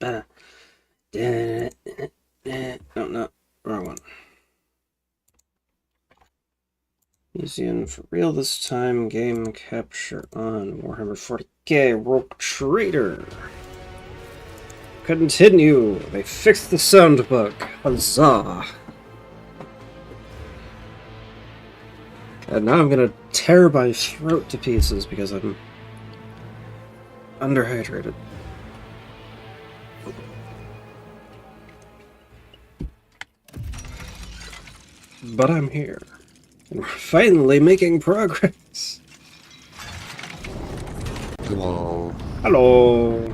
No, no, wrong one. Museion for real this time. Game capture on Warhammer 40k. Rogue Trader. Continue. They fixed the sound bug. Huzzah. And now I'm gonna tear my throat to pieces because I'm underhydrated. But I'm here. And we're finally making progress. Hello. Hello.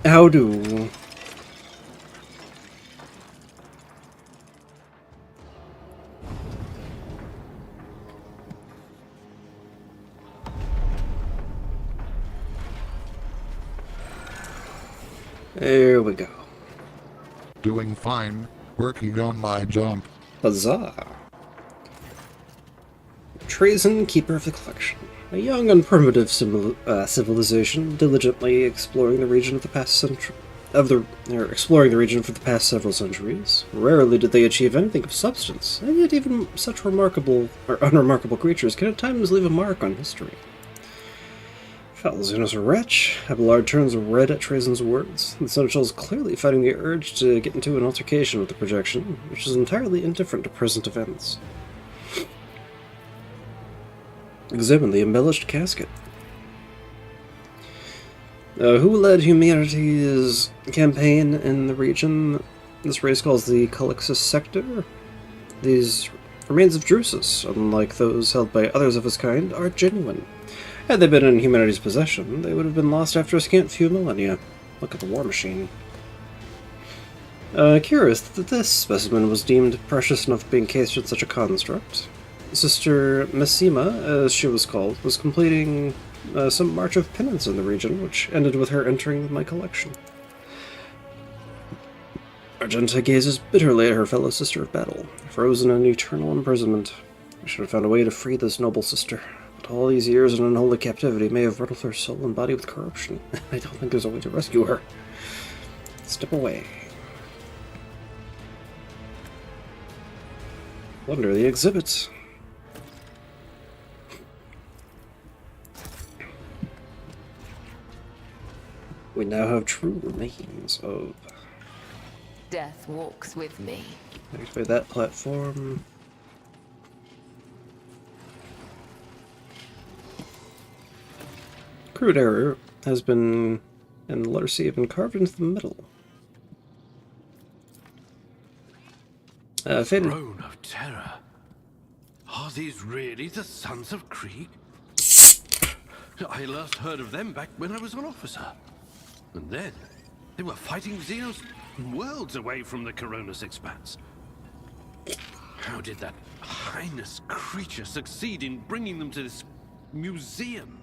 How do? There we go. Doing fine. Working on my jump. Huzzah. Trazen, Keeper of the Collection. A young and primitive civilization, diligently exploring the region for the past several centuries. Rarely did they achieve anything of substance, and yet even such remarkable or unremarkable creatures can at times leave a mark on history. Falzin is a wretch. Abelard turns red at Trazen's words. The Seneschal is clearly fighting the urge to get into an altercation with the projection, which is entirely indifferent to present events. Examine the embellished casket. Who led humanity's campaign in the region this race calls the Calixus Sector? These remains of Drusus, unlike those held by others of his kind, are genuine. Had they been in humanity's possession, they would have been lost after a scant few millennia. Look at the war machine. Curious that this specimen was deemed precious enough to be encased in such a construct. Sister Messima, as she was called, was completing some march of penance in the region, which ended with her entering my collection. Argenta gazes bitterly at her fellow sister of battle, frozen in eternal imprisonment. I should have found a way to free this noble sister. But all these years in unholy captivity may have riddled her soul and body with corruption. I don't think there's a way to rescue her. Step away. Wonder the exhibit. We now have true remains of... Death walks with me. Activate that platform. Crude error has been, and the letter C have been carved into the middle. Throne of Terror. Are these really the sons of Krieg? I last heard of them back when I was an officer. And then, they were fighting Xenos worlds away from the Coronis expanse. How did that heinous creature succeed in bringing them to this museum?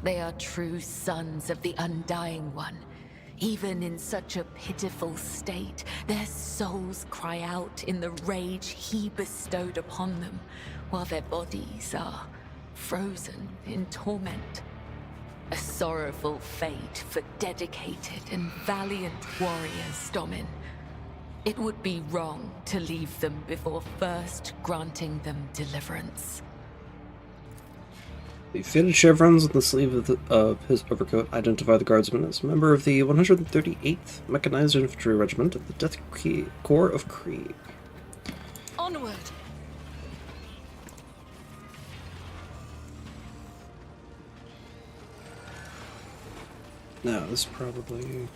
They are true sons of the Undying One. Even in such a pitiful state, their souls cry out in the rage he bestowed upon them, while their bodies are frozen in torment. A sorrowful fate for dedicated and valiant warriors, Domin. It would be wrong to leave them before first granting them deliverance. The faded chevrons on the sleeve of his overcoat identify the guardsman as a member of the 138th Mechanized Infantry Regiment of the Death Corps of Krieg. Onward! Now, this probably...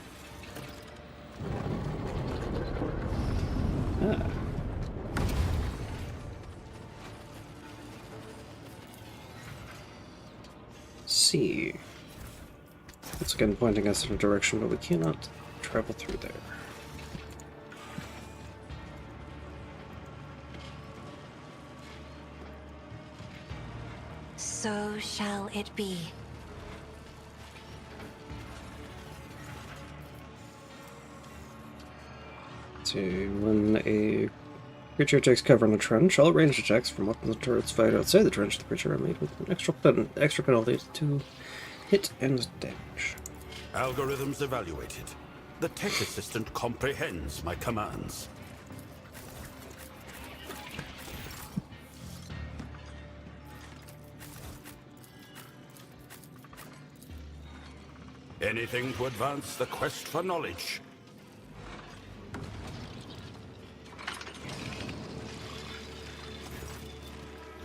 Ah. C. Once again pointing us in a direction, but we cannot travel through there. So shall it be. So, when a creature takes cover in a trench, all ranged attacks from weapons and turrets fired outside the trench the creature are made with an extra penalty to hit and damage. Algorithms evaluated. The tech assistant comprehends my commands. Anything to advance the quest for knowledge.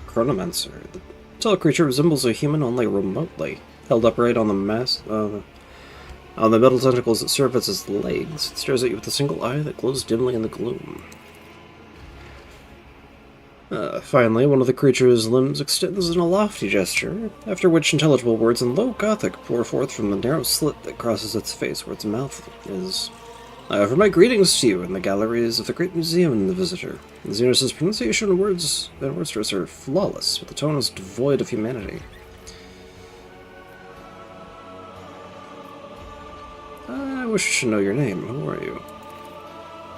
Chronomancer. The tall creature resembles a human only remotely. Held upright on the metal tentacles that serve as its legs, it stares at you with a single eye that glows dimly in the gloom. Finally, one of the creature's limbs extends in a lofty gesture, after which intelligible words in low Gothic pour forth from the narrow slit that crosses its face where its mouth is. I offer my greetings to you in the galleries of the great museum and the visitor. Xenos' pronunciation and words choice are flawless, but the tone is devoid of humanity. I wish to know your name. Who are you?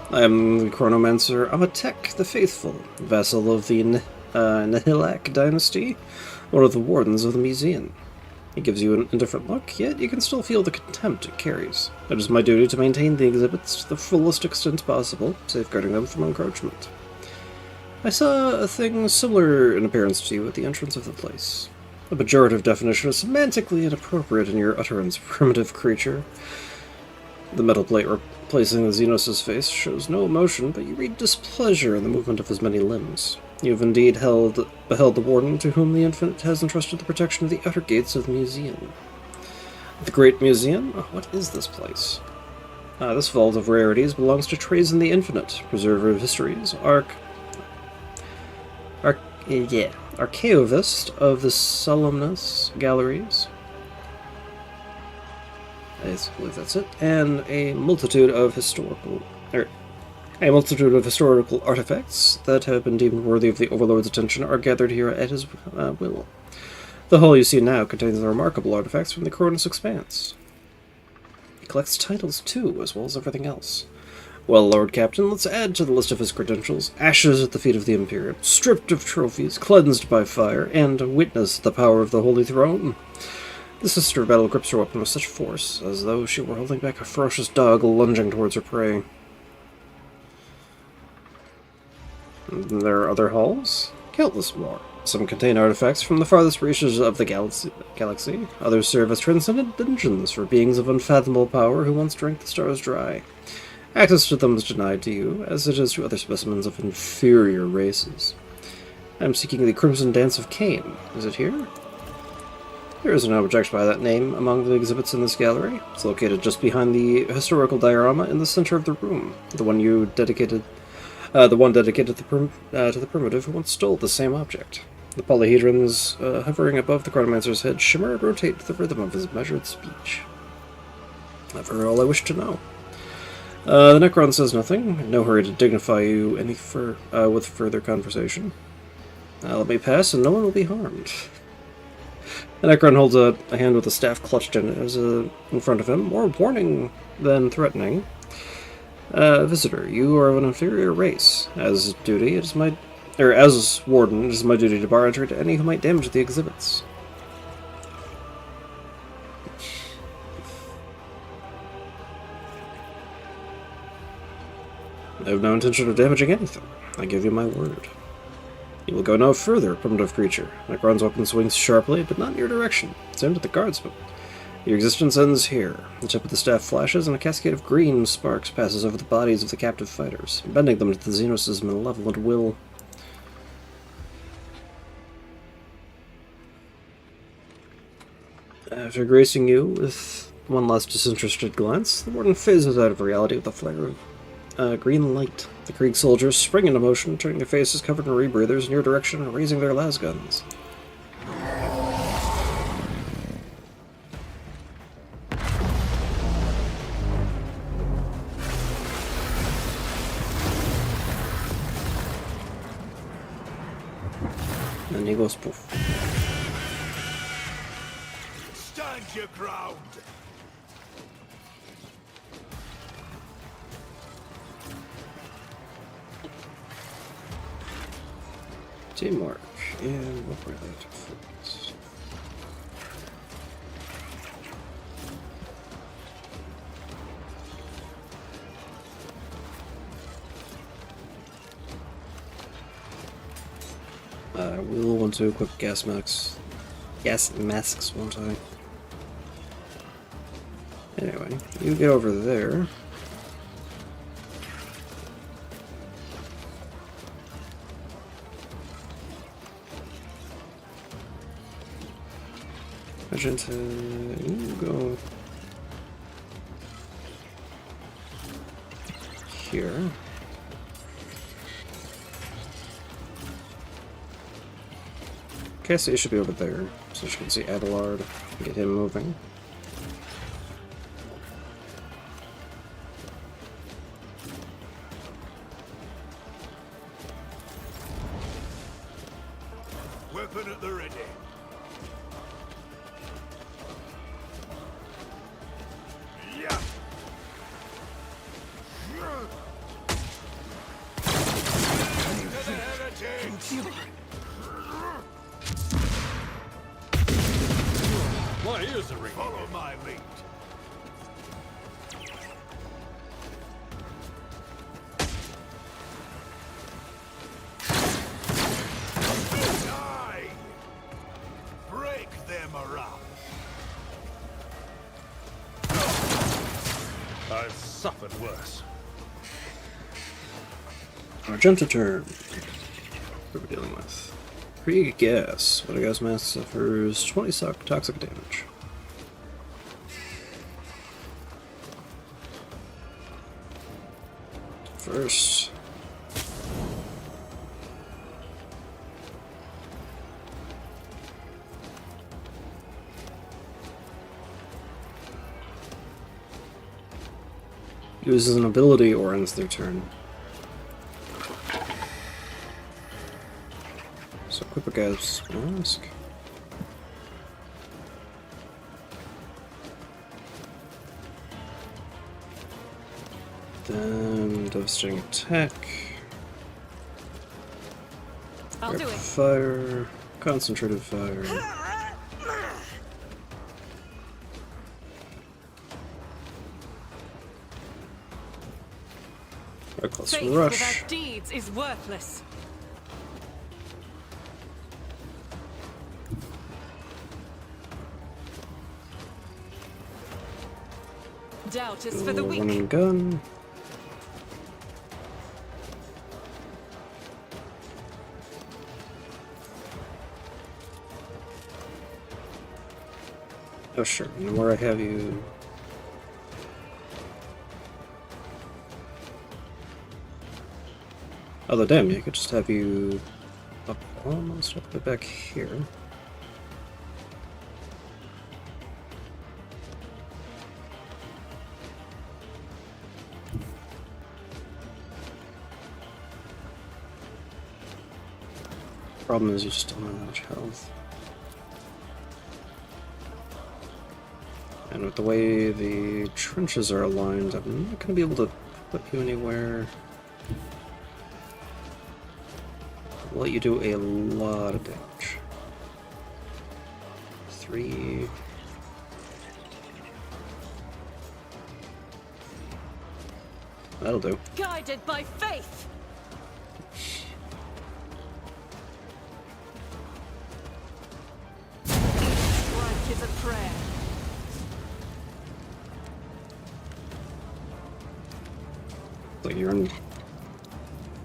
I am the Chronomancer Amatek the Faithful, vassal of the Nihilak dynasty, one of the wardens of the Museion. It gives you an indifferent look, yet you can still feel the contempt it carries. It is my duty to maintain the exhibits to the fullest extent possible, safeguarding them from encroachment. I saw a thing similar in appearance to you at the entrance of the place. A pejorative definition is semantically inappropriate in your utterance, primitive creature. The metal plate replacing the Xenos' face shows no emotion, but you read displeasure in the movement of his many limbs. You have indeed beheld the warden to whom the Infinite has entrusted the protection of the outer gates of the Museion. The Great Museion? Oh, what is this place? This vault of rarities belongs to Trazen the Infinite, preserver of histories, archaeovist of the Solemnus Galleries. I believe that's it. And a multitude of historical artifacts that have been deemed worthy of the Overlord's attention are gathered here at his will. The hall you see now contains the remarkable artifacts from the Cronus Expanse. He collects titles, too, as well as everything else. Well, Lord Captain, let's add to the list of his credentials: ashes at the feet of the Imperium, stripped of trophies, cleansed by fire, and witnessed the power of the Holy Throne. The Sister Battle grips her weapon with such force, as though she were holding back a ferocious dog lunging towards her prey. And there are other halls? Countless more. Some contain artifacts from the farthest reaches of the galaxy. Others serve as transcendent dungeons for beings of unfathomable power who once drank the stars dry. Access to them is denied to you, as it is to other specimens of inferior races. I am seeking the Crimson Dance of Cain. Is it here? There is no object by that name among the exhibits in this gallery. It's located just behind the historical diorama in the center of the room, the one dedicated to the primitive who once stole the same object. The polyhedrons hovering above the Chronomancer's head shimmer and rotate to the rhythm of his measured speech. Ever all I wish to know. The Necron says nothing. No hurry to dignify you with further conversation. Let me pass, and no one will be harmed. The Necron holds a hand with a staff clutched in front of him, more warning than threatening. Visitor, you are of an inferior race. As warden, it is my duty to bar entry to any who might damage the exhibits. I have no intention of damaging anything. I give you my word. You will go no further, primitive creature. Necron's weapon swings sharply, but not in your direction. It's aimed at the guardsman. Your existence ends here. The tip of the staff flashes, and a cascade of green sparks passes over the bodies of the captive fighters, bending them to the Xenos' malevolent will. After gracing you with one last disinterested glance, the warden phases out of reality with a flare of green light. The Krieg soldiers spring into motion, turning their faces covered in rebreathers in your direction and raising their las guns. And he goes poof. Stand your ground! Teamwork, and what were they to focus? I will want to equip gas masks, won't I? Anyway, you get over there. Magenta, you go here. Cassie should be over there, so she can see Abelard and get him moving. Weapon at the ready. Yeah. My ears are ringing. Follow my lead. Die! Break them around. I've suffered worse. Magenta turn. What are we dealing with? Krieg gas. When a gas mask suffers 20 toxic damage. First. Uses an ability or ends their turn. So equip a gas mask. Then devastating attack. I'll do Rapid it. fire. Concentrated fire. Reckless Faith rush. without deeds is worthless. Doubt is for the Run weak. and gun. Oh sure, and where I have you. Although damn, you could just have you up almost up the back here. Problem is you just don't have that much health. And with the way the trenches are aligned, I'm not going to be able to put you anywhere. I'll let you do a lot of damage. 3. That'll do. Guided by faith. Strike is a prayer. Like you're in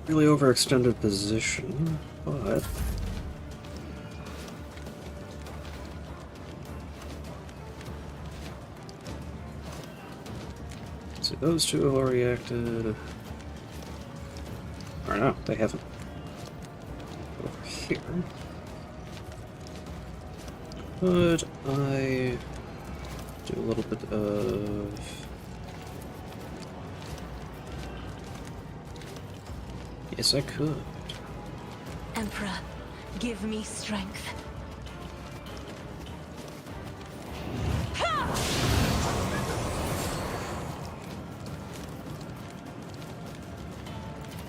really overextended position, but see those two have already acted. Or no, they haven't. Over here. Could I do a little bit of yes, I could. Emperor, give me strength.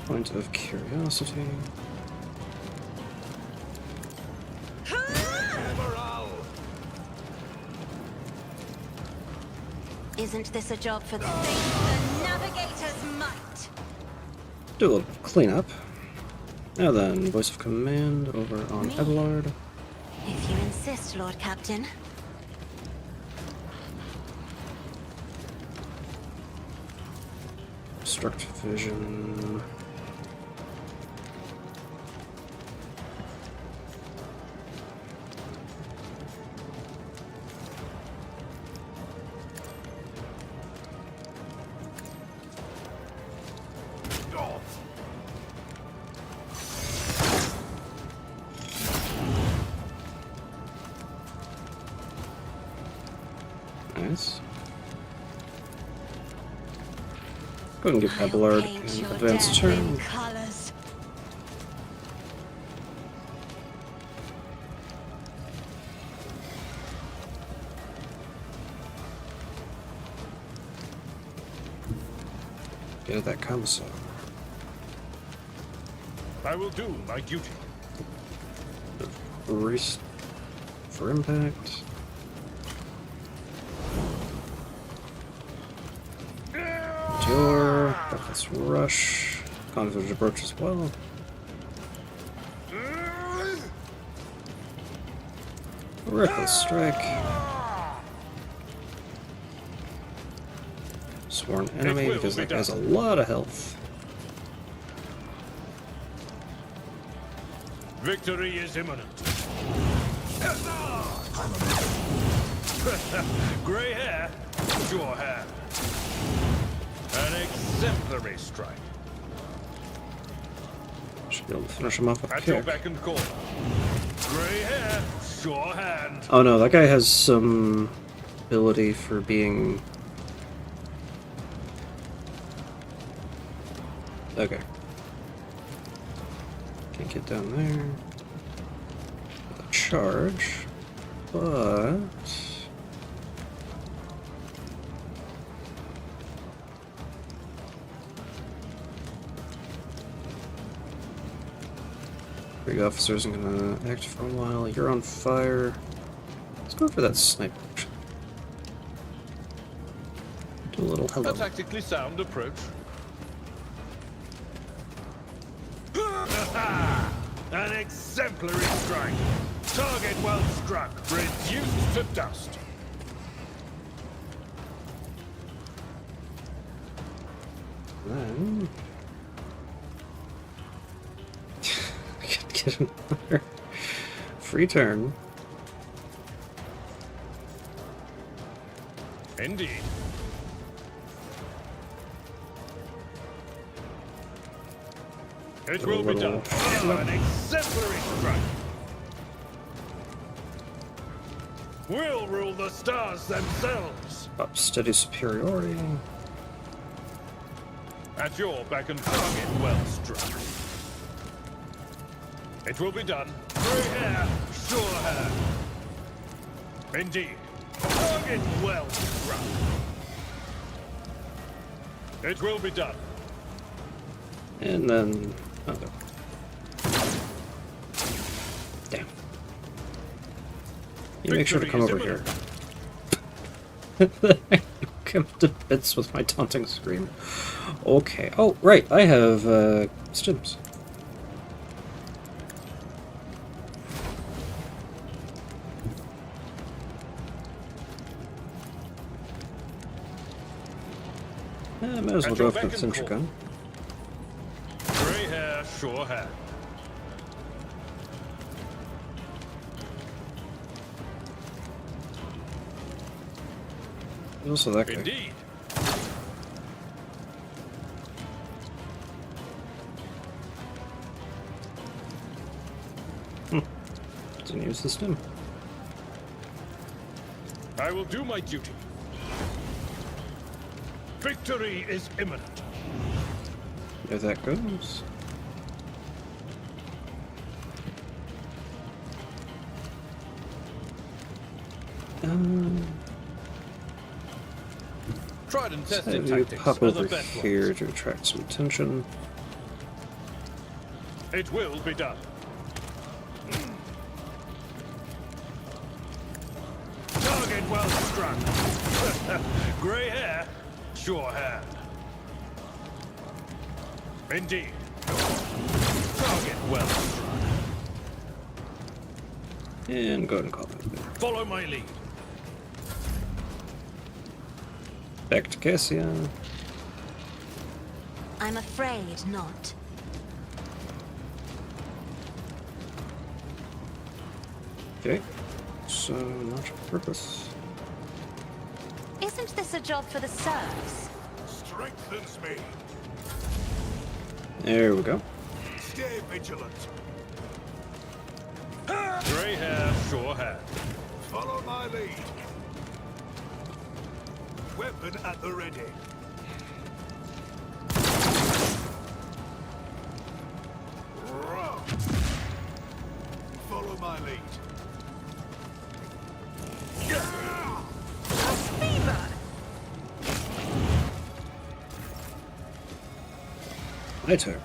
Point of curiosity. Isn't this a job for the faith? The navigator's might. Do a little cleanup. Now then, voice of command over on Me? Abelard. If you insist, Lord Captain. Obstruct vision. Nice. Go ahead and give Abelard Paint an your advanced death turn. in colors. Get at that commissar. I will do my duty. Brace for impact. Meteor. Reckless rush. Confident approach as well. Reckless strike. Sworn enemy because that guy's a lot of health. Victory is imminent. Gray hair, sure hair. An exemplary strike. Should be able to finish him off with a At your kick. beck and call. Gray hair, sure hand. Oh no, that guy has some ability for being... Okay. Can't get down there. With a charge, but... Brig officer isn't gonna act for a while. You're on fire. Let's go for that sniper. Do a little hello. A tactically sound approach. An exemplary strike. Target well struck. Reduced to dust. Then... I could get another free turn. Indeed. It will be done. An exemplary strike. We'll rule the stars themselves. Up steady superiority. At your beck and target well struck. It will be done. Gray hair, sure hair. Indeed. Target well struck. It will be done. And then... Oh, there. Damn. You make sure to come over here. I come to bits with my taunting scream. Okay. Oh, right. I have, stims. Might as well At go your for the beck and sentry call. gun. Gray hair, sure hair. There's also that guy. Indeed. Didn't use the stim. I will do my duty. Victory is imminent. There that goes. Tried and Have tested you tactics pop are the over best here ones. to attract some attention. It will be done. Target well struck. Gray hair, sure hand. Indeed. Target well. And go ahead and call that. Follow my lead. Back to Cassia. I'm afraid not. Okay. So, not your purpose. Isn't this a job for the serfs? Strengthens me. There we go. Stay vigilant. Grey hair, sure hand. Follow my lead. Weapon at the ready. Follow my lead. My turn.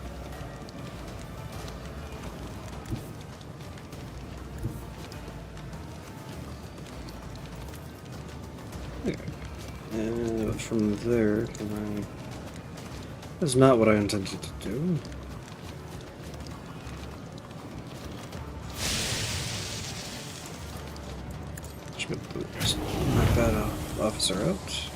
Okay. And from there, can I... That's not what I intended to do. Just knock that officer out.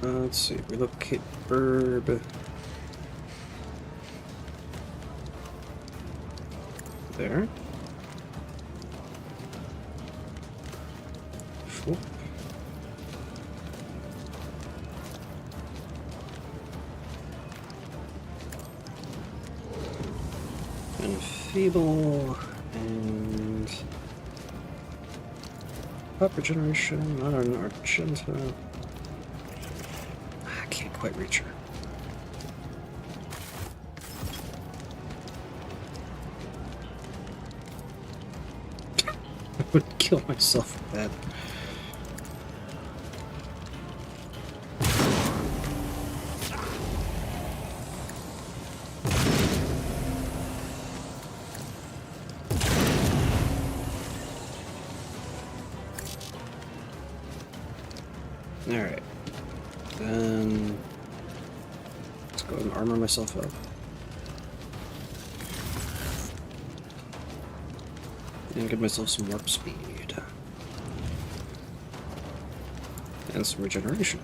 Let's see, relocate Burb. There. Swoop. Enfeeble and pop regeneration, not an Argenta. I can't quite reach her. I would kill myself with that. Alright. Then let's go and armor myself up. And give myself some warp speed. And some regeneration.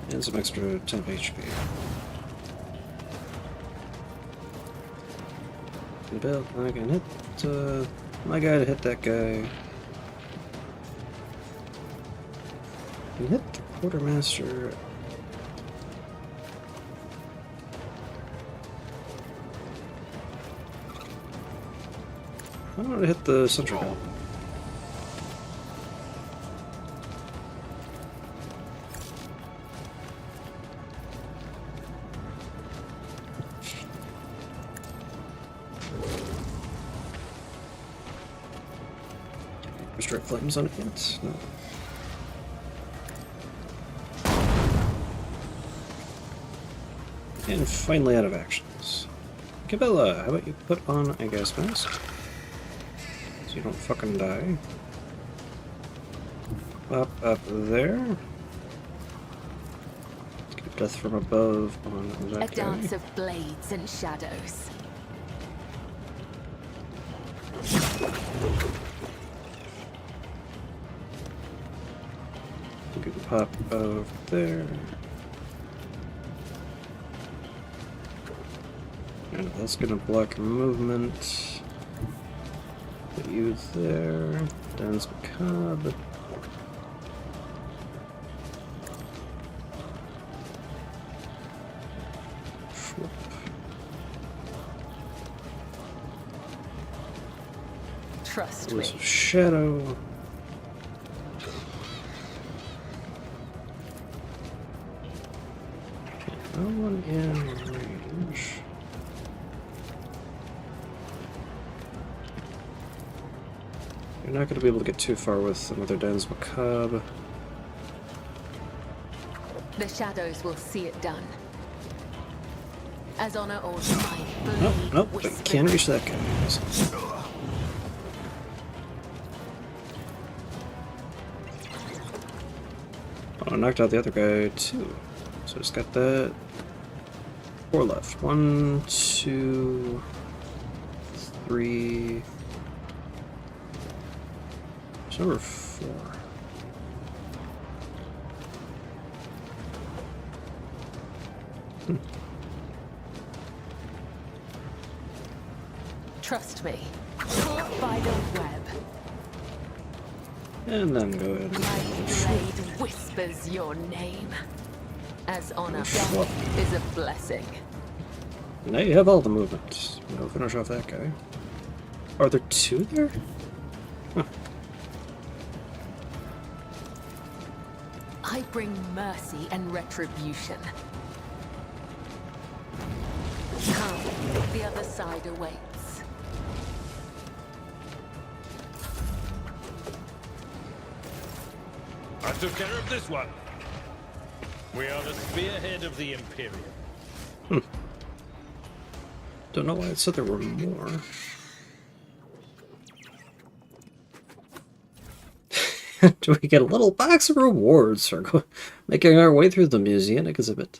And some extra temp HP. Build, I can hit my guy to hit that guy. I can hit the quartermaster. I want to hit the sentry gun. Strike flames on it yet? No. And finally out of actions. Cabela, how about you put on a gas mask? So you don't fucking die. Up there. Let's get death from above on that A guy. dance of blades and shadows. You can pop over there. And that's gonna block movement. Put you there. Dance Macabre. Swoop. Trust Wisp me. of Shadow. No one in range. You're not going to be able to get too far with another Dance Macabre. The shadows will see it done. As honor or die, blade Nope, I whisper. can't reach that guy. knocked out the other guy too. So just got that. 4 left. 1, 2, 3. There's number 4. Trust me. Caught by the web. And then go ahead My and blade whispers your name. As honor is a blessing. now you have all the movement. We'll finish off that guy. Are there 2 there? Huh. I bring mercy and retribution. Come, the other side awaits. I took care of this one. We are the spearhead of the Imperium. Don't know why it said there were more. Do we get a little box of rewards for making our way through the Museion exhibit?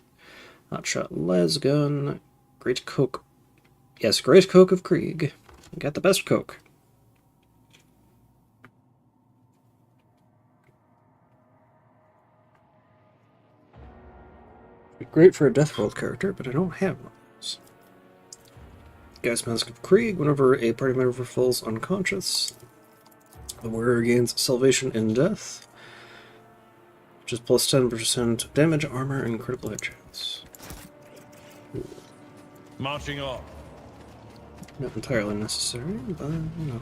Hotshot lasgun, great coke. Yes, great coke of Krieg. We got the best coke. Be great for a Deathworld character, but I don't have one. Gas Mask of Krieg. Whenever a party member falls unconscious, the wearer gains salvation in death, which is plus 10% damage, armor, and critical hit chance. Marching on. Not entirely necessary, but you know.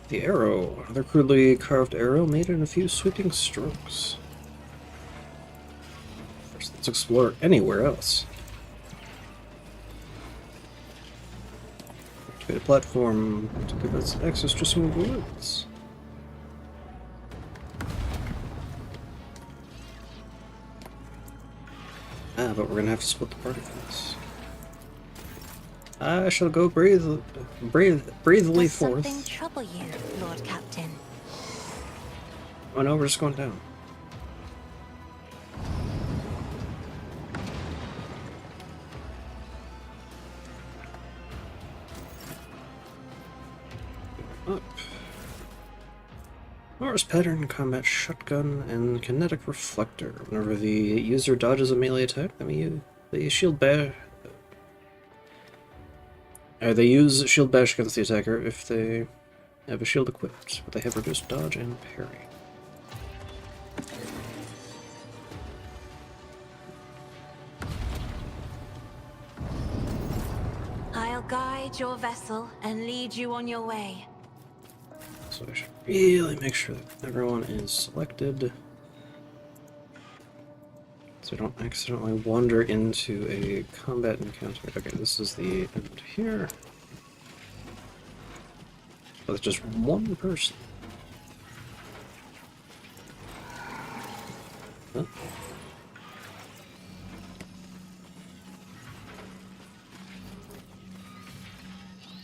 The arrow. Another crudely carved arrow made in a few sweeping strokes. First, let's explore anywhere else. Activate a platform to give us access to some woods. Ah, but we're gonna have to split the party for this. I shall go breathily Does forth. something trouble you, Lord Captain? Oh no, we're just going down. Up. Norris pattern, combat shotgun, and kinetic reflector. Whenever the user dodges a melee attack, they shield bash. They use shield bash against the attacker if they have a shield equipped, but they have reduced dodge and parry. I'll guide your vessel and lead you on your way. So I should really make sure that everyone is selected, so I don't accidentally wander into a combat encounter. Okay, this is the end here. With just one person. Huh?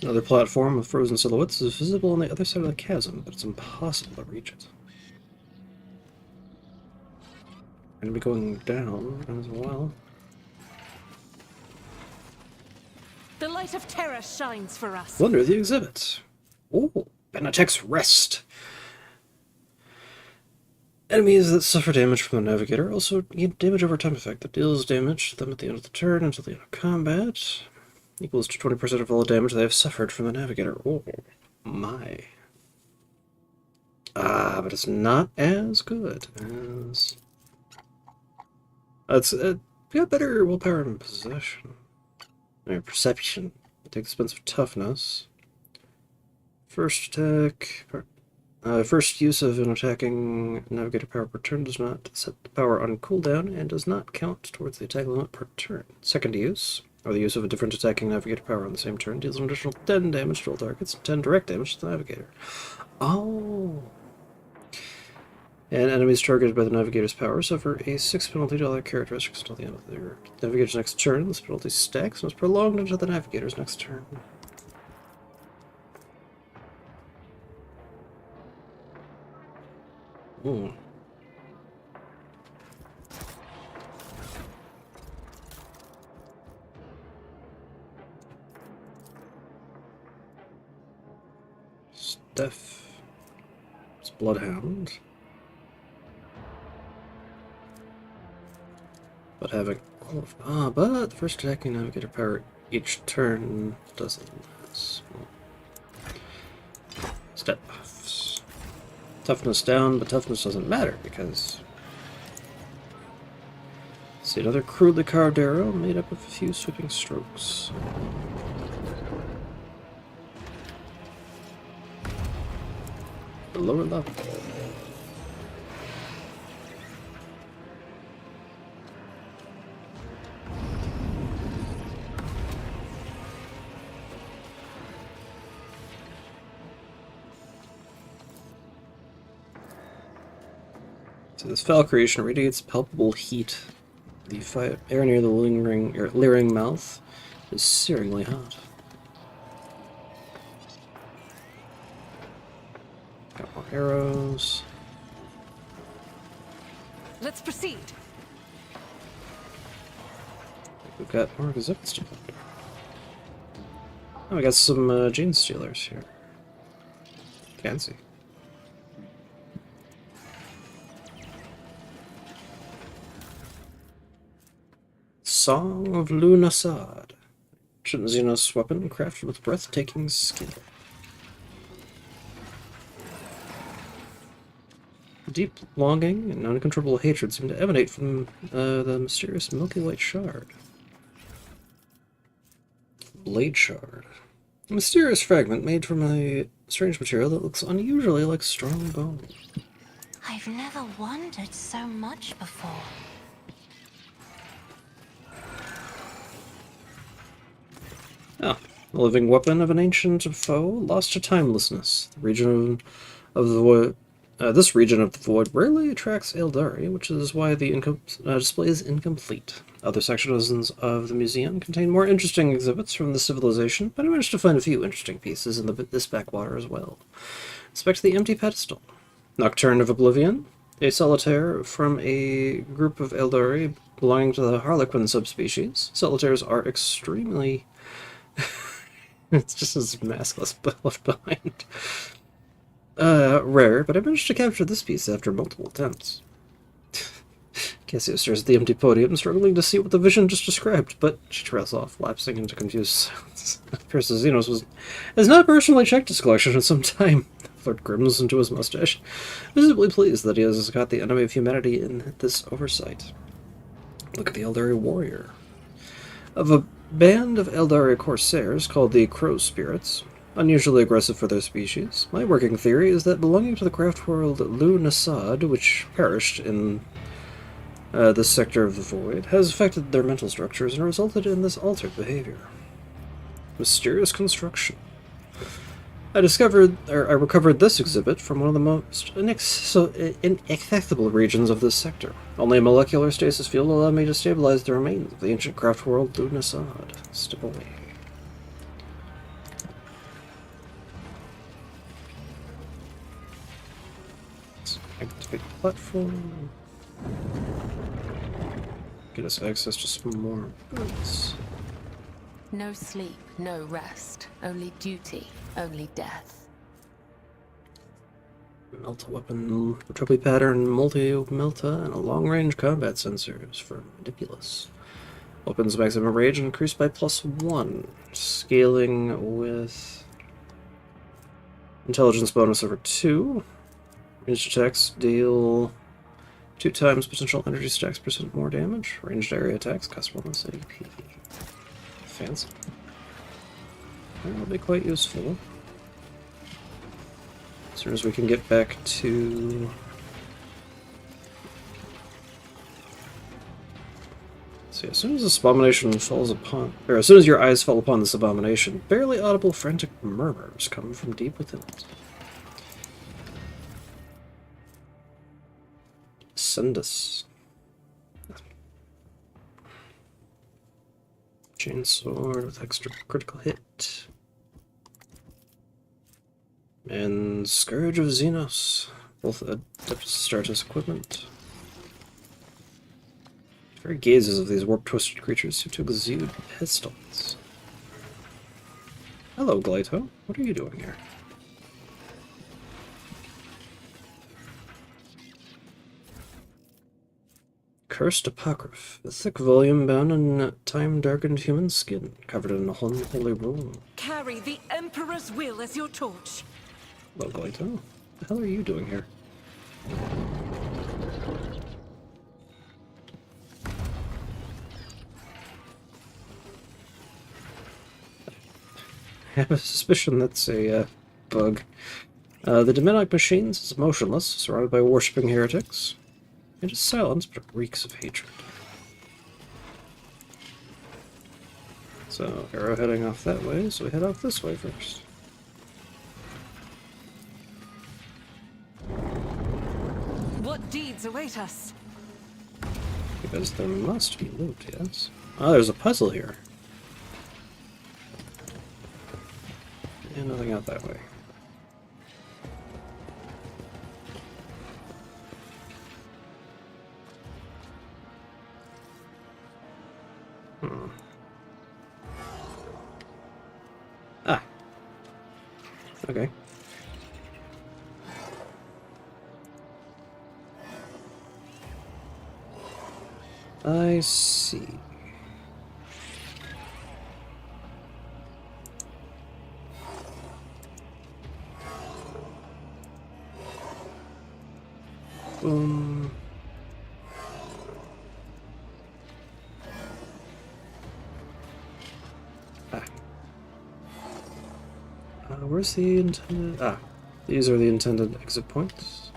Another platform with frozen silhouettes is visible on the other side of the chasm, but it's impossible to reach it. I'm gonna be going down as well. The light of terror shines for us. Wonder the exhibit. Oh, Benatek's Rest. Enemies that suffer damage from the Navigator also gain damage over time effect that deals damage to them at the end of the turn until the end of combat. Equals to 20% of all the damage they have suffered from the Navigator. Oh, my. Ah, but it's not as good as... It's got better willpower and possession. Or perception. Take expensive toughness. First attack... first use of an attacking Navigator power per turn does not set the power on cooldown and does not count towards the attack limit per turn. Second use, or the use of a different attacking Navigator power on the same turn, deals an additional 10 damage to all targets and 10 direct damage to the Navigator. Oh! And enemies targeted by the Navigator's power suffer a 6 penalty to all their characteristics until the end of their Navigator's next turn. This penalty stacks and is prolonged until the Navigator's next turn. Ooh. It's Deaf. It's Bloodhound. But having all of but the first attacking navigator power each turn doesn't. Step buffs. Toughness down, but toughness doesn't matter because. See, another crudely carved arrow made up of a few sweeping strokes. The lower level. So this foul creation radiates palpable heat. The air near the leering mouth is searingly hot. Got more arrows. Let's proceed. We've got more exhibits to plunder. Oh, we got some gene stealers here. Fancy. Song of Lunasad. Ancient Xenos weapon crafted with breathtaking skill. Deep longing and uncontrollable hatred seem to emanate from the mysterious milky white shard. Blade shard. A mysterious fragment made from a strange material that looks unusually like strong bone. I've never wondered so much before. Ah, a living weapon of an ancient foe lost to timelessness. The region of the void. This region of the void rarely attracts Eldari, which is why the display is incomplete. Other sections of the museum contain more interesting exhibits from the civilization, but I managed to find a few interesting pieces in this backwater as well. Inspect the empty pedestal. Nocturne of Oblivion, a solitaire from a group of Eldari belonging to the Harlequin subspecies. Solitaires are extremely... it's just his maskless left behind. Rare, but I managed to capture this piece after multiple attempts. Cassio stares at the empty podium, struggling to see what the vision just described, but she trails off, lapsing into confused silence. Appears that Xenos has not personally checked his collection in some time. Flirt grims into his mustache, visibly pleased that he has got the enemy of humanity in this oversight. Look at the Eldari warrior. Of a band of Eldari corsairs called the Crow Spirits, unusually aggressive for their species, my working theory is that belonging to the craft world Lunasad, which perished in this sector of the void, has affected their mental structures and resulted in this altered behavior. Mysterious construction. I recovered this exhibit from one of the most inaccessible regions of this sector. Only a molecular stasis field allowed me to stabilize the remains of the ancient craft world Lunasad. Step away. Activate the platform. Get us access to some more boots. No sleep, no rest. Only duty, only death. Melta weapon, triply pattern, multi-melta, and a long-range combat sensors for Manipulus. Weapons maximum range increased by +1. Scaling with intelligence bonus over 2. Ranged attacks deal 2 times potential energy stacks % more damage. Ranged area attacks cost 1 less AP. Fancy. That'll be quite useful. As soon as we can get back to... See, as soon as this abomination falls upon... Or as soon as your eyes fall upon this abomination, barely audible frantic murmurs come from deep within it. Sendus. Chainsword with extra critical hit. And Scourge of Xenos. Both Adeptus Astartes equipment. The very gazes of these warp-twisted creatures seem to exude pestilence. Hello, Glyto. What are you doing here? Cursed Apocrypha, a thick volume bound in time-darkened human skin, covered in a unholy rune. Carry the Emperor's will as your torch. Well, Goito, what the hell are you doing here? I have a suspicion that's a bug. The demonic machine is motionless, surrounded by worshipping heretics. It is silent, but it reeks of hatred. So, arrow heading off that way, so we head off this way first. What deeds await us? Because there must be loot, yes. Oh, there's a puzzle here. And nothing out that way. Ah. Okay. I see. Boom. Where's the intended... Ah, these are the intended exit points.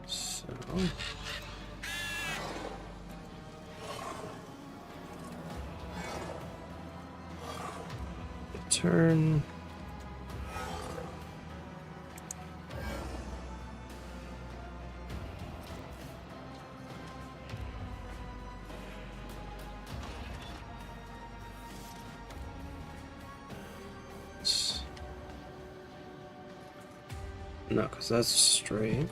So... Turn... No, because that's straight.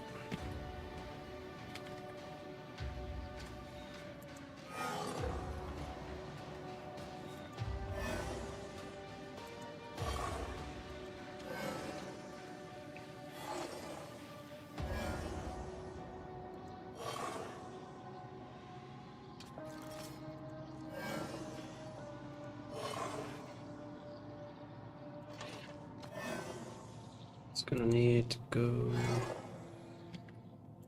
It's gonna need to go...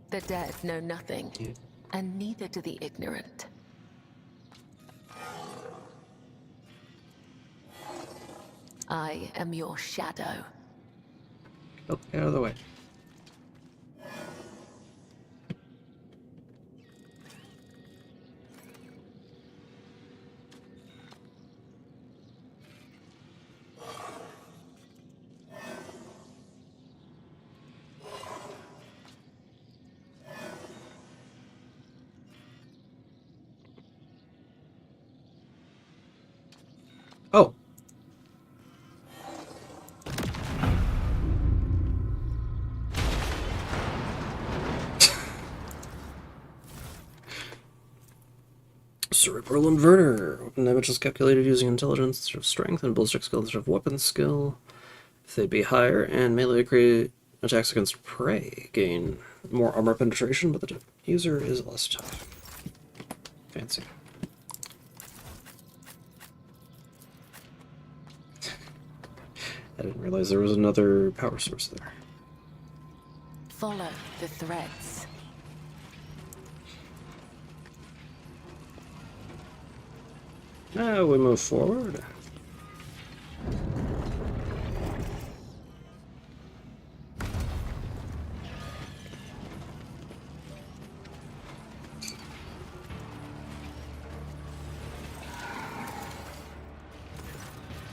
The dead know nothing, Yeah. and neither do the ignorant. I am your shadow. Oh, get out of the way. Oh! Cerebral Inverter. Weapon damage is calculated using intelligence instead of strength, and ballistic skill instead of weapon skill. If they'd be higher, and melee create attacks against prey gain more armor penetration, but the user is less tough. Fancy. I didn't realize there was another power source there. Follow the threads. Now we move forward.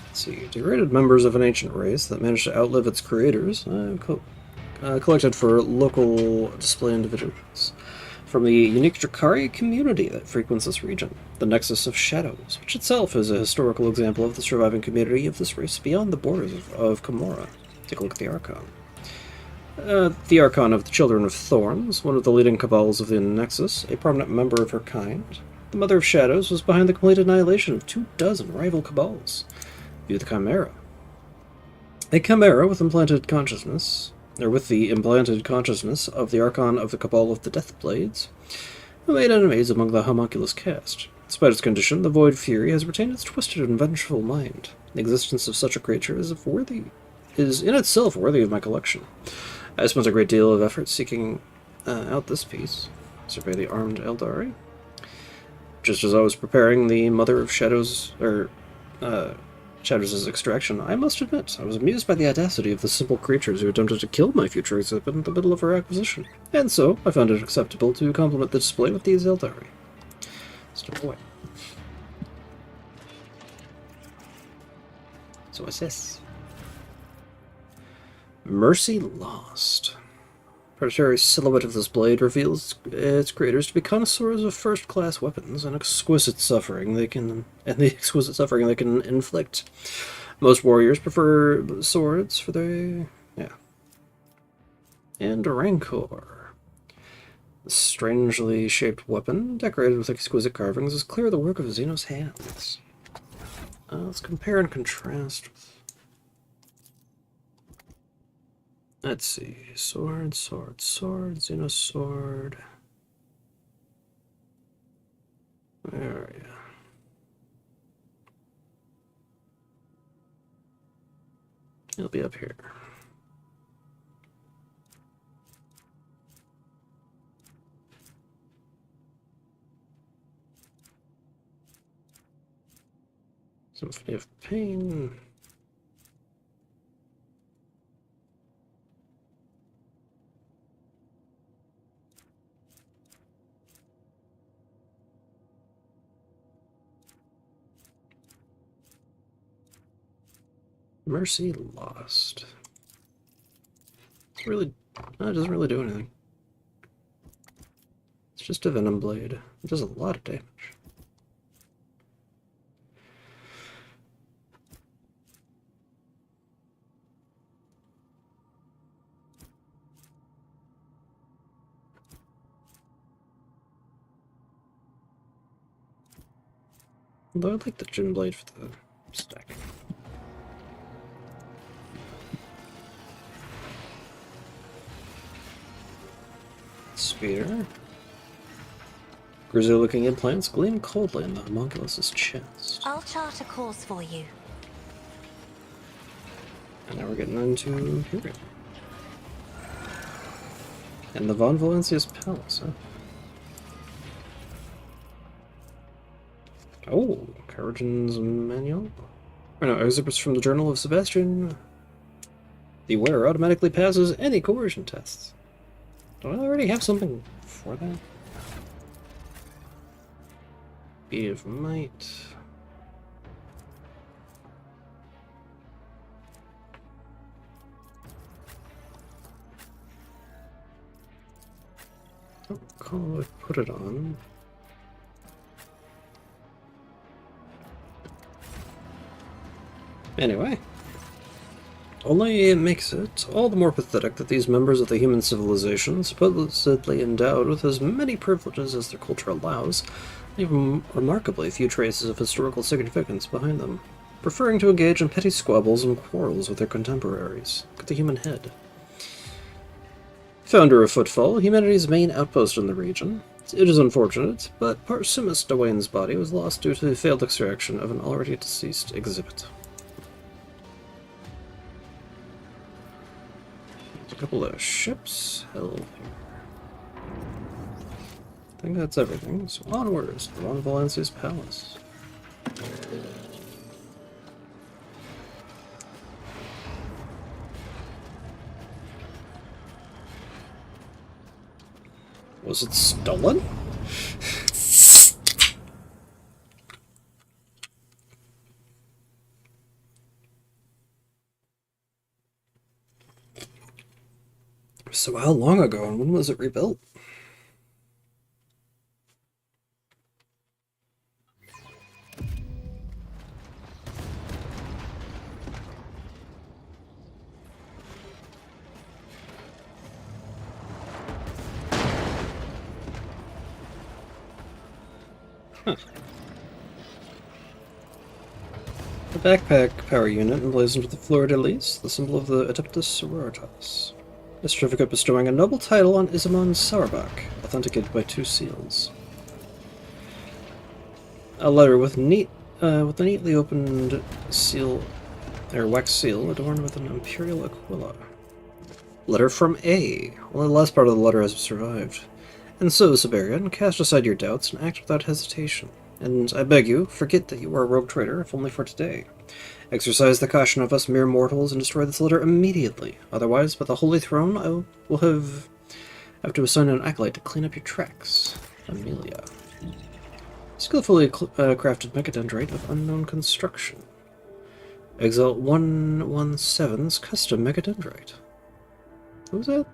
Let's see, degraded members of an ancient race that managed to outlive its creators, collected for local display individuals from the unique Drakari community that frequents this region, the Nexus of Shadows, which itself is a historical example of the surviving community of this race beyond the borders of Komora. Take a look at the Archon. The Archon of the Children of Thorns, one of the leading cabals of the Nexus, a prominent member of her kind. The Mother of Shadows was behind the complete annihilation of 24 rival cabals. View the Chimera. A Chimera with implanted consciousness, or with the implanted consciousness of the Archon of the Cabal of the Deathblades, who made enemies among the homunculus caste. Despite its condition, the Void Fury has retained its twisted and vengeful mind. The existence of such a creature is in itself worthy of my collection. I spent a great deal of effort seeking out this piece. Survey the armed Eldari. Just as I was preparing the Mother of Shadows, Shadows' extraction, I must admit, I was amused by the audacity of the simple creatures who attempted to kill my future exhibit in the middle of her acquisition, and so I found it acceptable to complement the display with these Eldari. Step away. So what's this? Mercy Lost. Predatory silhouette of this blade reveals its creators to be connoisseurs of first-class weapons and the exquisite suffering they can inflict. Most warriors prefer swords for their And Rancor. This strangely shaped weapon, decorated with exquisite carvings, is clearly the work of Xeno's hands. Let's compare and contrast with... Let's see. Sword, Xeno sword. Where are you? He'll be up here. Symphony of Pain. Mercy Lost. It's really, it doesn't really do anything. It's just a venom blade. It does a lot of damage. Although I like the Jin blade for the stack. Spear. Grisly-looking implants gleam coldly in the homunculus's chest. I'll chart a course for you. And now we're getting into here. And the Von Valencia's palace, huh? Oh, Carrigan's manual? Oh no, excerpts from the Journal of Sebastian. The wearer automatically passes any coercion tests. Do I already have something for that? Bead of Might. Don't recall what I put it on. Anyway. Only it makes it all the more pathetic that these members of the human civilization, supposedly endowed with as many privileges as their culture allows, leave remarkably few traces of historical significance behind them, preferring to engage in petty squabbles and quarrels with their contemporaries. Look at the human head. Founder of Footfall, humanity's main outpost in the region, it is unfortunate, but Parsumus Dwayne's body was lost due to the failed extraction of an already deceased exhibit. A couple of ships held here. I think that's everything. So onwards to Von Valencia's palace. Was it stolen? So how long ago and when was it rebuilt? Huh. The backpack power unit emblazoned with the fleur de lis, the symbol of the Adeptus Sororitas. A certificate bestowing a noble title on Isamon Sauerbach, authenticated by 2 seals. A letter with a neatly opened seal, or wax seal, adorned with an imperial aquila. Letter from A. Only the last part of the letter has survived. And so, Siberian, cast aside your doubts and act without hesitation. And I beg you, forget that you are a rogue trader, if only for today. Exercise the caution of us mere mortals and destroy this letter immediately. Otherwise, by the Holy Throne, I will have to assign an acolyte to clean up your tracks. Amelia. Skillfully crafted mechadendrite of unknown construction. Exalt 117's custom mechadendrite. What was that?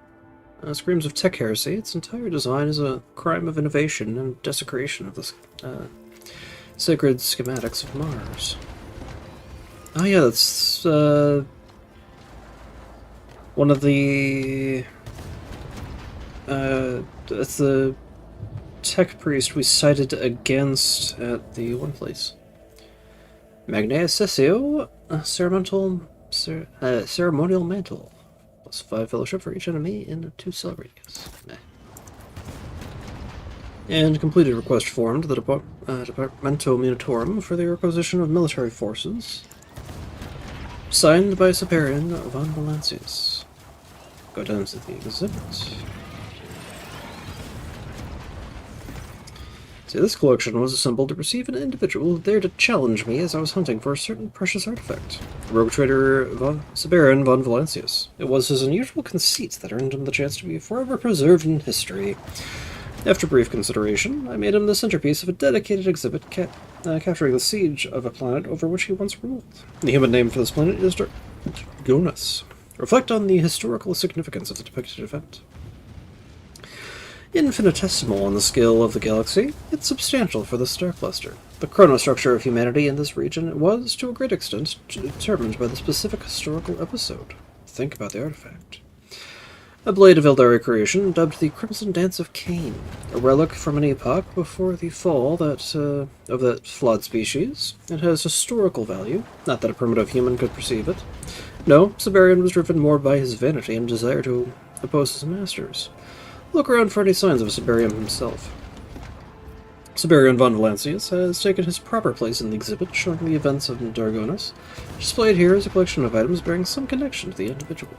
Screams of tech heresy. Its entire design is a crime of innovation and desecration of the sacred schematics of Mars. Oh yeah, that's one of the that's the tech priest we cited against at the one place. Magnea Cessio, ceremonial mantle. Plus 5 fellowship for each enemy in a 2-cell radius. Meh. And completed request form to the Departamento Munitorum for the requisition of military forces. Signed by Siberian von Valancius. Go down to the exhibit. See, this collection was assembled to receive an individual there to challenge me as I was hunting for a certain precious artifact. Rogue trader Siberian von Valancius. It was his unusual conceit that earned him the chance to be forever preserved in history. After brief consideration, I made him the centerpiece of a dedicated exhibit capturing the siege of a planet over which he once ruled. The human name for this planet is Dargonus. Reflect on the historical significance of the depicted event. Infinitesimal on the scale of the galaxy, it's substantial for the star cluster. The chronostructure of humanity in this region was, to a great extent, determined by the specific historical episode. Think about the artifact. A blade of Eldari creation, dubbed the Crimson Dance of Cain, a relic from an epoch before the fall of that flawed species. It has historical value, not that a primitive human could perceive it. No, Siberian was driven more by his vanity and desire to oppose his masters. Look around for any signs of Siberian himself. Siberian von Valancius has taken his proper place in the exhibit, showing the events of Dargonus. Displayed here is a collection of items bearing some connection to the individual.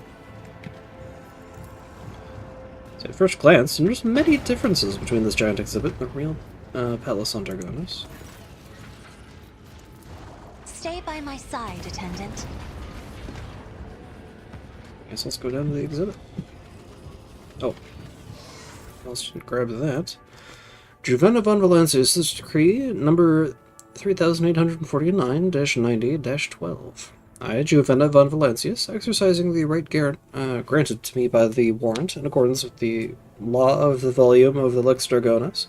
At first glance, there's many differences between this giant exhibit and the real palace on Dargonus. Stay by my side, attendant. Guess let's go down to the exhibit. Oh. Let's grab that. Juvenna von Valancius' decree number 3849-90-12. I, Juvenna von Valancius, exercising the right granted to me by the warrant in accordance with the law of the volume of the Lex Dargonus,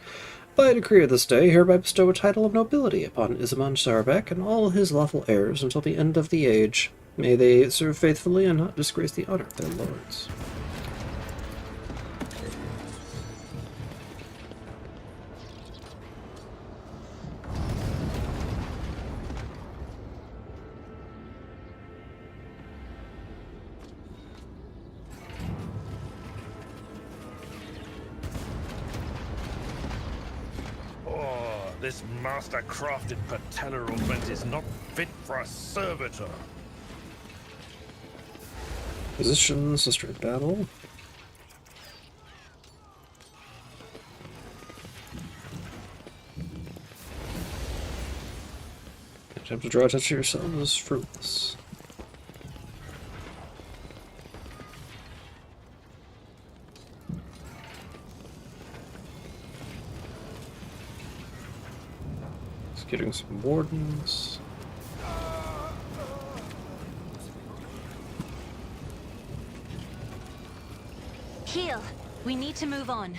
by decree of this day, hereby bestow a title of nobility upon Isamon Sauerbach and all his lawful heirs until the end of the age. May they serve faithfully and not disgrace the honor of their lords. This master-crafted patellar augment is not fit for a servitor. Position, Sister of Battle. Attempt to draw attention to yourself is fruitless. Getting some wardens. Heal. We need to move on.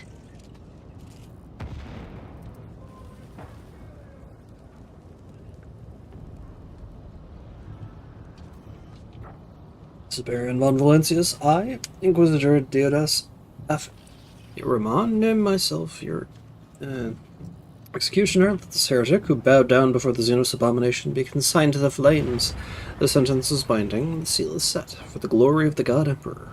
Siberian von Valancius, I, Inquisitor Diodas F. Roman, name myself your executioner. Let this heretic who bowed down before the Xenos abomination be consigned to the flames. The sentence is binding, the seal is set, for the glory of the God Emperor.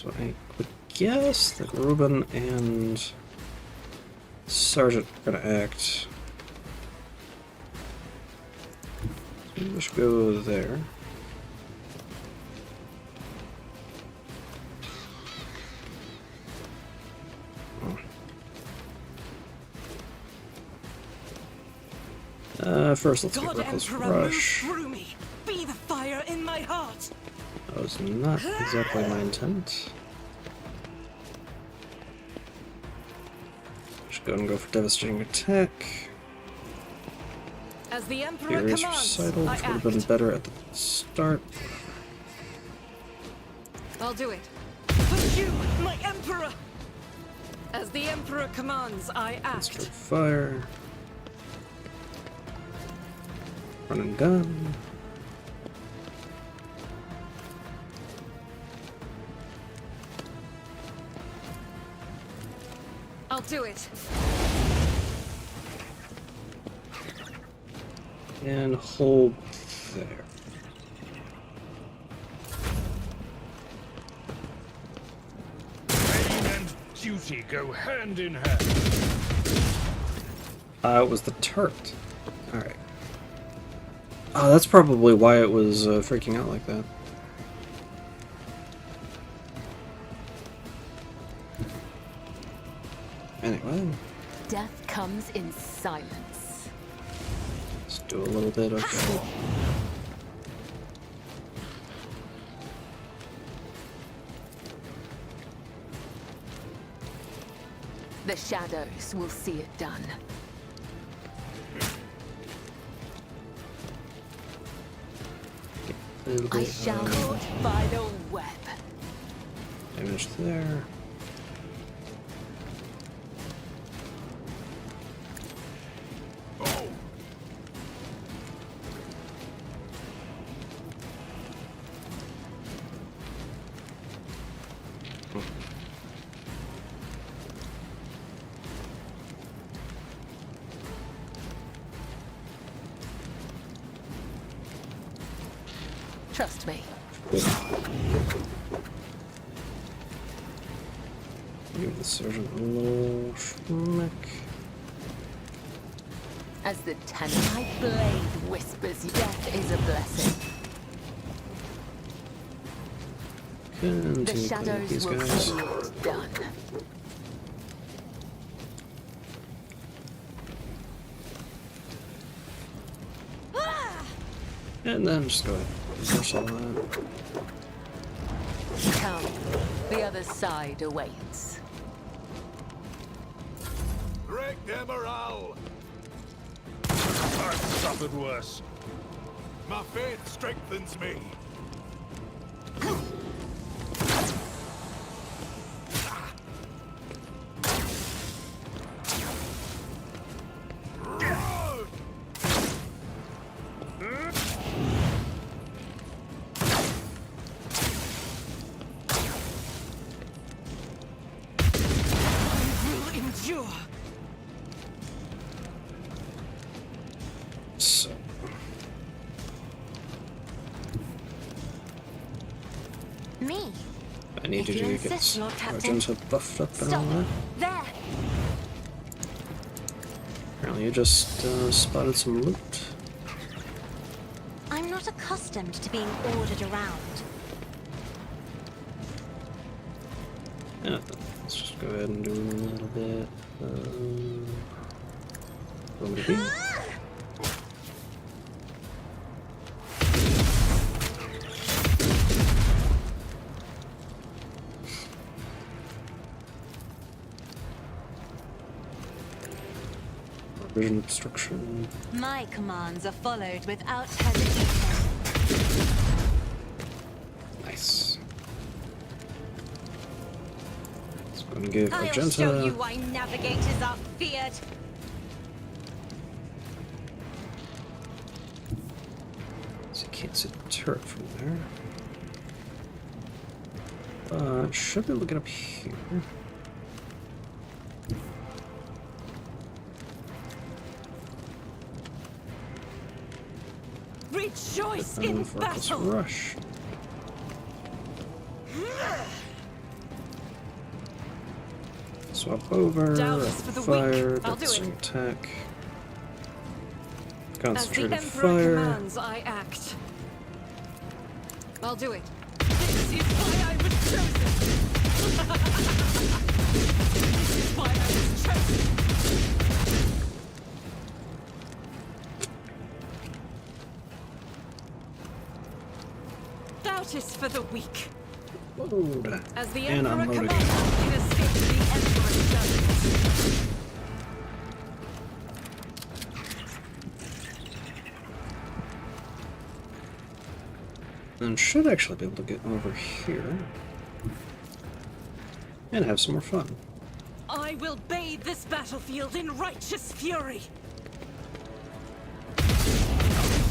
So I would guess that Reuben and Sergeant are gonna act. We should go there. First, let's get God Reckless Emperor, move Rush. through me. Be the fire in my heart. That was not exactly my intent. Just go and go for Devastating Attack. As the Emperor Furious commands, Recital, I which would have act. been better at the start. I'll do it. For you, my Emperor! As the Emperor commands, I Let's act. try fire. Run and gun. I'll do it. And hold there. Pain and duty go hand in hand. It was the turret. Alright. Oh, that's probably why it was freaking out like that. Anyway, Death comes in silence. let's do a little bit of... The shadows will see it done. A little I bit shall of not by the web. damage there. Trust me. Give the sergeant a little schmack. As the tanite blade whispers, death is a blessing. Continue The cleaning shadows these will guys. see it done. And then just go ahead and push all that. Come, the other side awaits. Break their morale! I've suffered worse. My faith strengthens me. Will endure. So, Me? I need If you you to get insist, Lord Captain. sergeants have buffed up and Stop. all that. There! Apparently you just spotted some loot. I'm not accustomed to being ordered around. Yeah, let's just go ahead and do a little bit. What would it be? Vision obstruction. My commands are followed without hesitation. Nice. Let's go and give I'll Argenta. show you why navigators are feared. So you can't see the turret from there. Should be able to get up here. Rejoice And in for Reckless battle. Rush. Swap over. Doubts for the Fire. weak. I'll do Dancing it. attack. As the Concentrated Emperor fire. commands, I act. I'll do it. This is why I was chosen. This is why I was chosen. Doubt is for the weak. Load. As the And Emperor unload commands, again. I can escape the Emperor's justice. And should actually be able to get over here. And have some more fun. I will bathe this battlefield in righteous fury.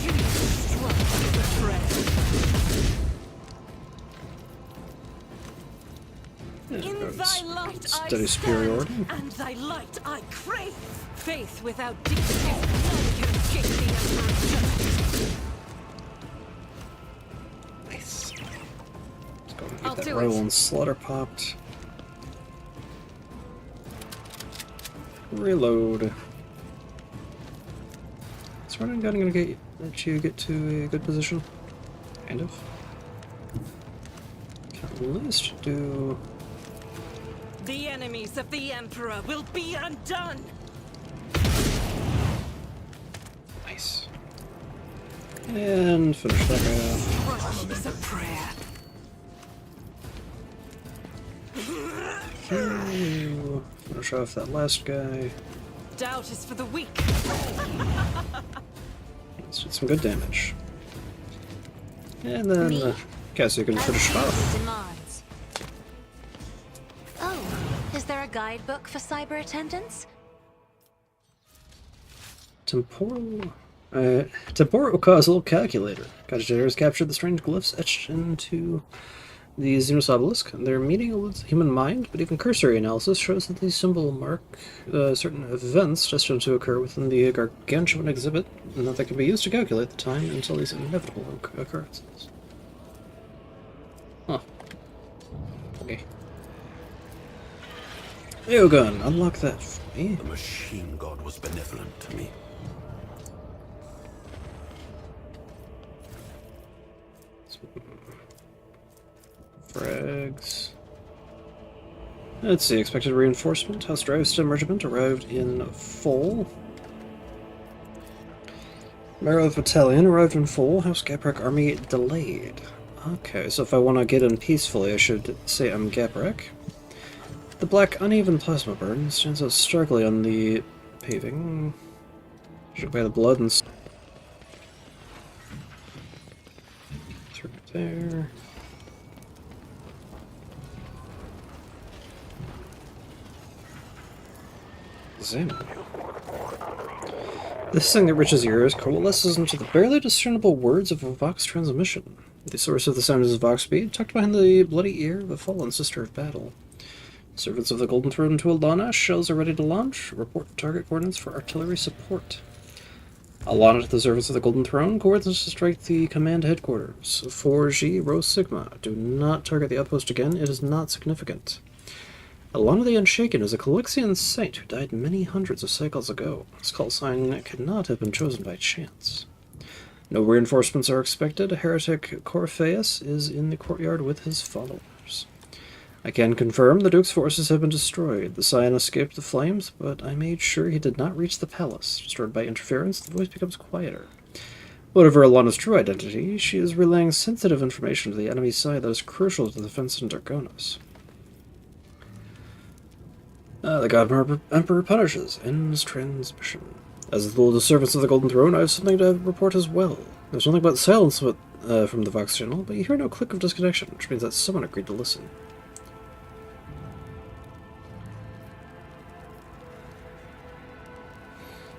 You strike the prayer. In thy light I Steady superiority. stand, and thy light I crave. Faith without deep faith, none can escape the Emperor's justice. Nice. Let's go and I'll get that do rival it. and slaughter popped. Reload. Is running gun gonna let you get to a good position? Kind of. Can at least do. The enemies of the Emperor will be undone. Nice. And finish that guy off. Crush is a prayer. Okay. Finish off that last guy. Doubt is for the weak. Let's do some good damage. And then Me? Cassie can finish it off. Demands. Oh, is there a guidebook for cyber attendants? Temporal causal calculator. Cogitators captured the strange glyphs etched into the Xenos obelisk. Their meaning eludes the human mind, but even cursory analysis shows that these symbols mark certain events destined to occur within the gargantuan exhibit, and that they can be used to calculate the time until these inevitable occurrences. Huh. Okay. Aeogun, unlock that for me. The machine god was benevolent to me. Frags. Let's see, expected reinforcement. House Drive STEM Regiment arrived in full. Marrow Battalion arrived in full. House Gaprek Army delayed. Okay, so if I want to get in peacefully, I should say I'm Gaprek. The black uneven plasma burn stands out starkly on the paving. Shook by the blood and... Through there. Examine. This thing that reaches your ears coalesces into the barely discernible words of a Vox transmission. The source of the sound is Vox bead, tucked behind the bloody ear of a fallen sister of battle. Servants of the Golden Throne to Alana, shells are ready to launch. Report target coordinates for artillery support. Alana to the servants of the Golden Throne, coordinates to strike the command headquarters. 4G, Rho Sigma. Do not target the outpost again, it is not significant. Alana the Unshaken is a Calixian saint who died many hundreds of cycles ago. His call sign cannot have been chosen by chance. No reinforcements are expected. Heretic Corpheus is in the courtyard with his followers. I can confirm the Duke's forces have been destroyed. The Scion escaped the flames, but I made sure he did not reach the palace. Destroyed by interference, the voice becomes quieter. Whatever Alana's true identity, she is relaying sensitive information to the enemy's side that is crucial to the defense in Dargonis. The God Emperor punishes. Ends transmission. As the servants of the Golden Throne, I have something to report as well. There's nothing but silence from the Vox channel, but you hear no click of disconnection, which means that someone agreed to listen.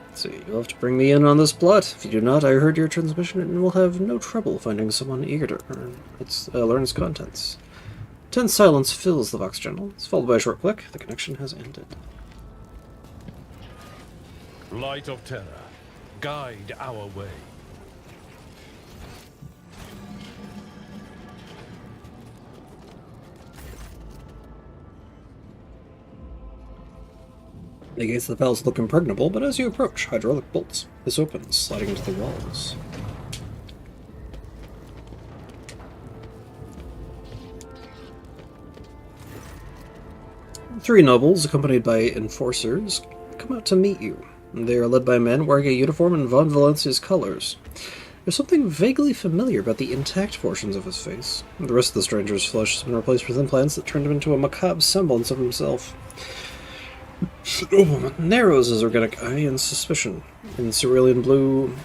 Let's see, you'll have to bring me in on this plot. If you do not, I heard your transmission and will have no trouble finding someone eager to learn its contents. Tense silence fills the Vox channel. It's followed by a short click. The connection has ended. Light of terror, guide our way. The gates of the palace look impregnable, but as you approach, hydraulic bolts hiss open, sliding into the walls. Three nobles, accompanied by enforcers, come out to meet you. They are led by men wearing a uniform in Von Valencia's colors. There's something vaguely familiar about the intact portions of his face. The rest of the stranger's flesh has been replaced with implants that turned him into a macabre semblance of himself. The nobleman narrows his organic eye in suspicion. In cerulean blue...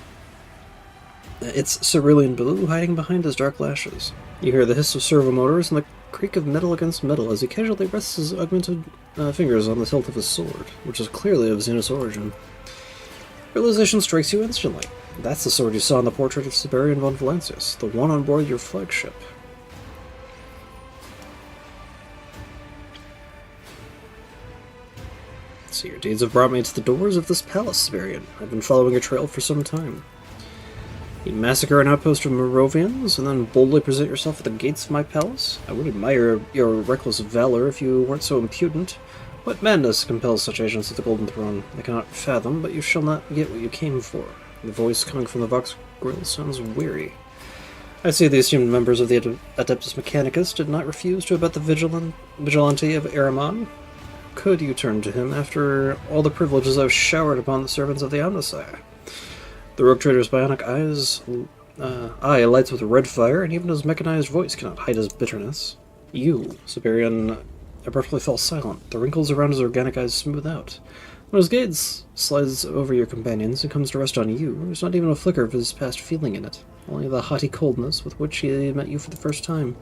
It's cerulean blue hiding behind his dark lashes. You hear the hiss of servo motors and the creak of metal against metal as he casually rests his augmented fingers on the hilt of his sword, which is clearly of Xenos origin. Realization strikes you instantly. That's the sword you saw in the portrait of Siberian von Valancius, the one on board your flagship. So your deeds have brought me to the doors of this palace, Siberian. I've been following your trail for some time. You massacre an outpost of Moravians, and then boldly present yourself at the gates of my palace? I would admire your reckless valor if you weren't so impudent. What madness compels such agents at the Golden Throne? I cannot fathom, but you shall not get what you came for. The voice coming from the Vox Grill sounds weary. I see the assumed members of the Adeptus Mechanicus did not refuse to abet the vigilante of Aramon. Could you turn to him after all the privileges I've showered upon the servants of the Omnissiah? The rogue trader's bionic eye lights with red fire, and even his mechanized voice cannot hide his bitterness. You, Siberian, abruptly fell silent. The wrinkles around his organic eyes smooth out. When his gaze slides over your companions and comes to rest on you, there's not even a flicker of his past feeling in it, only the haughty coldness with which he met you for the first time.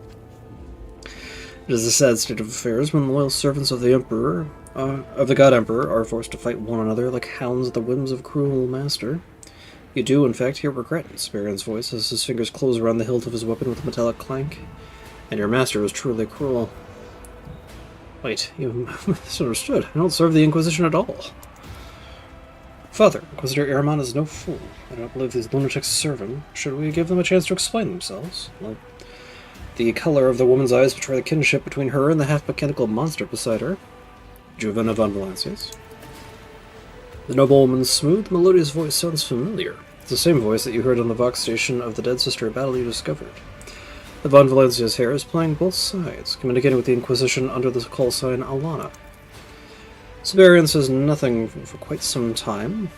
It is a sad state of affairs when loyal servants of the Emperor, of the God Emperor, are forced to fight one another like hounds at the whims of a cruel master. You do, in fact, hear regret in Siberian's voice as his fingers close around the hilt of his weapon with a metallic clank. And your master is truly cruel. Wait, you misunderstood. I don't serve the Inquisition at all. Father, Inquisitor Aramon is no fool. I don't believe these lunatics serve him. Should we give them a chance to explain themselves? Well, the color of the woman's eyes betray the kinship between her and the half-mechanical monster beside her. Juvenna von Valancius. The noblewoman's smooth, melodious voice sounds familiar. It's the same voice that you heard on the Vox station of the Dead Sister battle you discovered. The von Valancius hair is playing both sides, communicating with the Inquisition under the call sign Alana. Siberian says nothing for quite some time.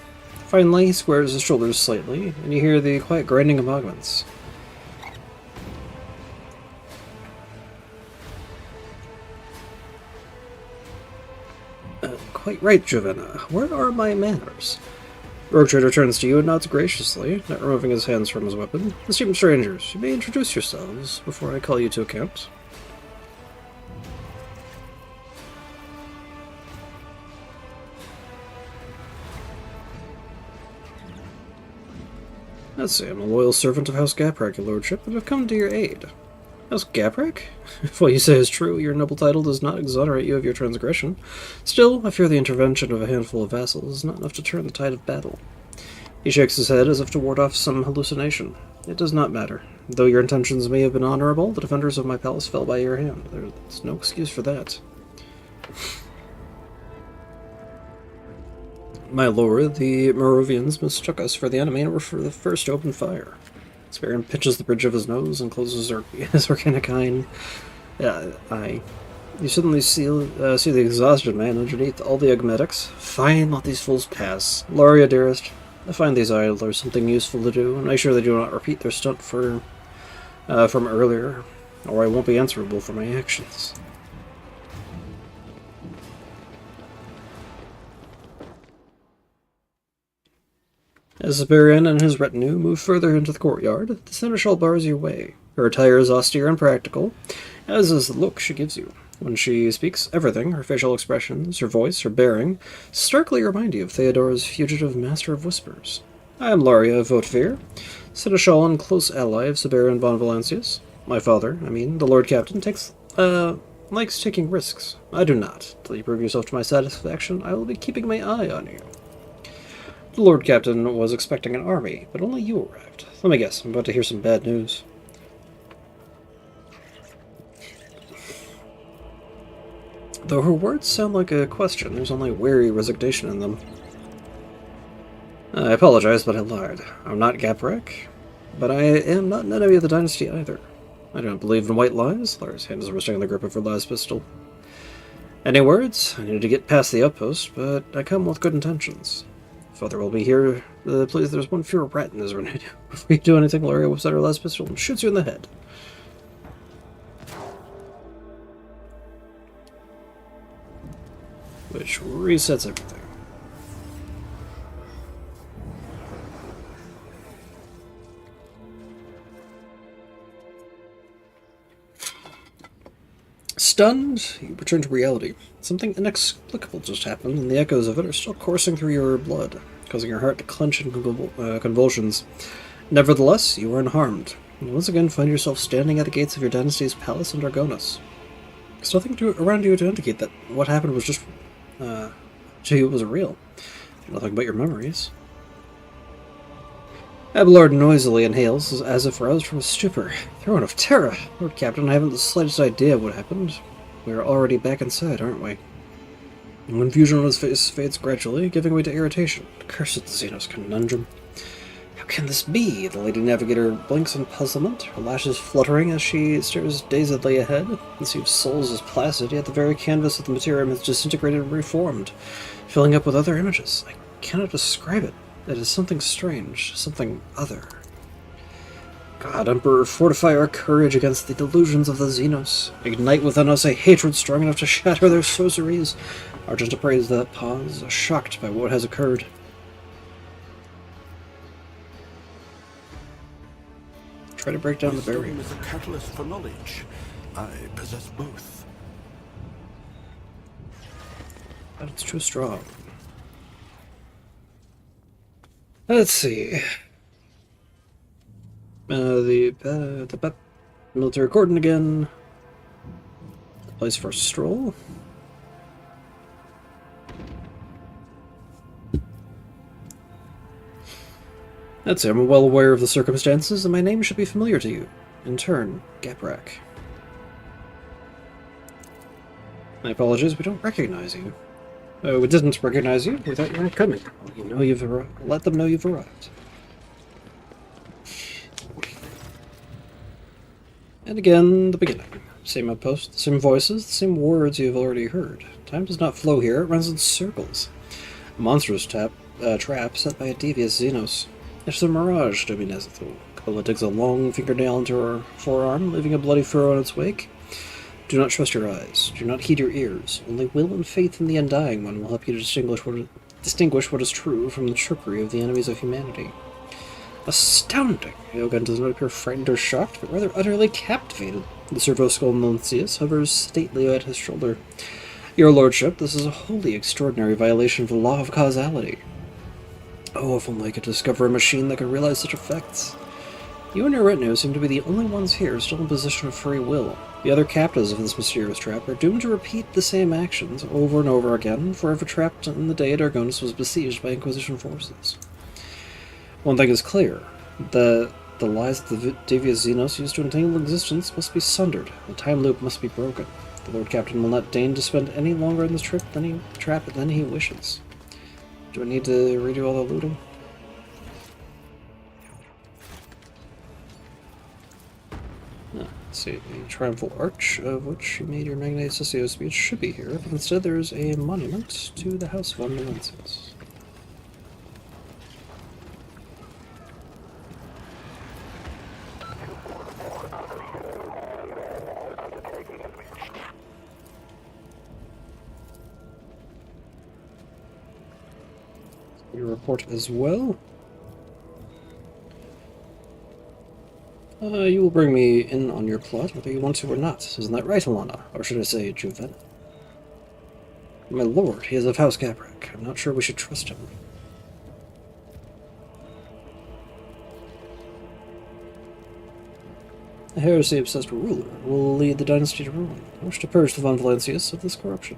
Finally, he squares his shoulders slightly, and you hear the quiet grinding of augments. Quite right, Juvenna. Where are my manners? Rogue Trader turns to you and nods graciously, not removing his hands from his weapon. Esteemed strangers, you may introduce yourselves before I call you to account. Let's see, I'm a loyal servant of House Gaprak, your lordship, and have come to your aid. House Gaprak? If what you say is true, your noble title does not exonerate you of your transgression. Still, I fear the intervention of a handful of vassals is not enough to turn the tide of battle. He shakes his head as if to ward off some hallucination. It does not matter. Though your intentions may have been honorable, the defenders of my palace fell by your hand. There's no excuse for that. My lord, the Moravians mistook us for the enemy and were for the first to open fire. Siberian pinches the bridge of his nose and closes his organic eye. You suddenly see the exhausted man underneath all the augmetics. Fine, let these fools pass. Loria, dearest, I find these idlers something useful to do, and I sure they do not repeat their stunt from earlier, or I won't be answerable for my actions. As Siberian and his retinue move further into the courtyard, the seneschal bars your way. Her attire is austere and practical, as is the look she gives you. When she speaks, everything, her facial expressions, her voice, her bearing, starkly remind you of Theodora's fugitive master of whispers. I am Laria of Votevere, seneschal and close ally of Siberian von Valancius. My father, the Lord Captain, likes taking risks. I do not. Till you prove yourself to my satisfaction, I will be keeping my eye on you. The Lord Captain was expecting an army, but only you arrived. Let me guess, I'm about to hear some bad news. Though her words sound like a question, there's only weary resignation in them. I apologize, but I lied. I'm not Gaprek, but I am not an enemy of the dynasty either. I don't believe in white lies. Lara's hand is resting on the grip of her last pistol. Any words? I need to get past the outpost, but I come with good intentions. Father will be here. Please, there's one fewer rat in this room. If we do anything, Lara whips out her last pistol and shoots you in the head. Which resets everything. Stunned, you return to reality. Something inexplicable just happened, and the echoes of it are still coursing through your blood, causing your heart to clench in convulsions. Nevertheless, you are unharmed. You once again find yourself standing at the gates of your dynasty's palace in Dargonis. There's nothing around you to indicate that what happened was just, to you, it was real. Nothing but your memories. Abelard noisily inhales, as if roused from a stupor. Throne of Terra! Lord Captain, I haven't the slightest idea of what happened. We are already back inside, aren't we? Confusion on his face fades gradually, giving way to irritation. Cursed Xenos conundrum. How can this be? The Lady Navigator blinks in puzzlement, her lashes fluttering as she stares dazedly ahead. The Sea of Souls is placid, yet the very canvas of the materium has disintegrated and reformed, filling up with other images. I cannot describe it. It is something strange, something other. God, Emperor, fortify our courage against the delusions of the Xenos. Ignite within us a hatred strong enough to shatter their sorceries. Argent appraised that pause, shocked by what has occurred. Try to break down the barrier. Wisdom is a catalyst for knowledge. I possess both. But it's too strong. Let's see. The military cordon again. The place for a stroll. Let's see, I'm well aware of the circumstances, and my name should be familiar to you. In turn, Gaprak. My apologies, we don't recognize you. We didn't recognize you. We thought you weren't coming. You know you've let them know you've arrived. And again, the beginning. Same outpost, the same voices, the same words you've already heard. Time does not flow here, it runs in circles. A monstrous trap set by a devious Xenos. It's a mirage, Dominezethul. Kabbalah digs a long fingernail into her forearm, leaving a bloody furrow in its wake. Do not trust your eyes. Do not heed your ears. Only will and faith in the Undying One will help you to distinguish what is true from the trickery of the enemies of humanity. Astounding! Iogun does not appear frightened or shocked, but rather utterly captivated. The Servoskull Nuncius hovers stately at his shoulder. Your lordship, this is a wholly extraordinary violation of the law of causality. Oh, if only I could discover a machine that could realize such effects. You and your retinue seem to be the only ones here still in position of free will. The other captives of this mysterious trap are doomed to repeat the same actions over and over again, forever trapped in the day Dargonis was besieged by Inquisition forces. One thing is clear, the lies that the devious Xenos used to entangle existence must be sundered, the time loop must be broken. The Lord Captain will not deign to spend any longer in this trap than he wishes. Do I need to redo all the looting? No. Let's see, the Triumphal Arch, of which you made your Magnate Socio speech, should be here, but instead there's a monument to the House of Omnimensis. Your report as well. You will bring me in on your plot, whether you want to or not. Isn't that right, Alana? Or should I say, Juven? My lord, he is of House Gaprak. I'm not sure we should trust him. A heresy-obsessed ruler will lead the dynasty to ruin. I wish to purge the Von Valancius of this corruption.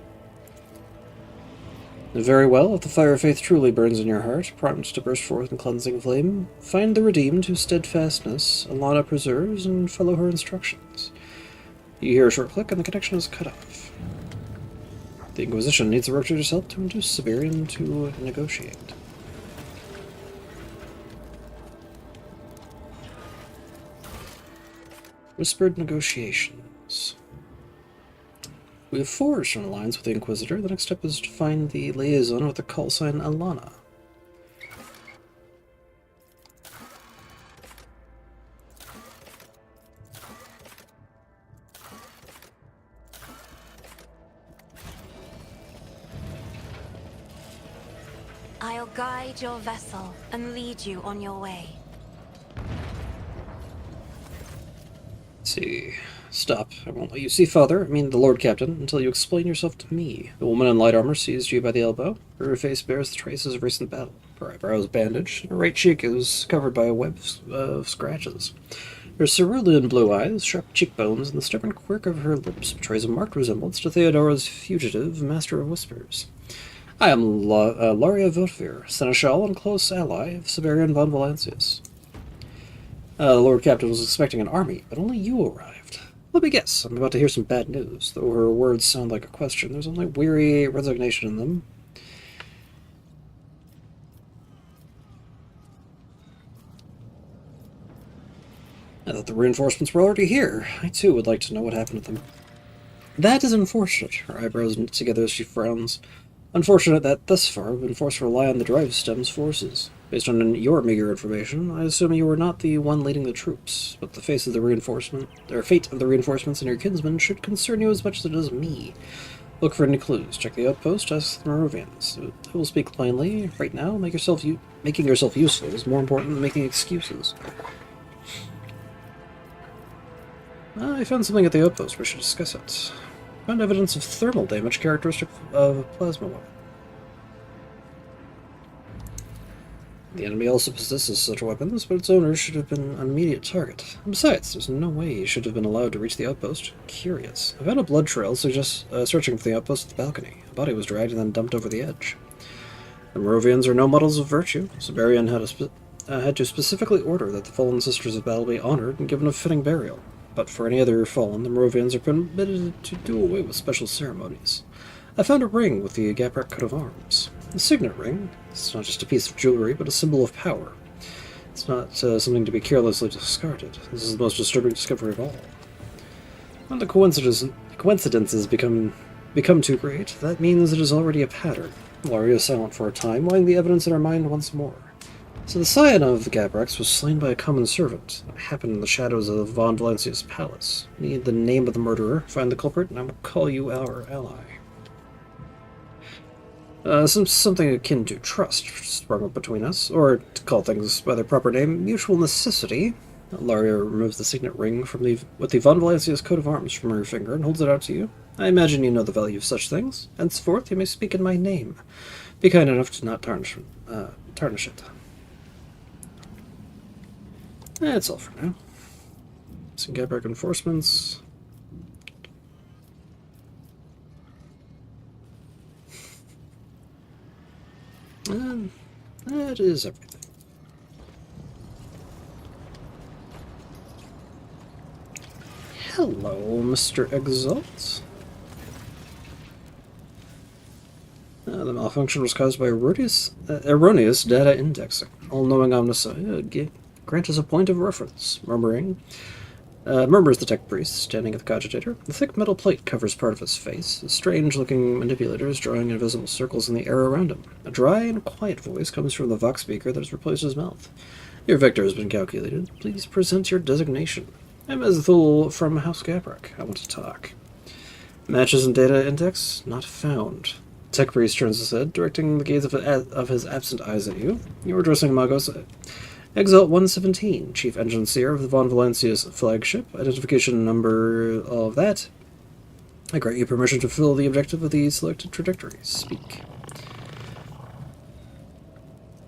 Very well, if the fire of faith truly burns in your heart, primed to burst forth in cleansing flame, find the redeemed whose steadfastness Alana preserves and follow her instructions. You hear a short click and the connection is cut off. The Inquisition needs the Rotator's help to induce Siberian to negotiate. Whispered negotiations. We have forged an alliance with the Inquisitor. The next step is to find the liaison with the call sign Alana. I'll guide your vessel and lead you on your way. Let's see. Stop. I won't let you see Father, I mean the Lord Captain, until you explain yourself to me. The woman in light armor seized you by the elbow. Her face bears the traces of recent battle. Her eyebrows bandaged, and her right cheek is covered by a web of scratches. Her cerulean blue eyes, sharp cheekbones, and the stubborn quirk of her lips betrays a marked resemblance to Theodora's fugitive, Master of Whispers. I am Laria Votvir, Seneschal and close ally of Siberian von Valancius. The Lord Captain was expecting an army, but only you arrived. Let me guess, I'm about to hear some bad news. Though her words sound like a question, there's only weary resignation in them. I thought the reinforcements were already here. I too would like to know what happened to them. That is unfortunate. Her eyebrows knit together as she frowns. Unfortunate that thus far we've been forced to rely on the drive stem's forces. Based on your meager information, I assume you were not the one leading the troops, but the fate of the reinforcements and your kinsmen should concern you as much as it does me. Look for any clues. Check the outpost. Ask the Moravians. I will speak plainly. Right now, making yourself useful is more important than making excuses. I found something at the outpost. We should discuss it. Found evidence of thermal damage characteristic of a plasma weapon. The enemy also possesses such weapons, but its owner should have been an immediate target. Besides, there's no way he should have been allowed to reach the outpost. Curious. I found a blood trail searching for the outpost at the balcony. A body was dragged and then dumped over the edge. The Moravians are no models of virtue. Siberian had to specifically order that the fallen sisters of battle be honored and given a fitting burial. But for any other fallen, the Moravians are permitted to do away with special ceremonies. I found a ring with the Gaprak coat of arms. The signet ring. It's not just a piece of jewelry, but a symbol of power. It's not something to be carelessly discarded. This is the most disturbing discovery of all. When the coincidences become too great, that means it is already a pattern. Laria is silent for a time, weighing the evidence in her mind once more. So the scion of the Gabraks was slain by a common servant. It happened in the shadows of Von Valancius' palace. Need the name of the murderer, find the culprit, and I will call you our ally. Something akin to trust sprung up between us, or, to call things by their proper name, mutual necessity. Laria removes the signet ring with the Von Valancius coat of arms from her finger and holds it out to you. I imagine you know the value of such things. Henceforth, you may speak in my name. Be kind enough to not tarnish it. That's all for now. Some Gabrak enforcements. And that is everything. Hello, Mr. Exalt. The malfunction was caused by erroneous data indexing. All-knowing Omnissiah grant us a point of reference. Murmurs the tech priest, standing at the cogitator. The thick metal plate covers part of his face. The strange-looking manipulator is drawing invisible circles in the air around him. A dry and quiet voice comes from the vox speaker that has replaced his mouth. Your vector has been calculated. Please present your designation. I'm Ezthul from House Gaprak. I want to talk. Matches in data index? Not found. Tech priest turns his head, directing the gaze of his absent eyes at you. You are addressing Magos Exalt 117, Chief Engineer of the Von Valancius flagship. Identification number of that. I grant you permission to fulfill the objective of the selected trajectory. Speak.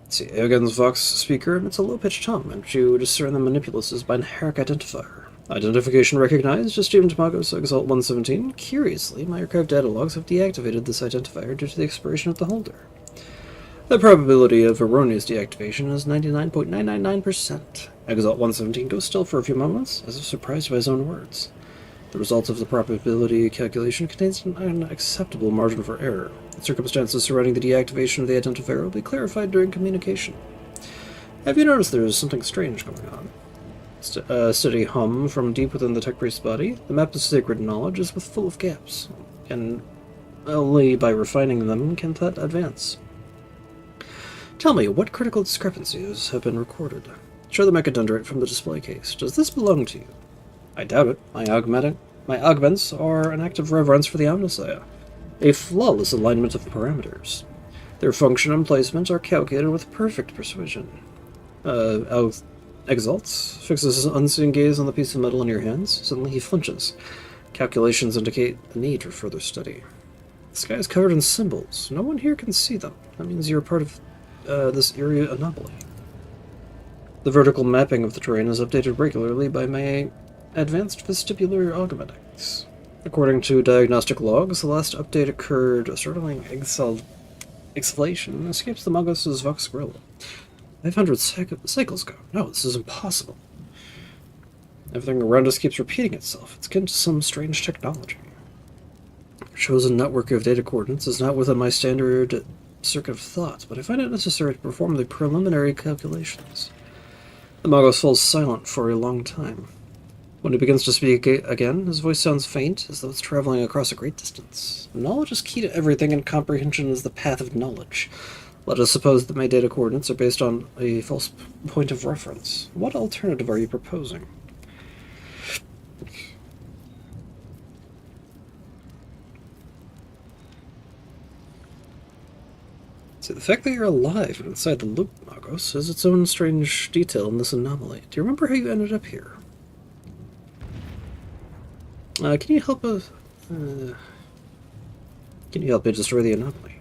Let's see, Eogan's Vox speaker emits a low-pitched hum, and you discern the manipulus by an Herrick identifier. Identification recognized, esteemed Magos Exalt 117. Curiously, my archived data logs have deactivated this identifier due to the expiration of the holder. The probability of erroneous deactivation is 99.999%. Exalt 117 goes still for a few moments, as if surprised by his own words. The result of the probability calculation contains an acceptable margin for error. The circumstances surrounding the deactivation of the identifier will be clarified during communication. Have you noticed there is something strange going on? A steady hum from deep within the tech priest's body. The map of sacred knowledge is full of gaps, and only by refining them can that advance. Tell me, what critical discrepancies have been recorded? Show the mechadendrite from the display case. Does this belong to you? I doubt it. My augments are an act of reverence for the Omnissiah, a flawless alignment of parameters. Their function and placement are calculated with perfect precision. Exalts fixes his unseen gaze on the piece of metal in your hands. Suddenly he flinches. Calculations indicate the need for further study. The sky is covered in symbols. No one here can see them. That means you're part of this area anomaly. The vertical mapping of the terrain is updated regularly by my advanced vestibular augmentics. According to diagnostic logs, the last update occurred. A startling exhalation escapes the Magos' Vox Gorilla. 500 cycles ago. No, this is impossible. Everything around us keeps repeating itself. It's akin to some strange technology. Chosen network of data coordinates is not within my standard circuit of thought, but I find it necessary to perform the preliminary calculations. The Magos falls silent for a long time. When he begins to speak again, his voice sounds faint, as though it's traveling across a great distance. Knowledge is key to everything, and comprehension is the path of knowledge. Let us suppose that my data coordinates are based on a false point of reference. What alternative are you proposing? See, the fact that you're alive and inside the loop, Magos, is its own strange detail in this anomaly. Do you remember how you ended up here? Can you help us? Can you help me destroy the anomaly?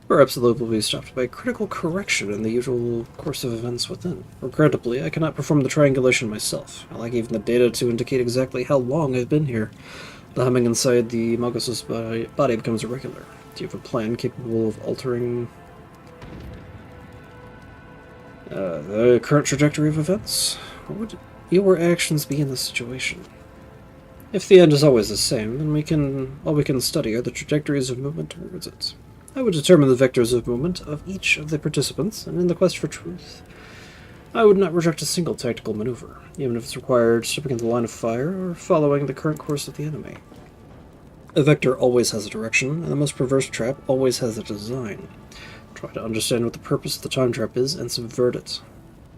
Perhaps the loop will be stopped by critical correction in the usual course of events within. Regrettably, I cannot perform the triangulation myself. I lack even the data to indicate exactly how long I've been here. The humming inside the Magos' body becomes irregular. Do you have a plan capable of altering the current trajectory of events? What would your actions be in this situation? If the end is always the same, then all we can study are the trajectories of movement towards it. I would determine the vectors of movement of each of the participants, and in the quest for truth, I would not reject a single tactical maneuver, even if it's required stepping into the line of fire or following the current course of the enemy. A vector always has a direction, and the most perverse trap always has a design. Try to understand what the purpose of the time trap is and subvert it.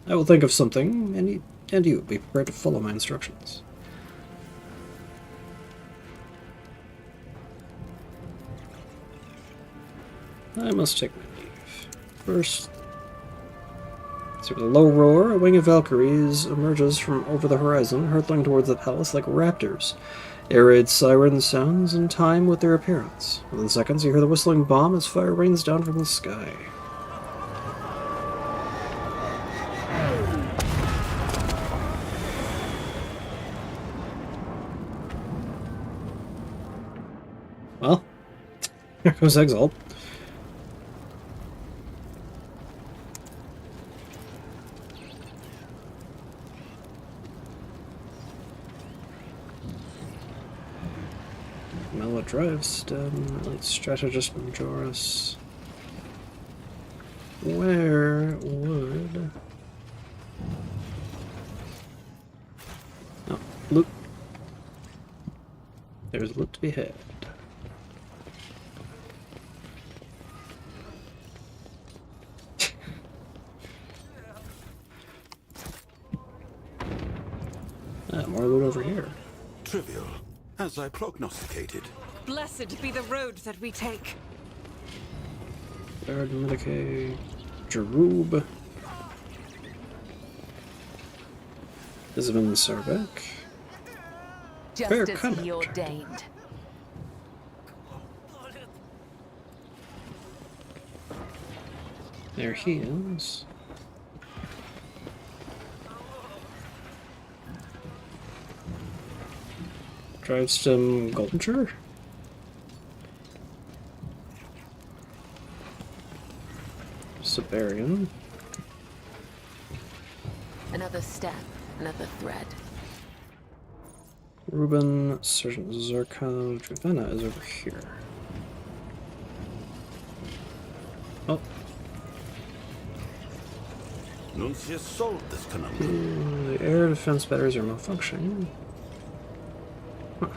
I will think of something, and you be prepared to follow my instructions. I must take my leave. First, see, with a low roar, a wing of Valkyries emerges from over the horizon, hurtling towards the palace like raptors. Air raid siren sounds in time with their appearance. Within seconds, you hear the whistling bomb as fire rains down from the sky. Well, here goes Exalt. Drive stem, elite strategist Majoris. Where would... Oh, loot. There's loot to be had. More loot over here. Trivial, as I prognosticated. Blessed be the road that we take. Baird, Medicaid, Jerub. Isabin Sarbek. Just as he ordained. There he is. Drivestem Goldinger? Siberian. Another step, another thread. Ruben, Sergeant Zarkov, Juvena is over here. Oh. Nuncius solved this conundrum. The air defense batteries are malfunctioning. Huh.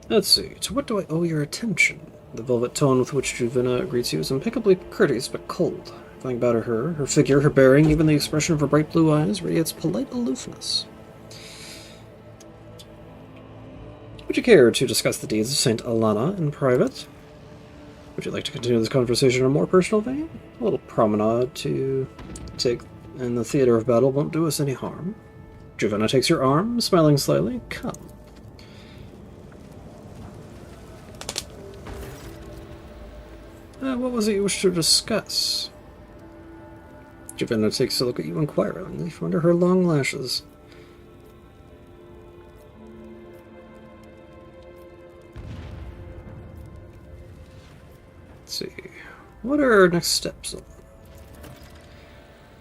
Let's see, to what do I owe your attention? The velvet tone with which Juvena greets you is impeccably courteous but cold. Everything about her figure, her bearing, even the expression of her bright blue eyes, radiates polite aloofness. Would you care to discuss the deeds of Saint Alana in private? Would you like to continue this conversation in a more personal vein? A little promenade to take in the theater of battle won't do us any harm. Juvena takes your arm, smiling slightly. Come. What was it you wished to discuss? Juvena takes a look at you inquiringly from under her long lashes. Let's see. What are our next steps?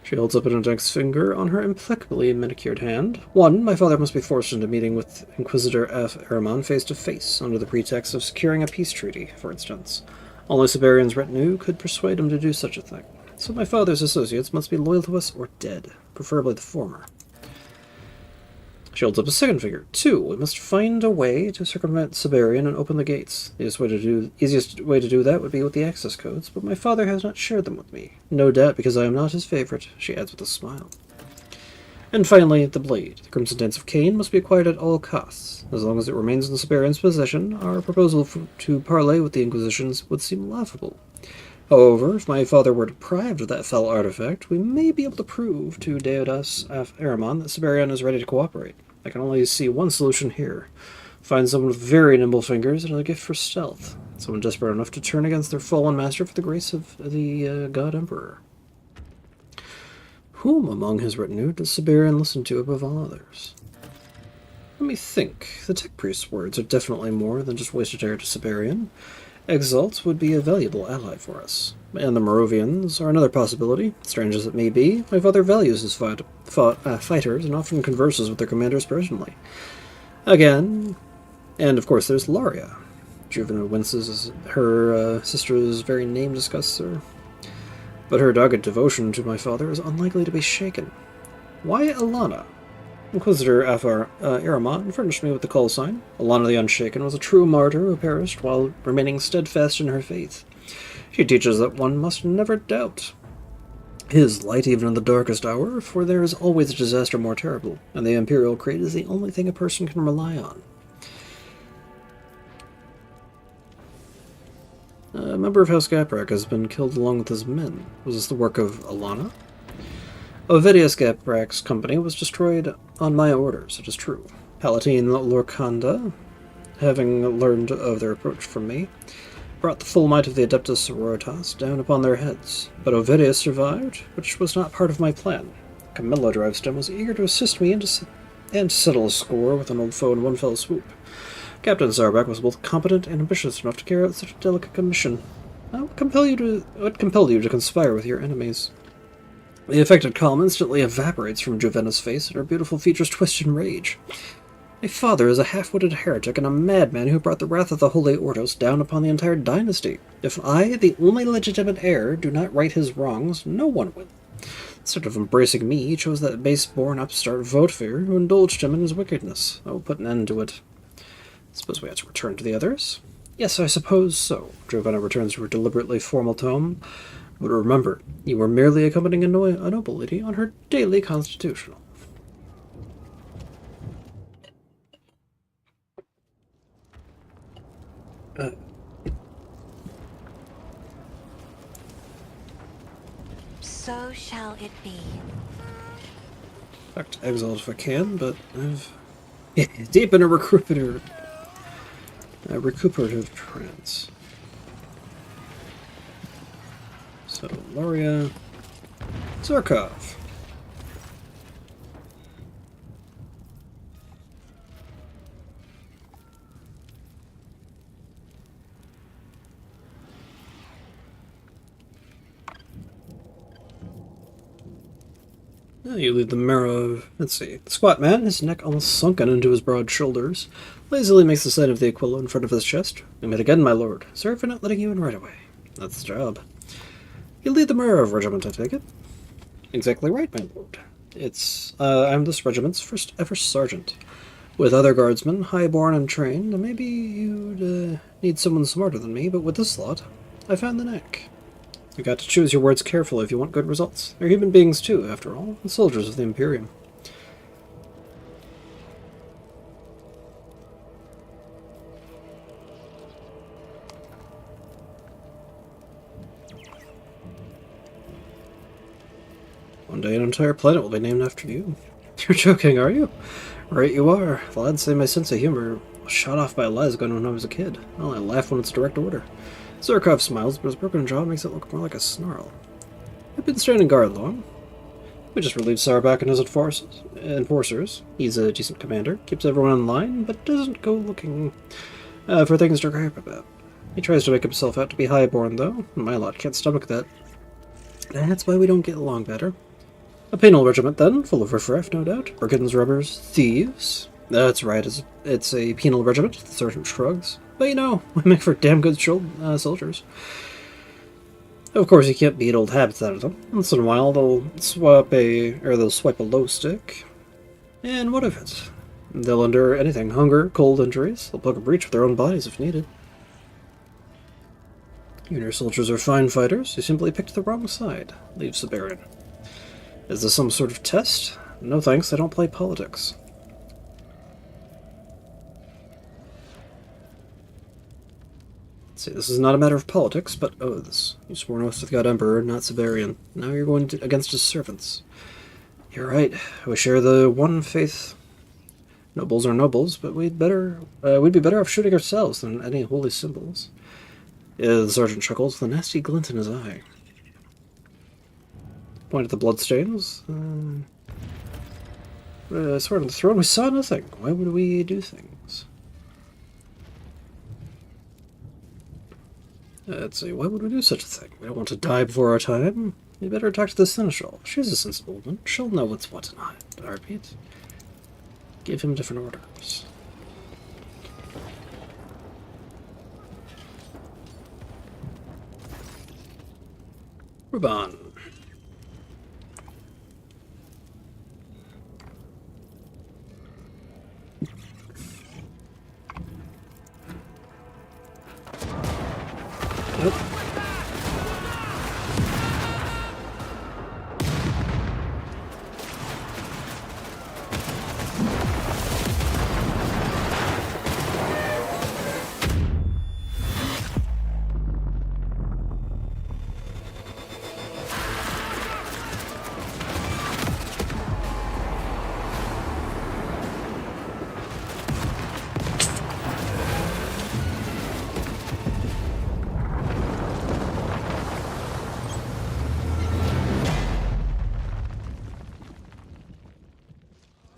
She holds up an index finger on her impeccably manicured hand. 1. My father must be forced into meeting with Inquisitor F. Eramon face to face, under the pretext of securing a peace treaty, for instance. Only Siberian's retinue could persuade him to do such a thing. So my father's associates must be loyal to us or dead, preferably the former. She holds up a second finger. 2. We must find a way to circumvent Siberian and open the gates. The easiest way to do that would be with the access codes, but my father has not shared them with me. No doubt because I am not his favorite, she adds with a smile. And finally, the blade. The Crimson Dance of Cain must be acquired at all costs. As long as it remains in the Siberian's possession, our proposal to parley with the Inquisitions would seem laughable. However, if my father were deprived of that fell artifact, we may be able to prove to Deodas F. Eramon that Siberian is ready to cooperate. I can only see one solution here. Find someone with very nimble fingers and a gift for stealth. Someone desperate enough to turn against their fallen master for the grace of the God Emperor. Whom among his retinue does Siberian listen to above all others? Let me think. The tech priest's words are definitely more than just wasted air to Siberian. Exalt would be a valuable ally for us. And the Moravians are another possibility. Strange as it may be, my father values his fighters and often converses with their commanders personally. Again, and of course there's Laria. Juvena winces as her sister's very name disgusts her. But her dogged devotion to my father is unlikely to be shaken. Why Alana? Inquisitor Eramon furnished me with the call sign. Alana the Unshaken was a true martyr who perished while remaining steadfast in her faith. She teaches that one must never doubt his light even in the darkest hour, for there is always a disaster more terrible, and the Imperial Creed is the only thing a person can rely on. A member of House Gaprak has been killed along with his men. Was this the work of Alana? Ovidius Gaprak's company was destroyed on my orders, it is true. Palatine Lorcanda, having learned of their approach from me, brought the full might of the Adeptus Sororitas down upon their heads. But Ovidius survived, which was not part of my plan. Camilla Driveston was eager to assist me and to settle a score with an old foe in one fell swoop. Captain Zarbak was both competent and ambitious enough to carry out such a delicate commission. What compelled you to conspire with your enemies? The affected calm instantly evaporates from Juvena's face, and her beautiful features twist in rage. My father is a half-witted heretic and a madman who brought the wrath of the Holy Ordos down upon the entire dynasty. If I, the only legitimate heir, do not right his wrongs, no one will. Instead of embracing me, he chose that base-born upstart Votfir who indulged him in his wickedness. I will put an end to it. Suppose we have to return to the others? Yes, I suppose so. Juvena returns to her deliberately formal tone. But remember, you were merely accompanying a noble lady on her daily constitutional. So shall it be. Back to exile if I can, but I've deep in a recuperative trance. So, Laria Zarkov. You lead the marrow. Let's see. The squat man, his neck almost sunken into his broad shoulders, lazily makes the sign of the Aquila in front of his chest. We meet again, my lord. Sorry for not letting you in right away. That's the job. You lead the marrow regiment, I take it? Exactly right, my lord. I'm this regiment's first ever sergeant. With other guardsmen, high-born and trained, maybe you'd need someone smarter than me, but with this lot, I found the knack. You got to choose your words carefully if you want good results. They're human beings too, after all, and soldiers of the Imperium. One day an entire planet will be named after you. You're joking, are you? Right you are. The lads say my sense of humor was shot off by a lasgun when I was a kid. Well, I laugh when it's direct order. Zurkov smiles, but his broken jaw makes it look more like a snarl. You've been standing guard long. We just relieved Sarbak and his enforcers. He's a decent commander, keeps everyone in line, but doesn't go looking for things to gripe about. He tries to make himself out to be highborn, though, and my lot can't stomach that. That's why we don't get along better. A penal regiment, then, full of riffraff, no doubt. Brigands, robbers, thieves. That's right, it's a penal regiment, the sergeant shrugs. But you know, we make for damn good soldiers. Of course, you can't beat old habits out of them. Once in a while, they'll swipe a low stick. And what of it? They'll endure anything. Hunger, cold, injuries. They'll plug a breach with their own bodies if needed. You and your soldiers are fine fighters. You simply picked the wrong side. Leaves the Baron. Is this some sort of test? No thanks, I don't play politics. Let's see, this is not a matter of politics, but oaths. You swore an oath to the God Emperor, not Severian. Now you're going against his servants. You're right, we share the one faith. Nobles are nobles, but we'd be better off shooting ourselves than any holy symbols. The sergeant chuckles, with a nasty glint in his eye. Point at the bloodstains. Sword on the throne, we saw nothing. Why would we do things? Let's see, why would we do such a thing? We don't want to die before our time. You better talk to the Seneschal. She's a sensible woman. She'll know what's what tonight. I repeat. Give him different orders. Ruban. Nope.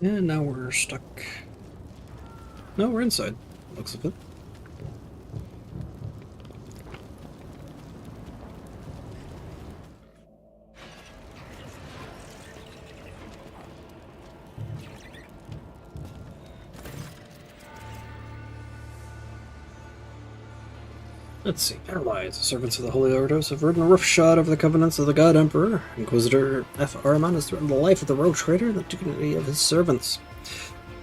And now we're stuck. No, we're inside. Looks of it. Let's see. Allies, servants of the Holy Ordos, have ridden roughshod over the covenants of the God Emperor. Inquisitor F. Araman has threatened the life of the rogue traitor and the dignity of his servants.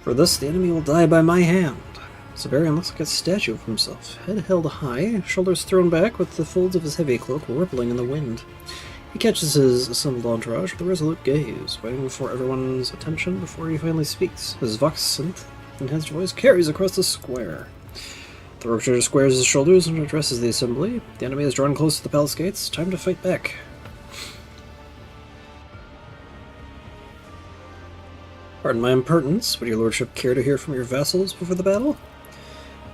For this, the enemy will die by my hand. Severian looks like a statue of himself, head held high, shoulders thrown back, with the folds of his heavy cloak rippling in the wind. He catches his assembled entourage with a resolute gaze, waiting for everyone's attention before he finally speaks. His vox synth enhanced voice carries across the square. The rogue trader squares his shoulders and addresses the assembly. The enemy is drawn close to the palace gates. Time to fight back. Pardon my impertinence. Would your lordship care to hear from your vassals before the battle?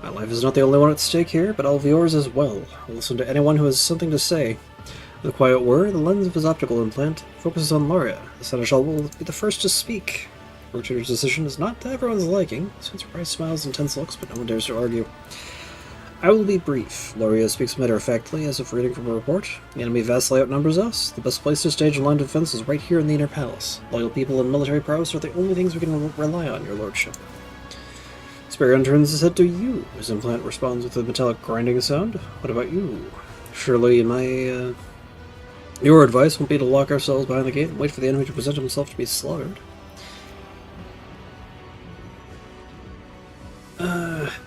My life is not the only one at stake here, but all of yours as well. I'll listen to anyone who has something to say. With a quiet word, the lens of his optical implant focuses on Laria. The Seneschal will be the first to speak. The rogue trader's decision is not to everyone's liking. Spencer Price smiles and tense looks, but no one dares to argue. I will be brief. Loria speaks matter-of-factly, as if reading from a report. The enemy vastly outnumbers us. The best place to stage a line of defense is right here in the Inner Palace. Loyal people and military prowess are the only things we can rely on, your lordship. Spirion turns his head to you. His implant responds with a metallic grinding sound. What about you? Surely my, your advice won't be to lock ourselves behind the gate and wait for the enemy to present himself to be slaughtered.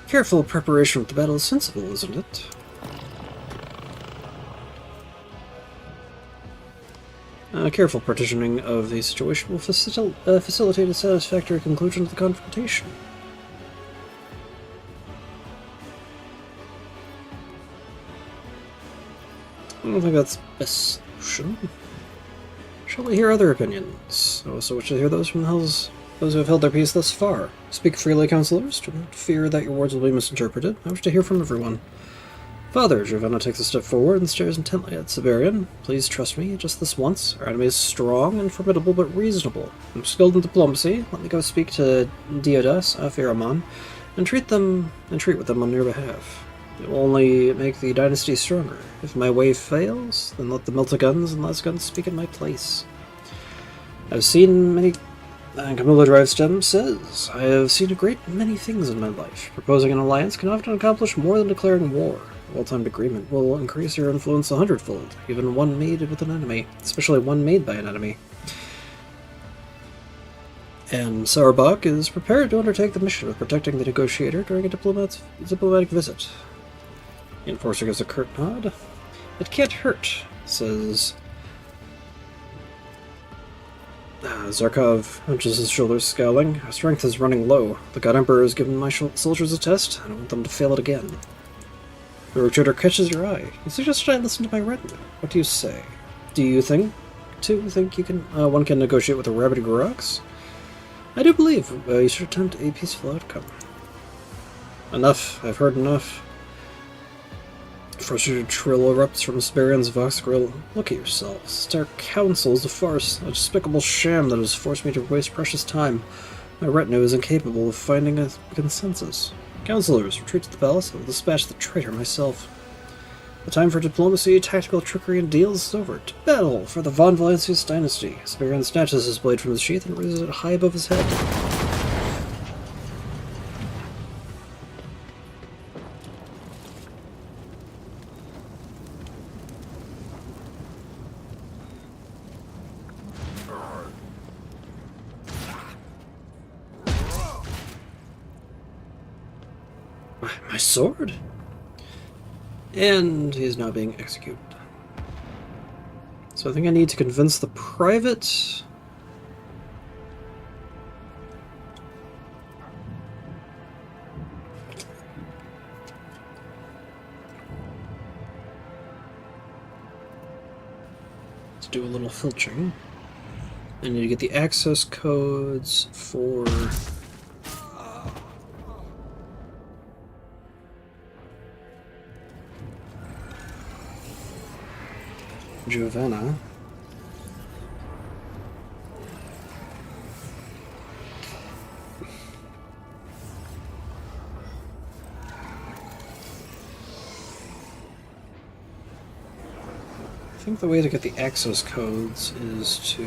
Careful preparation for the battle is sensible, isn't it? Careful partitioning of the situation will facilitate a satisfactory conclusion to the confrontation. I don't think that's the best solution. Shall we hear other opinions? I also wish to hear those from those who have held their peace thus far. Speak freely, counselors. Do not fear that your words will be misinterpreted. I wish to hear from everyone. Father, Giovanna takes a step forward and stares intently at Siberian. Please trust me, just this once. Our enemy is strong and formidable, but reasonable. I'm skilled in diplomacy. Let me go speak to Diodas, Afiraman, and treat with them on your behalf. It will only make the dynasty stronger. If my way fails, then let the Melta-guns and Lasguns speak in my place. I've seen many... Camilla Drivestem says, I have seen a great many things in my life. Proposing an alliance can often accomplish more than declaring war. A well-timed agreement will increase your influence 100-fold, even one made with an enemy, especially one made by an enemy. And Sauerbach is prepared to undertake the mission of protecting the negotiator during a diplomatic visit. The enforcer gives a curt nod. It can't hurt, says... Zarkov hunches his shoulders, scowling. Our strength is running low. The God Emperor has given my soldiers a test. I don't want them to fail it again. The recruiter catches your eye. You suggested I listen to my retinue. What do you say? Do you think you can one can negotiate with the rabid Goroks? I do believe you should attempt a peaceful outcome. Enough. I've heard enough. Frustrated trill erupts from Siberian's vox grill. Look at yourselves. Our council is a farce, a despicable sham that has forced me to waste precious time. My retinue is incapable of finding a consensus. Councilors, retreat to the palace. I will dispatch the traitor myself. The time for diplomacy, tactical trickery, and deals is over. To battle for the von Valancius dynasty. Siberian snatches his blade from the sheath and raises it high above his head. My sword? And he is now being executed. So I think I need to convince the private... Let's do a little filtering. I need to get the access codes for... Giovanna. I think the way to get the access codes is to...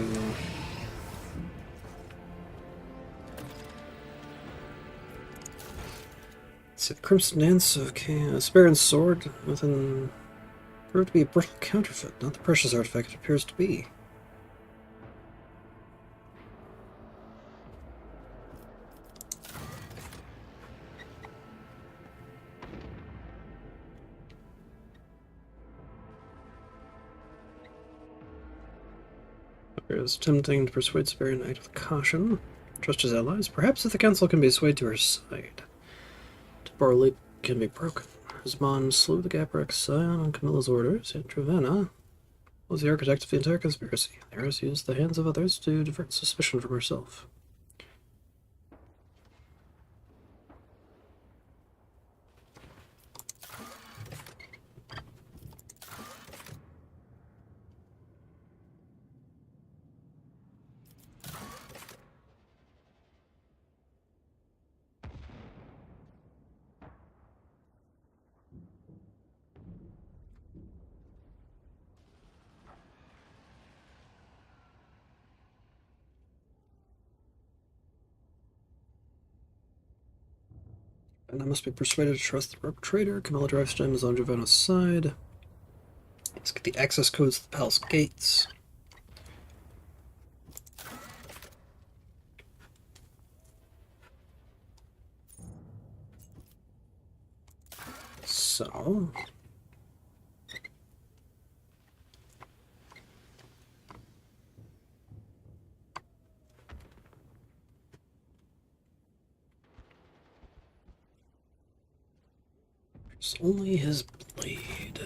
Let's see, the Crimson Dance of Siberian Sword within... proved to be a brittle counterfeit, not the precious artifact it appears to be. It is tempting to persuade Siberian Knight with caution. Trust his allies. Perhaps if the council can be swayed to her side. Tabor Leap can be broken. Husband slew the Gaprex scion on Camilla's orders, and Giovanna was the architect of the entire conspiracy. The heiress used the hands of others to divert suspicion from herself. And I must be persuaded to trust the perpetrator. Camilla drives to Amazon Giovanna's side. Let's get the access codes to the palace gates. So... It's only his blade.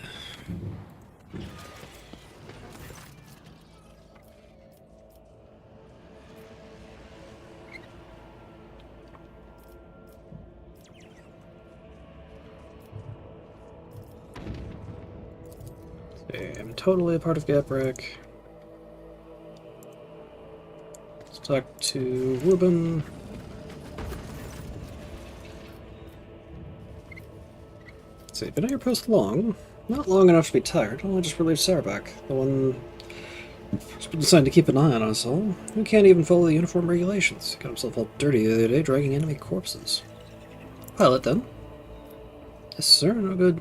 Okay, I'm totally a part of Gabrick. Let's talk to Ruben. See, been at your post long. Not long enough to be tired. Only just relieved Sarabak, the one who's been assigned to keep an eye on us all. He can't even follow the uniform regulations. Got himself all dirty the other day, dragging enemy corpses. Pilot, then? Yes, sir. No good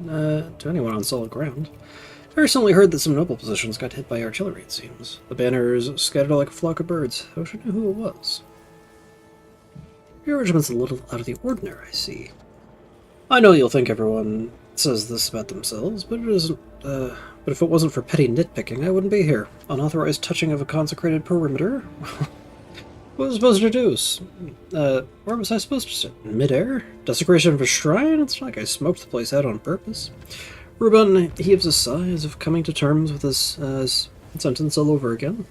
to anyone on solid ground. I recently heard that some noble positions got hit by artillery, it seems. The banners scattered like a flock of birds. I wish I knew who it was. Your regiment's a little out of the ordinary, I see. I know you'll think everyone says this about themselves, but it isn't, but if it wasn't for petty nitpicking, I wouldn't be here. Unauthorized touching of a consecrated perimeter? What was I supposed to do? Where was I supposed to sit? Mid-air? Desecration of a shrine? It's not like I smoked the place out on purpose. Ruben heaves a sigh as if coming to terms with this sentence all over again.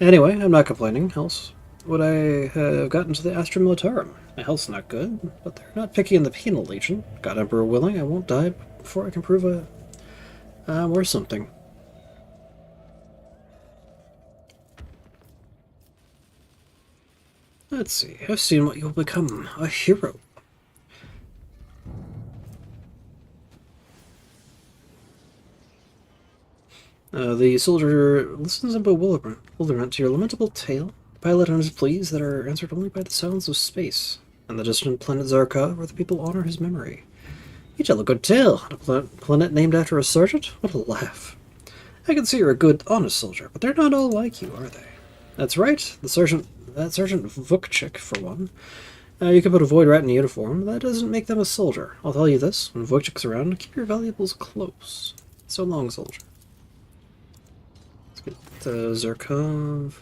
Anyway, I'm not complaining, else would I have gotten to the Astra Militarum? My health's not good, but they're not picky in the Penal Legion. God Emperor willing, I won't die before I can prove worth something. Let's see, I've seen what you'll become, a hero. The soldier listens in bewilderment to your lamentable tale. The pilot and his pleas that are answered only by the silence of space, and the distant planet Zarka, where the people honor his memory. You tell a good tale. A planet named after a sergeant? What a laugh. I can see you're a good, honest soldier, but they're not all like you, are they? That's right. That Sergeant Vukchik, for one. You can put a void rat in a uniform. That doesn't make them a soldier. I'll tell you this. When Vukchik's around, keep your valuables close. So long, soldier. Let's get Zerkov.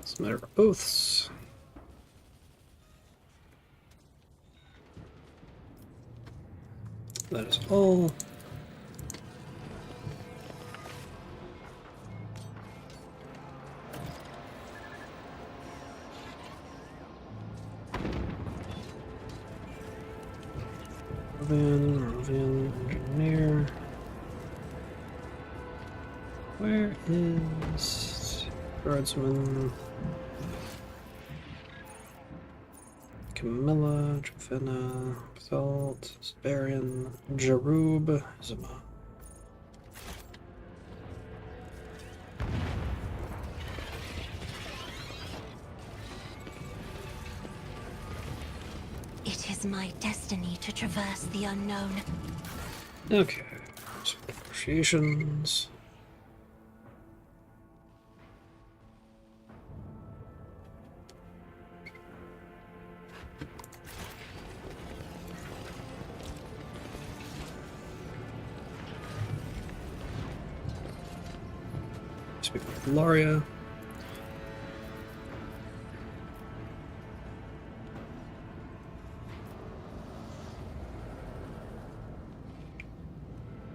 It's a matter of oaths. That is all. Rovian engineer. Where is guardsman? Camilla, Jovena, Salt, Barian, Jarub, Zuma. It is my destiny to traverse the unknown. Okay, some negotiations. Speak with Laria.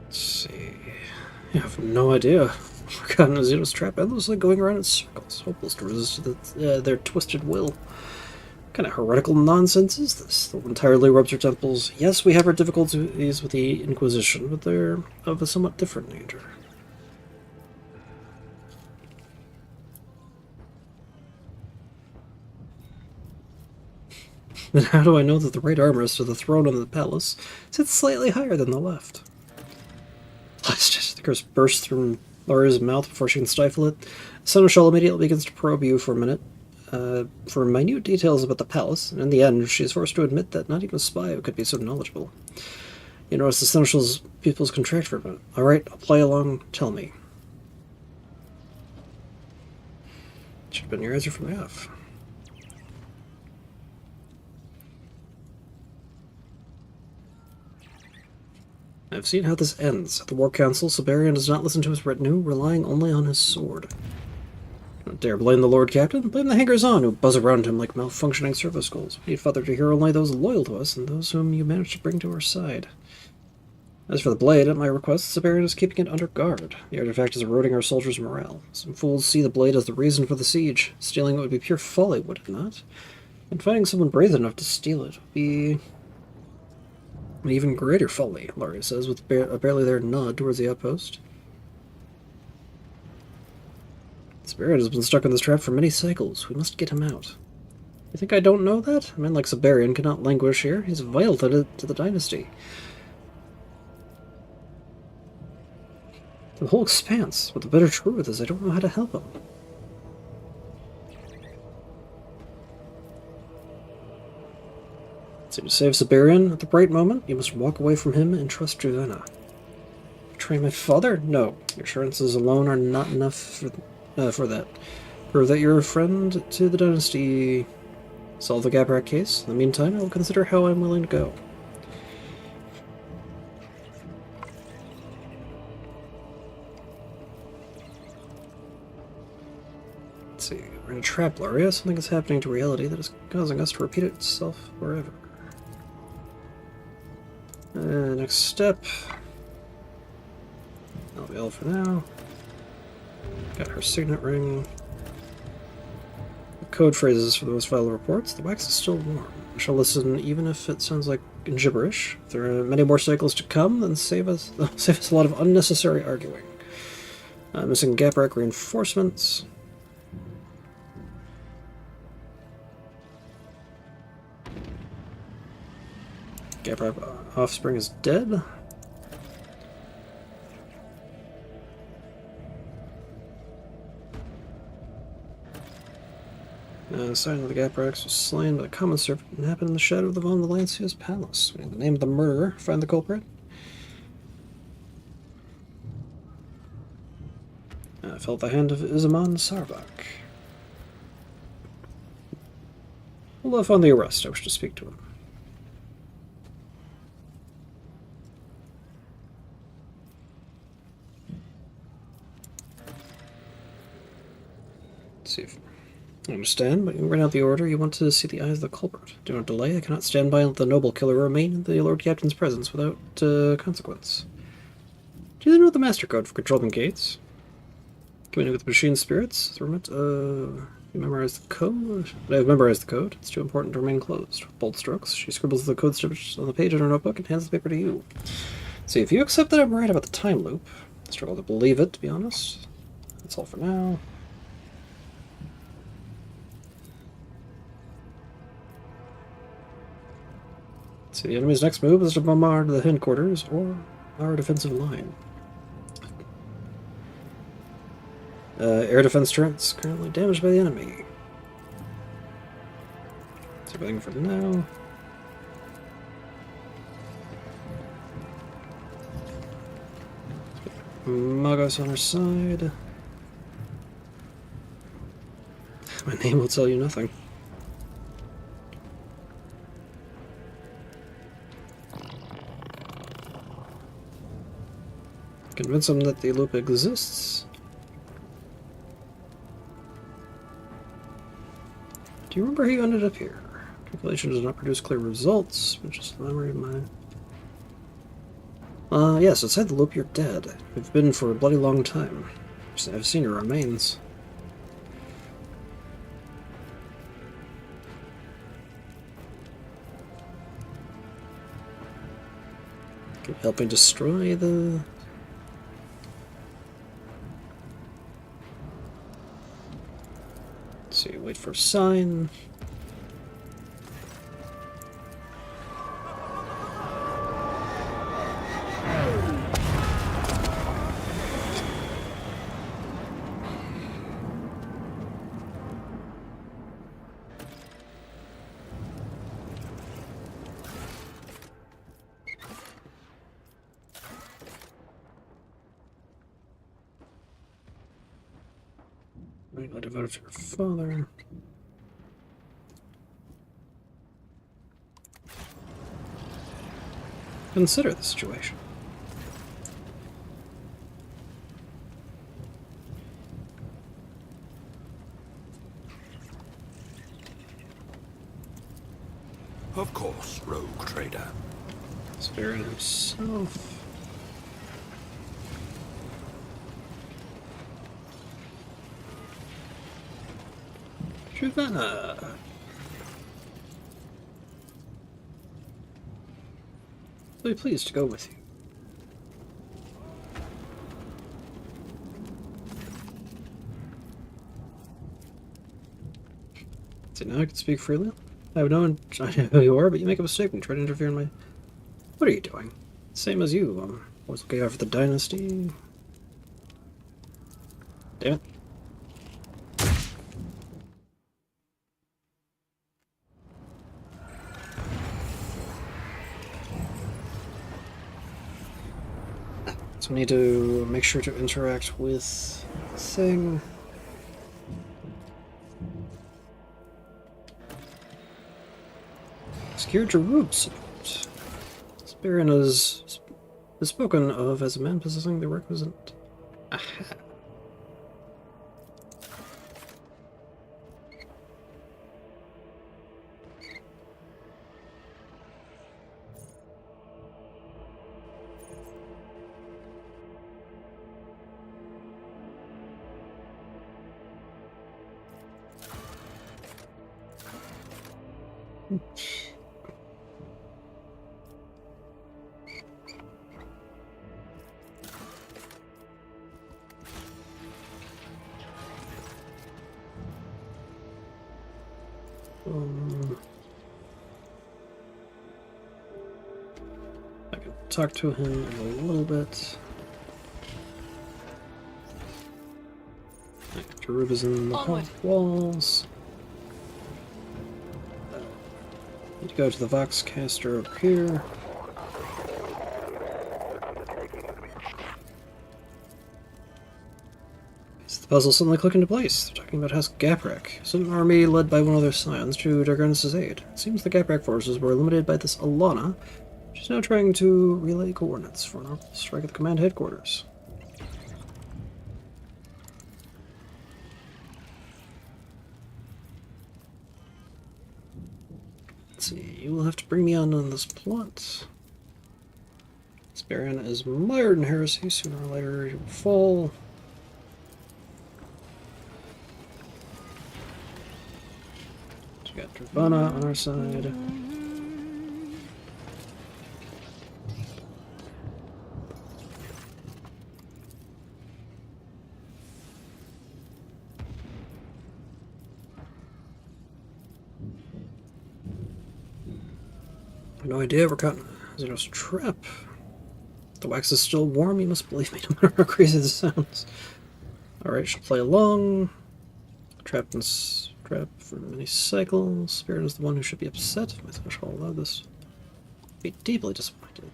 Let's see. I have no idea. Forgotten Azito's trap endlessly going around in circles, hopeless to resist their twisted will. What kind of heretical nonsense is this? The entirely rubs her temples. Yes, we have our difficulties with the Inquisition, but they're of a somewhat different nature. Then how do I know that the right armrest of the throne of the palace sits slightly higher than the left? The curse bursts from Laura's mouth before she can stifle it. The seneschal immediately begins to probe you for a minute. for minute details about the palace, and in the end, she is forced to admit that not even a spy could be so knowledgeable. You know, it's essentials people's contract for a minute. Alright, I'll play along, tell me. Should have been your answer from F. I've seen how this ends. At the War Council, Siberian does not listen to his retinue, relying only on his sword. Don't dare blame the Lord Captain. Blame the hangers-on who buzz around him like malfunctioning servo skulls. We need Father to hear only those loyal to us and those whom you managed to bring to our side. As for the blade, at my request, Siberian is keeping it under guard. The artifact is eroding our soldiers' morale. Some fools see the blade as the reason for the siege. Stealing it would be pure folly, would it not? And finding someone brave enough to steal it would be an even greater folly, Laurie says, with a barely there nod towards the outpost. Siberian has been stuck in this trap for many cycles. We must get him out. You think I don't know that? A man like Siberian cannot languish here. He's vital to the dynasty. The whole expanse. But the bitter truth is I don't know how to help him. So to save Siberian at the right moment, you must walk away from him and trust Juvenna. Betray my father? No. Your assurances alone are not enough for that. Prove that you're a friend to the dynasty. Solve the Gabrak case. In the meantime, I will consider how I'm willing to go. Let's see. We're in a trap, Laria. Something is happening to reality that is causing us to repeat itself forever. Next step. That'll be all for now. Got her signet ring. Code phrases for those vital reports. The wax is still warm. I shall listen even if it sounds like gibberish. If there are many more cycles to come, then save us a lot of unnecessary arguing. Missing Gaprak reinforcements. Gaprak offspring is dead. Sign of the Gapraks was slain by a common servant and happened in the shadow of the Von Valancia's palace. We need the name of the murderer. Find the culprit. Felt the hand of Izaman Sarvak. Hold off on the arrest. I wish to speak to him. Let's see if I understand, but you ran out the order. You want to see the eyes of the culprit. Do not delay. I cannot stand by and let the noble killer remain in the Lord Captain's presence without consequence. Do you know the master code for controlling gates? Communicate with machine spirits? You memorized the code? I have memorized the code. It's too important to remain closed. Bold strokes. She scribbles the code snippets on the page in her notebook and hands the paper to you. See, if you accept that I'm right about the time loop, I struggle to believe it, to be honest. That's all for now. So the enemy's next move is to bombard the headquarters or our defensive line. Air defense turrets currently damaged by the enemy. That's everything for now. Magos on our side. My name will tell you nothing. Convince them that the loop exists. Do you remember how you ended up here? Calculation does not produce clear results, but just a memory of mine. Yes, outside the loop you're dead. You've been for a bloody long time. I've seen your remains. Can you help me destroy the... Let's see, wait for a sign. Completely devoted to her father. Consider the situation. Of course, rogue trader. Spirit himself. Truvena. I'll be pleased to go with you. See, now I can speak freely. I have no idea who you are, but you make a mistake when you try to interfere in my... What are you doing? Same as you. I was looking out for the dynasty. Damn it. So we need to make sure to interact with the thing. Secure Jarub support. Spirin is spoken of as a man possessing the requisite... Aha. I can talk to him in a little bit. Jarub is in the walls. Need to go to the Voxcaster up here. Is the puzzle suddenly click into place? They're talking about House Gaprak, some army led by one of their scions to Dargurnus' aid. It seems the Gaprak forces were eliminated by this Alana. She's now trying to relay coordinates for an strike at the command headquarters. Let's see, you will have to bring me on this plot. Spirin is mired in heresy. Sooner or later he will fall. We got Truvena on our side. No idea, we're caught in Xenos trap. The wax is still warm, you must believe me, no matter how crazy this sounds. Alright, she'll play along. Trapped in trap for many cycles. Spirit is the one who should be upset. My threshold allowed this. Be deeply disappointed.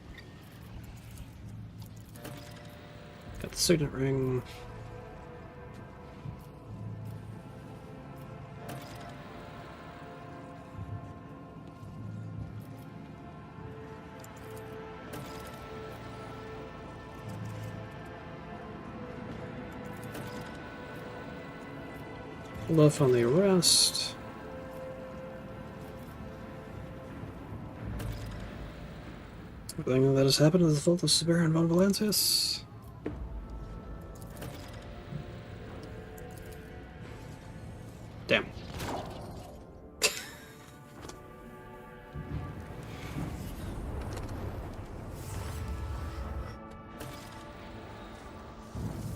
Got the signet ring. Love on the arrest. Everything that has happened is the fault of Siberian von Valancius. Damn.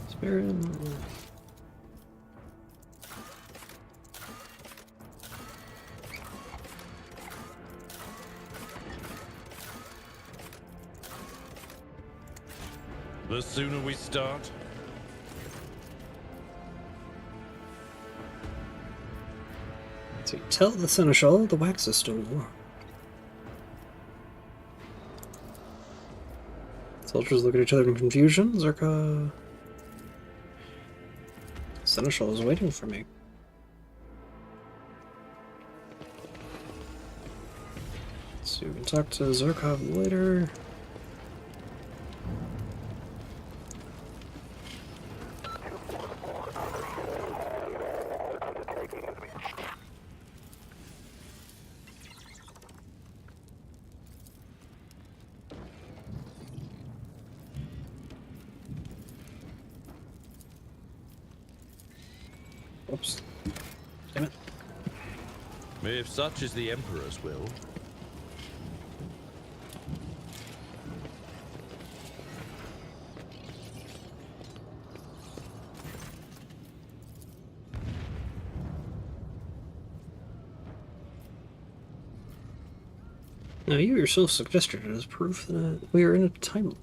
Siberian. The sooner we start, So tell the Seneschal the wax is still warm. Soldiers look at each other in confusion. Zerka Seneschal is waiting for me. So we can talk to Zarkov later. Oops. Damn it. If such is the Emperor's will. Now you yourself suggested it as proof that we are in a time loop.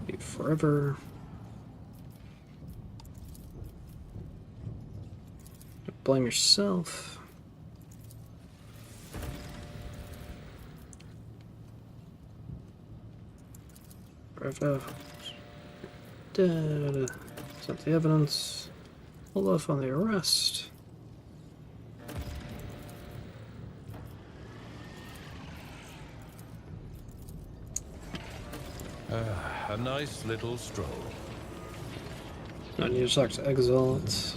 Be forever. Don't blame yourself. Sent the evidence. Hold off on the arrest. A nice little stroll. I need to talk to Exalt.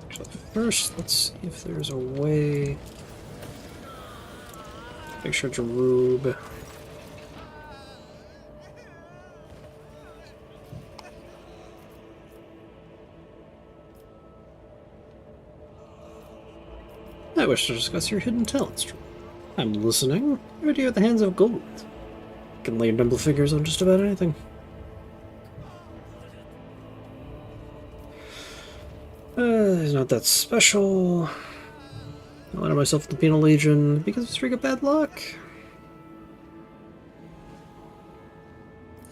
Actually, first, let's see if there's a way. Make sure Jerube. I wish to discuss your hidden talents. I'm listening. Ready at the hands of gold. Can lay nimble figures on just about anything. He's not that special. I landed myself in the Penal Legion because of a streak of bad luck.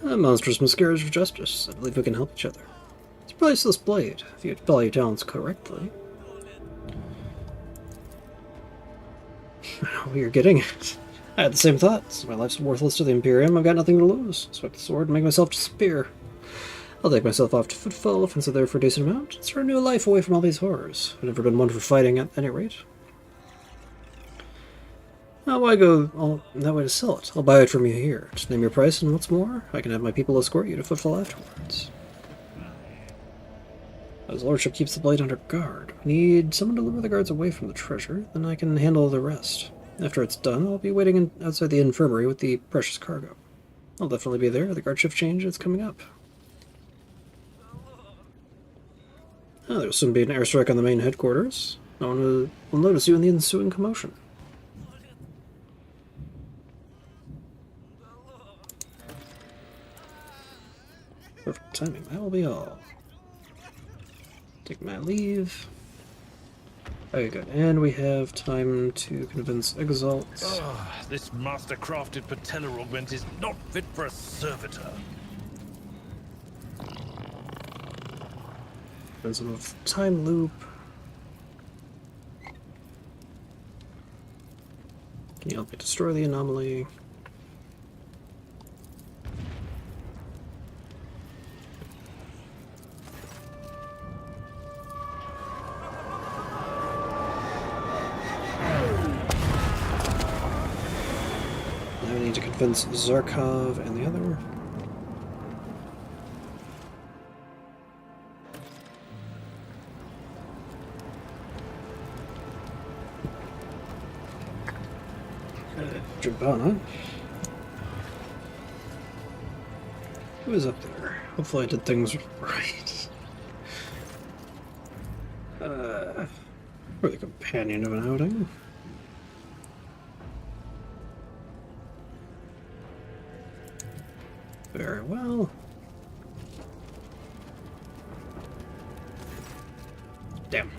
A monstrous miscarriage of justice. I believe we can help each other. It's a priceless blade, if you apply your talents correctly. Oh, you're getting it. I had the same thoughts. My life's worthless to the Imperium. I've got nothing to lose. Swipe the sword and make myself disappear. I'll take myself off to Footfall, if it's there for a decent amount. Start a new life away from all these horrors. I've never been one for fighting at any rate. Now, why go all that way to sell it? I'll buy it from you here. Just name your price, and what's more, I can have my people escort you to Footfall afterwards. His lordship keeps the blade under guard. We need someone to lure the guards away from the treasure, then I can handle the rest. After it's done, I'll be waiting outside the infirmary with the precious cargo. I'll definitely be there. The guard shift change is coming up. Oh, there'll soon be an airstrike on the main headquarters. No one will notice you in the ensuing commotion. Perfect timing. That will be all. Take my leave. Okay, good. And we have time to convince Exalt. This master-crafted patellar augment is not fit for a servitor. And some of the time loop. Can you help me destroy the anomaly? Now we need to convince Zarkov and the other. Jabana. Who is up there? Hopefully I did things right. We're the companion of an outing. Very well. Damn.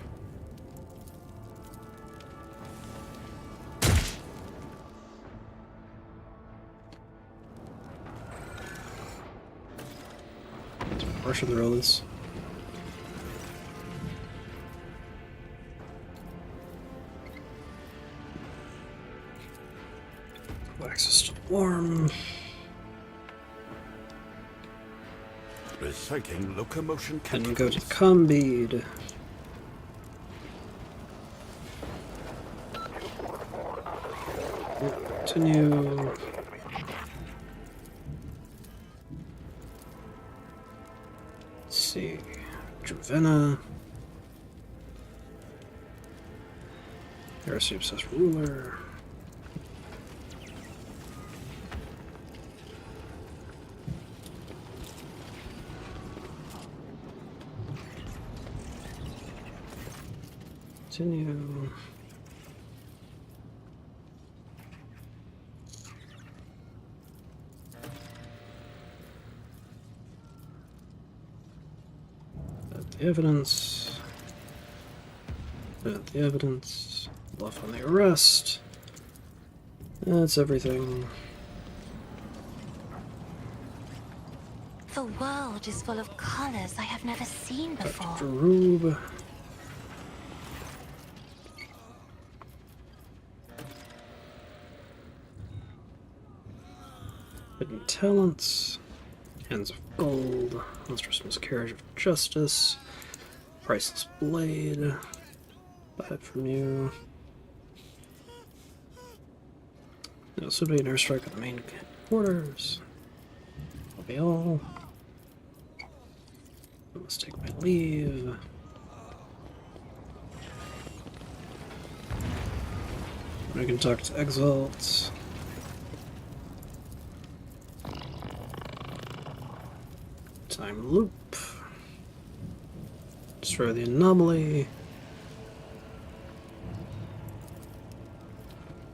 Rushing through all this. warm. Reciting locomotion Then canticles. go to the combead. Continue. Let's see. Dravenna. Heresy Obsessed Ruler. Continue. The evidence. The evidence. Left on the arrest. That's everything. The world is full of colors I have never seen before. Darub. Hidden talents. Hands of gold. Monstrous miscarriage of justice. Priceless blade. Buy it from you. This would be an airstrike at the main quarters. That'll be all. Let's take my leave. I can talk to Exalt. Time loop. Destroy the anomaly.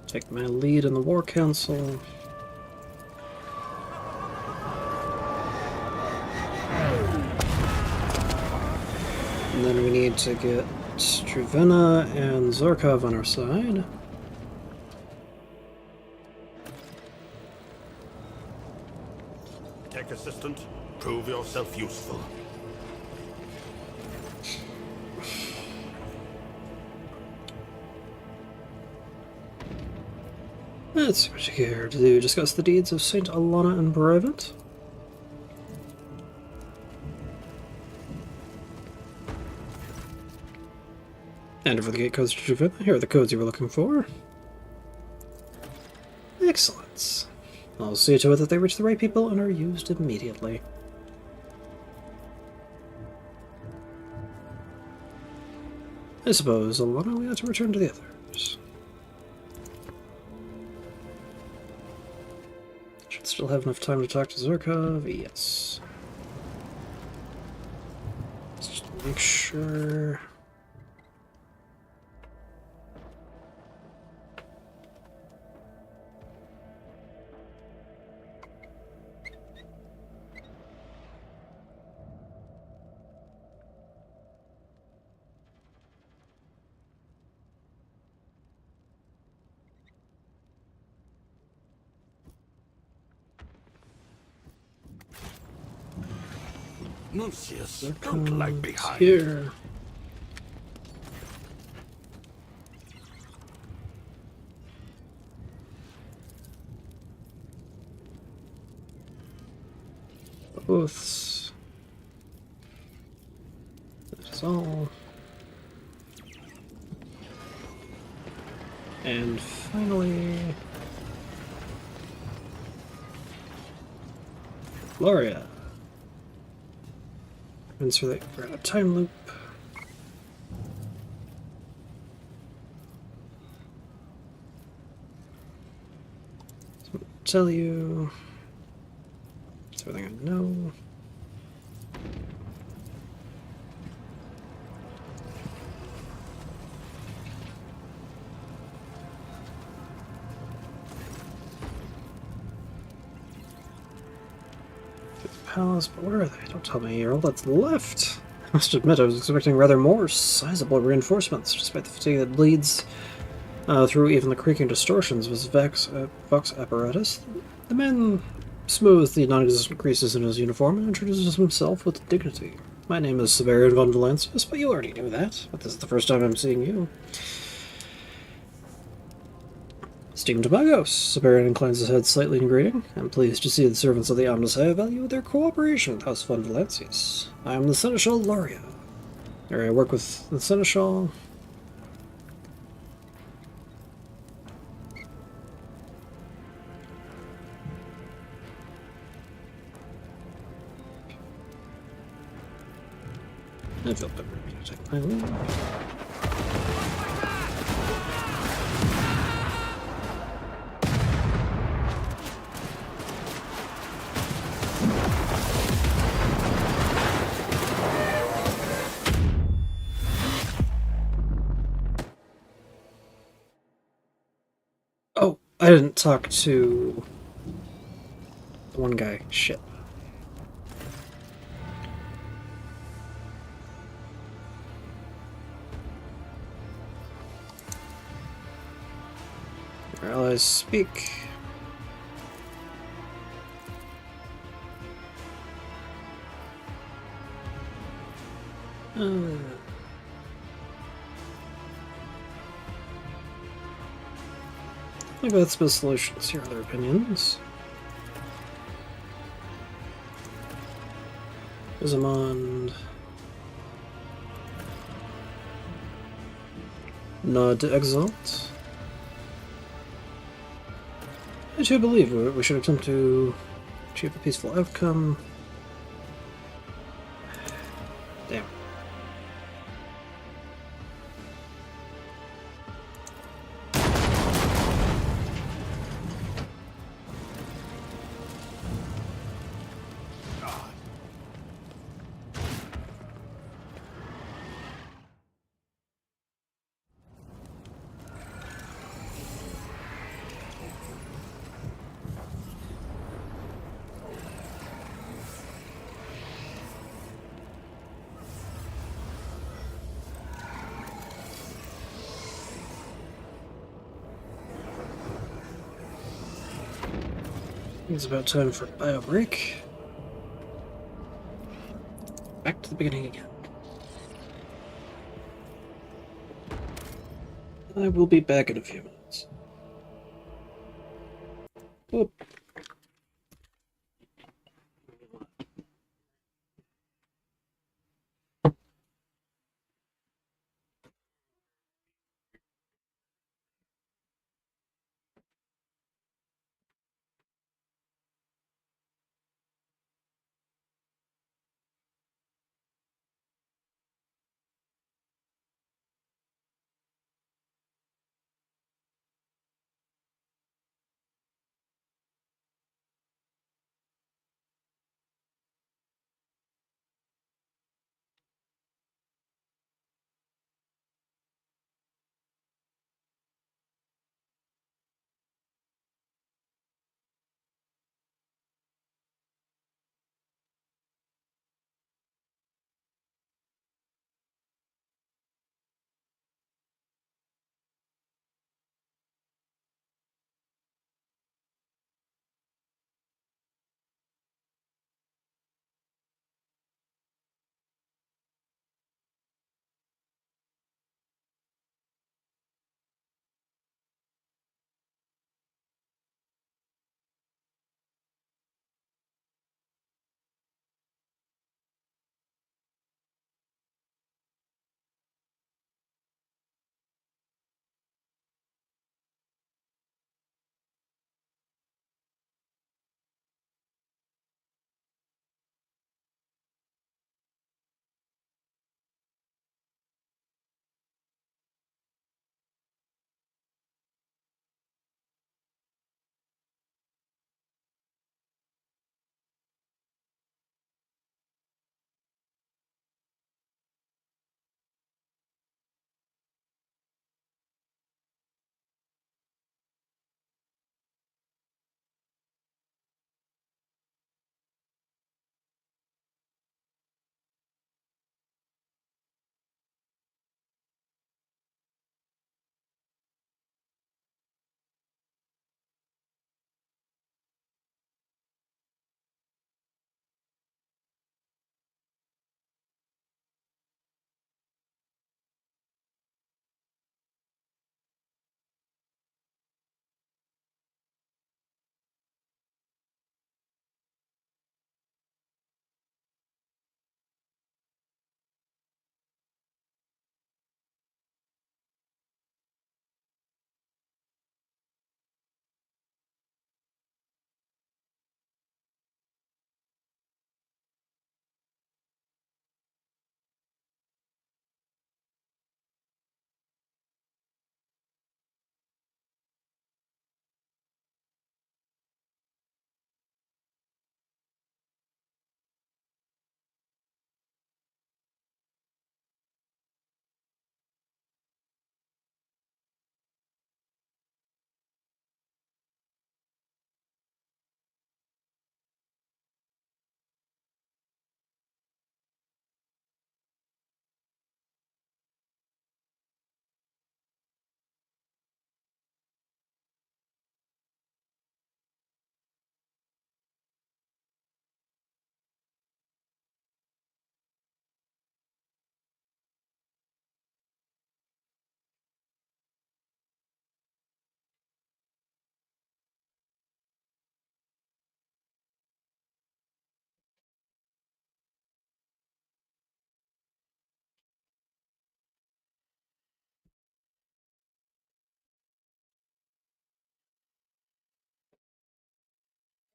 Take my lead in the War Council. And then we need to get Dravenna and Zarkov on our side. Tech assistant, prove yourself useful. Let's see what you care to do. Discuss the deeds of Saint Alana in private. Enter for the gate codes to Dravenna. Here are the codes you were looking for. Excellent. I'll see to it that they reach the right people and are used immediately. I suppose, Alana, we ought to return to the others. Should still have enough time to talk to Zarkov. Yes. Let's just make sure. Nuncius, don't lag behind. Here. Oaths. That is all. And finally, Gloria. Insert that we're in a time loop. So tell you. That's everything I know. Palace, but where are they? Don't tell me you're all that's left. I must admit, I was expecting rather more sizable reinforcements, despite the fatigue that bleeds through even the creaking distortions of his Vox apparatus. The man smooths the non-existent creases in his uniform and introduces himself with dignity. My name is Severian von Valancius, but you already knew that. But this is the first time I'm seeing you. Esteemed Magos, Baron inclines his head slightly in greeting. I'm pleased to see the servants of the Omnissiah value their cooperation with House Von Valancius. I am the Seneschal Loria. I work with the Seneschal. I feel better to take my leave. Oh, I didn't talk to the one guy. Shit. Our allies speak. I think that's best solutions. Here are their opinions. Isamond. Nod to Exalt. I do believe we should attempt to achieve a peaceful outcome. Damn. It's about time for a bio break. Back to the beginning again. I will be back in a few minutes. Whoop.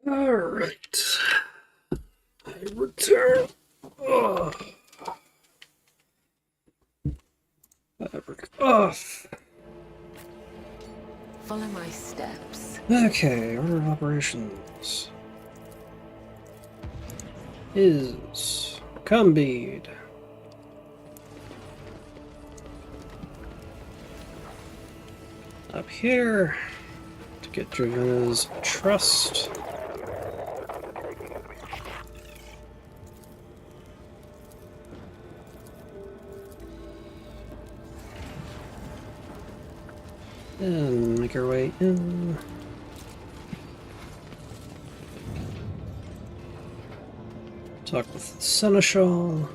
Alright. I return. Ugh. Fabric off. Follow my steps. Okay, order of operations is Combead. Up here to get Dravena's trust. And make our way in. Talk with the Seneschal.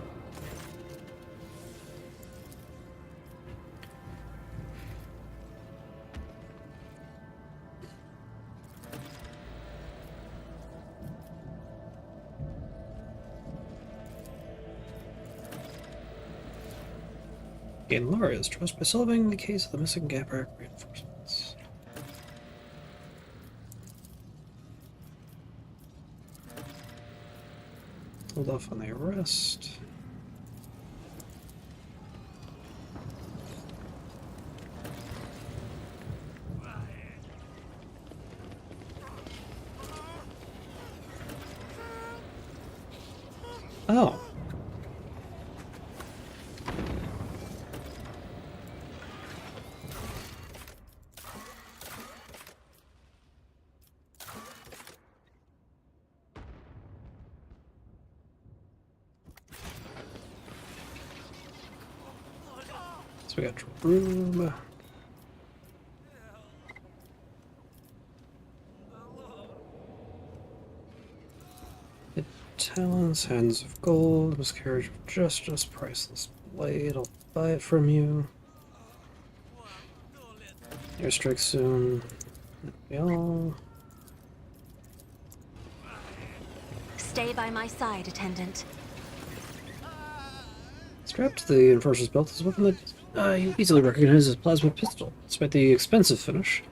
Gain Laria's trust by solving the case of the missing Gabrick reinforcements. Hold off on the arrest. Oh. So we got room. It talents, hands of gold, miscarriage of justice, priceless blade. I'll buy it from you. Airstrike soon. We all. Stay by my side, attendant. Strapped to the Enforcer's belt is a weapon that you easily recognize as a plasma pistol, despite the expensive finish.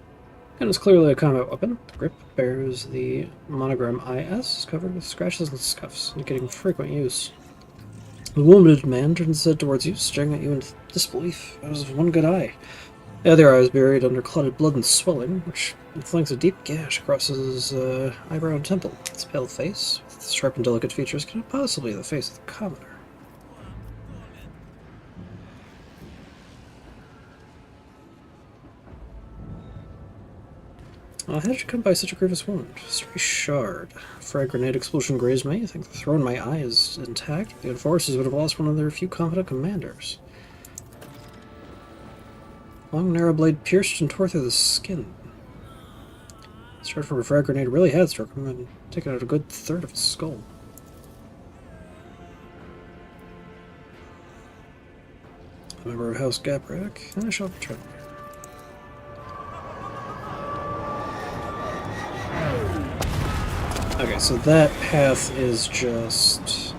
And it's clearly a combat weapon. The grip bears the monogram IS, covered with scratches and scuffs, indicating frequent use. The wounded man turns his head towards you, staring at you in disbelief out of one good eye. The other eye is buried under clotted blood and swelling, which inflicts a deep gash across his eyebrow and temple. His pale face, with its sharp and delicate features, cannot possibly be the face of the commoner. How did you come by such a grievous wound? Stray shard. Frag grenade explosion grazed me. I think the throw in my eye is intact. The Enforcers would have lost one of their few competent commanders. Long narrow blade pierced and tore through the skin. The shard from a frag grenade really had struck him and taken out a good third of his skull. A member of House Gabrick, and I shall return. Okay, so that path is just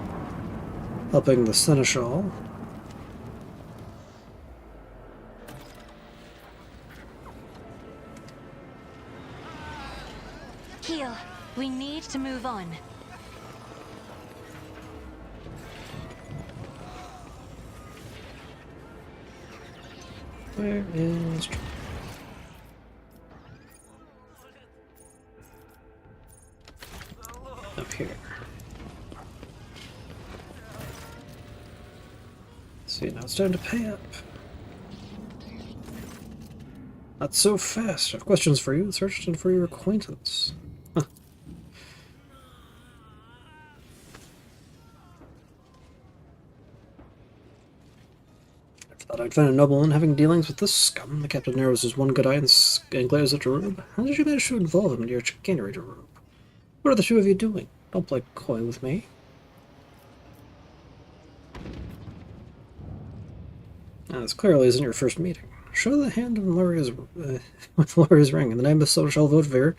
helping the Seneschal. Heal. We need to move on. Where is... Up here. See, now it's time to pay up. Not so fast. I have questions for you. Searched and for your acquaintance. Huh. I thought I'd find a nobleman having dealings with this scum. The captain narrows his one good eye and glares at Darub. How did you manage to involve him in your chicanery, Darub? What are the two of you doing? Don't play coy with me. Now, this clearly isn't your first meeting. Show the hand of Loria's, with Loria's ring. In the name of Seneschal Vodvir,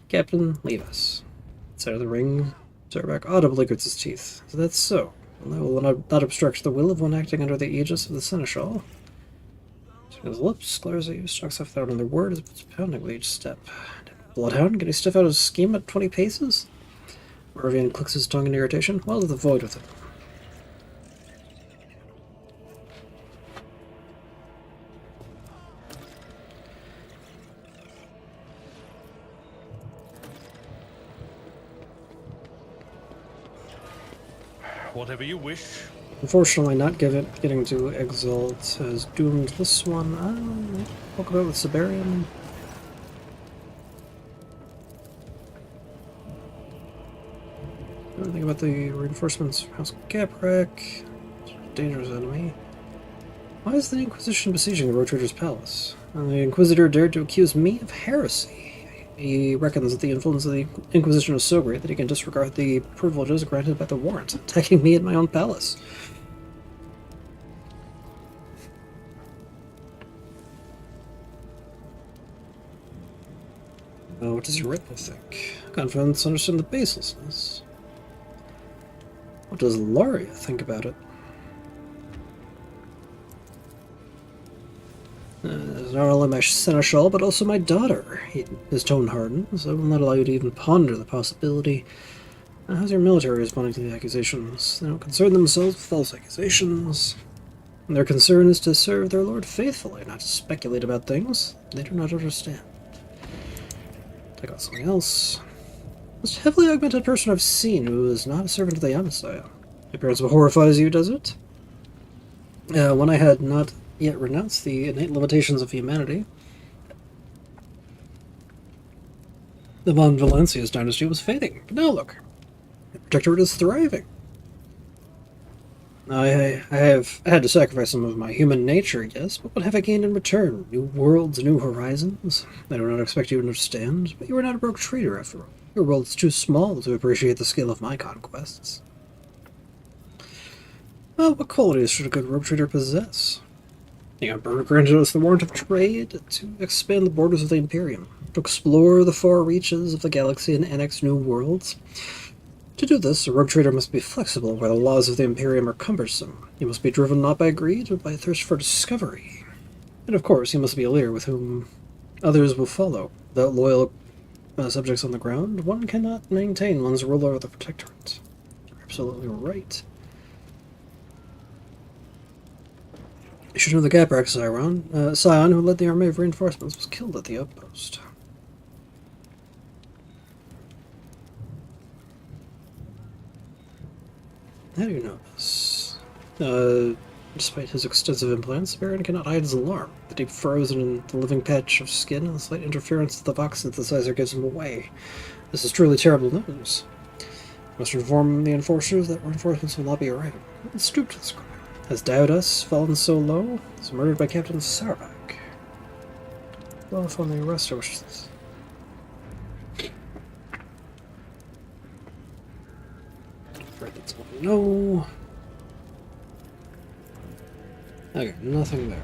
Captain, leave us. Inside of the ring, Zarback audibly grits his teeth. So that's so. And I will not obstruct the will of one acting under the aegis of the Seneschal. His lips glares at you, stalks off without another word as it's pounding with each step. bloodhound? Can he stiff out his scheme at 20 paces? Morvian clicks his tongue in irritation. Well, to the void with it. Whatever you wish. Unfortunately, not getting to Exalt has doomed this one. I'll go with Siberian. Think about the reinforcements from House Gabrek. Dangerous enemy. Why is the Inquisition besieging the Road Trader's palace? The Inquisitor dared to accuse me of heresy. He reckons that the influence of the Inquisition is so great that he can disregard the privileges granted by the warrant, attacking me at my own palace. What does your Ritmo think? Confidence understand the baselessness. What does Laria think about it? Not only my seneschal, but also my daughter. His tone hardens. I will not allow you to even ponder the possibility. How's your military responding to the accusations? They don't concern themselves with false accusations. Their concern is to serve their lord faithfully, not to speculate about things they do not understand. Take out something else. Most heavily augmented person I've seen who is not a servant of the Museion. Appearance horrifies you, does it? When I had not yet renounced the innate limitations of humanity, the von Valencia's dynasty was fading. But now look, the Protectorate is thriving. I have had to sacrifice some of my human nature, yes, but what have I gained in return? New worlds, new horizons? I do not expect you to understand, but you are not a broke trader after all. Your world is too small to appreciate the scale of my conquests. Well, what qualities should a good rogue trader possess? The Emperor granted us the warrant of trade to expand the borders of the Imperium, to explore the far reaches of the galaxy and annex new worlds. To do this, a rogue trader must be flexible where the laws of the Imperium are cumbersome. He must be driven not by greed, but by a thirst for discovery. And of course, he must be a leader with whom others will follow. Without loyal subjects on the ground, one cannot maintain one's rule over the Protectorate. You're absolutely right. You should know the Gaprak Scion, who led the army of reinforcements, was killed at the outpost. How do you know this? Despite his extensive implants, Baron cannot hide his alarm. The deep frozen in the living patch of skin and the slight interference of the Vox synthesizer gives him away. This is truly terrible news. I must inform the enforcers that reinforcements will not be arriving. It stooped to this crime. Has Daudas fallen so low? He's murdered by Captain Sarabak. Well, if on the arrest, I wish this. Right, that's all I know. Okay, nothing there.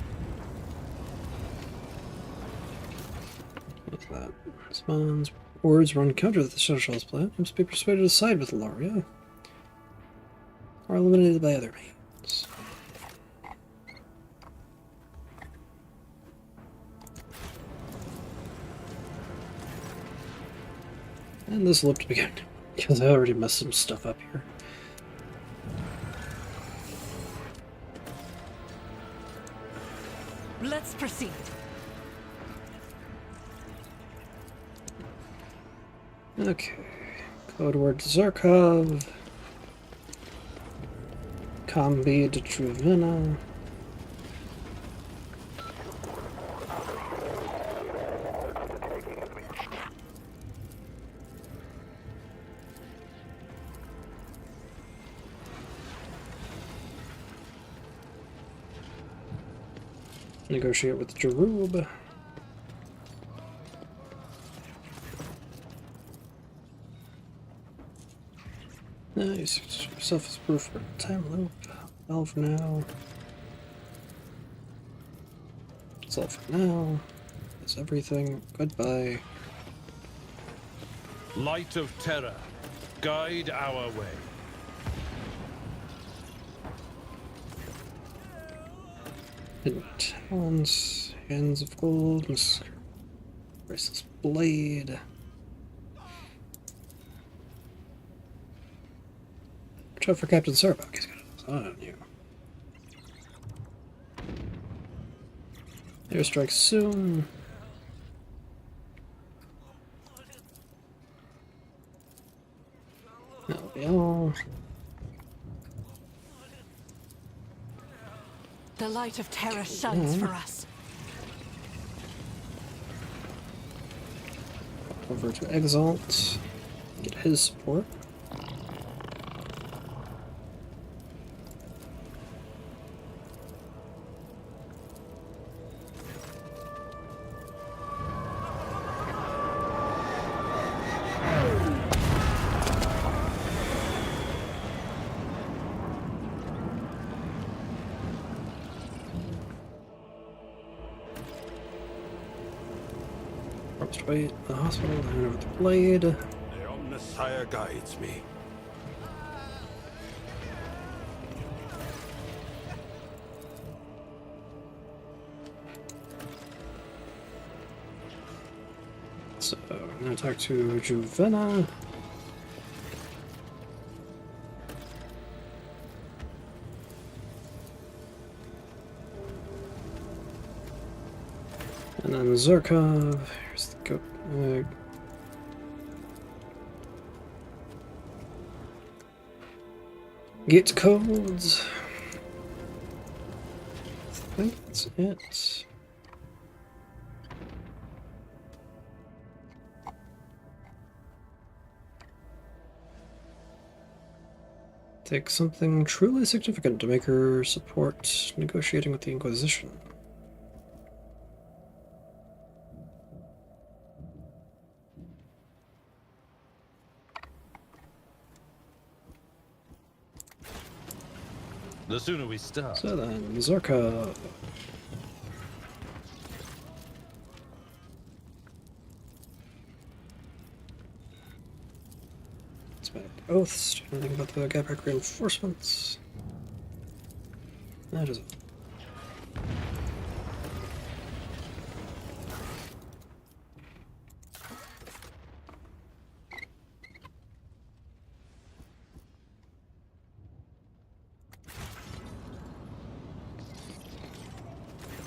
What's that? Responds. Words run counter to the Seneschal's plan. He must be persuaded to side with Laria, or eliminated by other means. And this looked to begin, because I already messed some stuff up here. Let's proceed. Okay. Code word Zarkov. Combi de Truvena. Negotiate with Jerub. Nice. Yourself as proof for time loop. All for now. That's all for now. That's everything. Goodbye. Light of terror, guide our way. Hidden talons, hands of gold, graceless blade. Watch out for Captain Sarbuck. He's got his eye on you. Airstrike soon. That'll be all. The light of terror shines for us. Over to Exalt. Get his support. Wait, the hospital, then over the blade. The Omnissiah guides me. So, I'm gonna talk to Juvenna. And then Zurkov. Here's the goat. Gate codes. I think that's it. Take something truly significant to make her support negotiating with the Inquisition. The sooner we start. So then, Zorka. Automatic oaths. Do anything about the Gaprak reinforcements? That is it.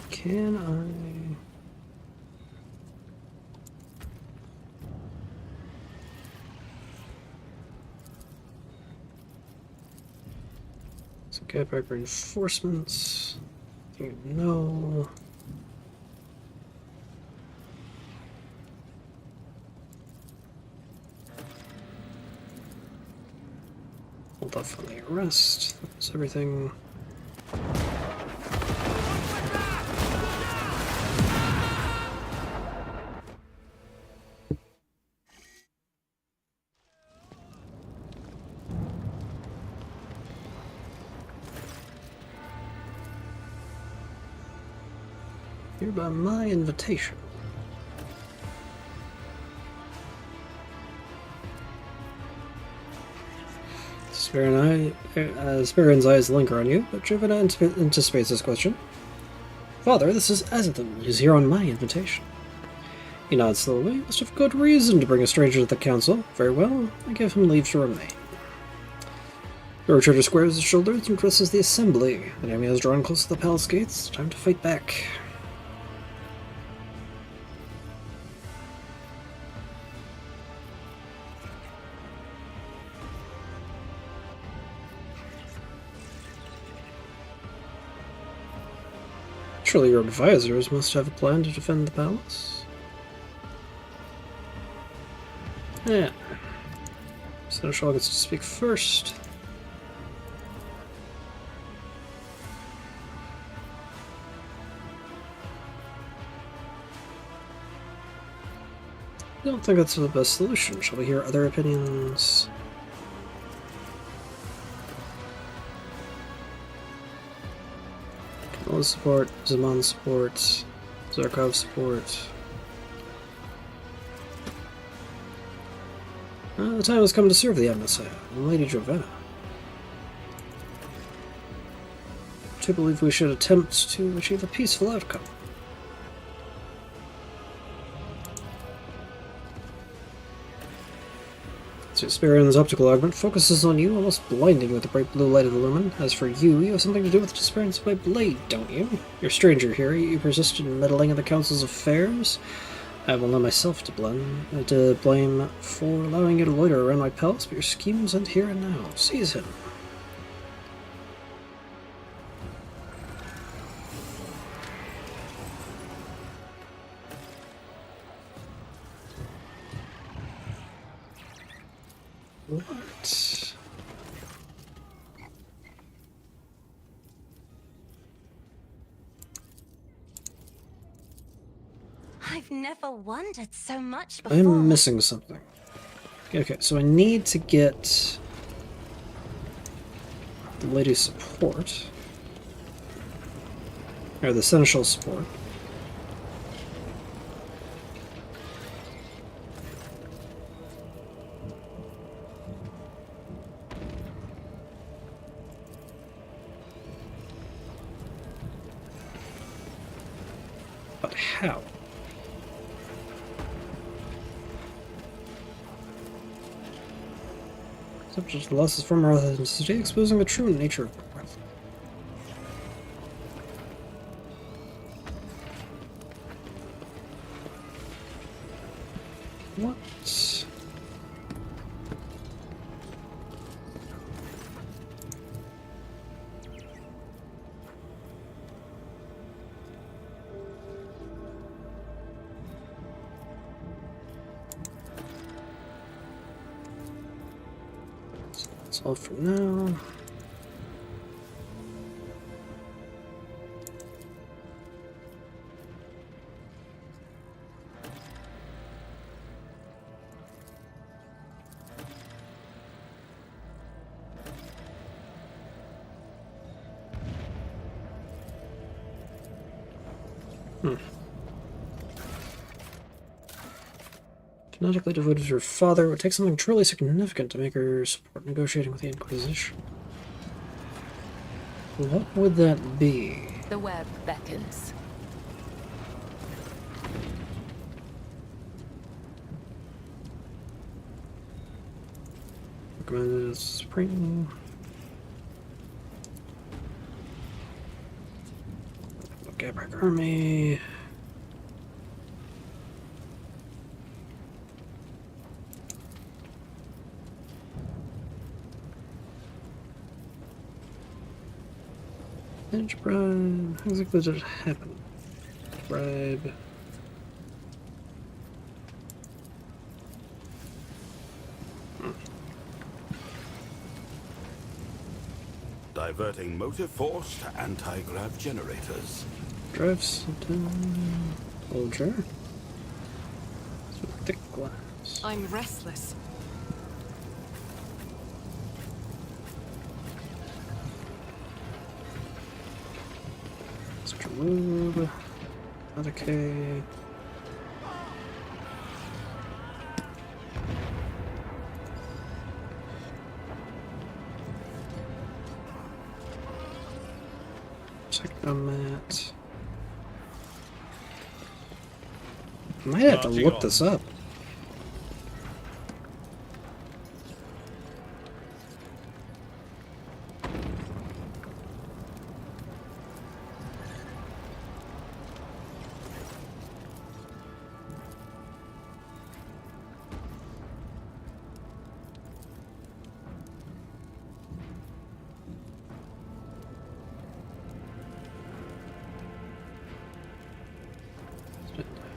Can I... So get back reinforcements. No. Hold off on the arrest. That's everything. Here by my invitation. Spearin's eyes linger on you, but Juvenna anticipates this question. Father, this is Azathan. He's here on my invitation. He nods slowly. You must have good reason to bring a stranger to the council. Very well, I give him leave to remain. The retreater squares his shoulders and addresses the assembly. The enemy has drawn close to the palace gates. Time to fight back. Surely your advisors must have a plan to defend the palace. Yeah. Seneschal gets to speak first. I don't think that's the best solution. Shall we hear other opinions? Kamala support, Zaman support, Zarkov support. The time has come to serve the Amnesty and Lady Jovena. I believe we should attempt to achieve a peaceful outcome. So Spearion's optical augment focuses on you, almost blinding you with the bright blue light of the lumen. As for you, you have something to do with the disappearance of my blade, don't you? You're a stranger here, you persist in meddling in the Council's affairs. I will know myself to blame for allowing you to loiter around my palace, but your schemes end here and now. Seize him. What? I've never wondered so much before. I'm missing something. Okay, so I need to get the lady's support. Or the seneschal support. But how? Subject lost its former authenticity, exposing the true nature of the breath. What? That's all for now. Fanatically devoted to her father, it would take something truly significant to make her support negotiating with the Inquisition. What would that be? The web beckons. Recommended as spring. Gabrick Army. Edge bribe. How exactly did it happen? Bribe. Diverting motive force to anti-grav generators. Drive something. Soldier. Some thick glass. I'm restless. Such a robe. Another K. Technomat. I might have to look this up.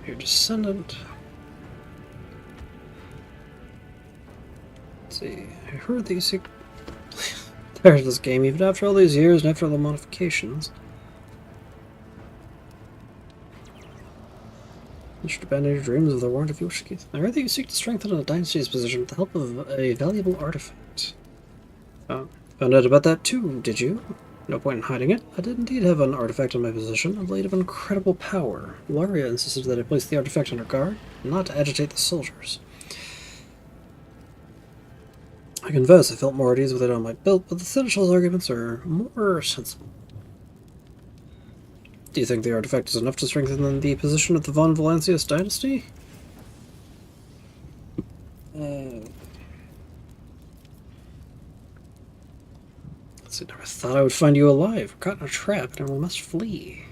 Your descendant. Let's see. I heard that you seek. There's this game, even after all these years and after all the modifications. You should abandon your dreams of the warrant if you wish to keep. I heard that you seek to strengthen a dynasty's position with the help of a valuable artifact. Found out about that too, did you? No point in hiding it. I did indeed have an artifact in my possession, a blade of incredible power. Laria insisted that I place the artifact under guard, not to agitate the soldiers. I confess I felt more at ease with it on my belt, but the Seneschal's arguments are more sensible. Do you think the artifact is enough to strengthen the position of the Von Valancius dynasty? thought I would find you alive, caught in a trap, and we must flee.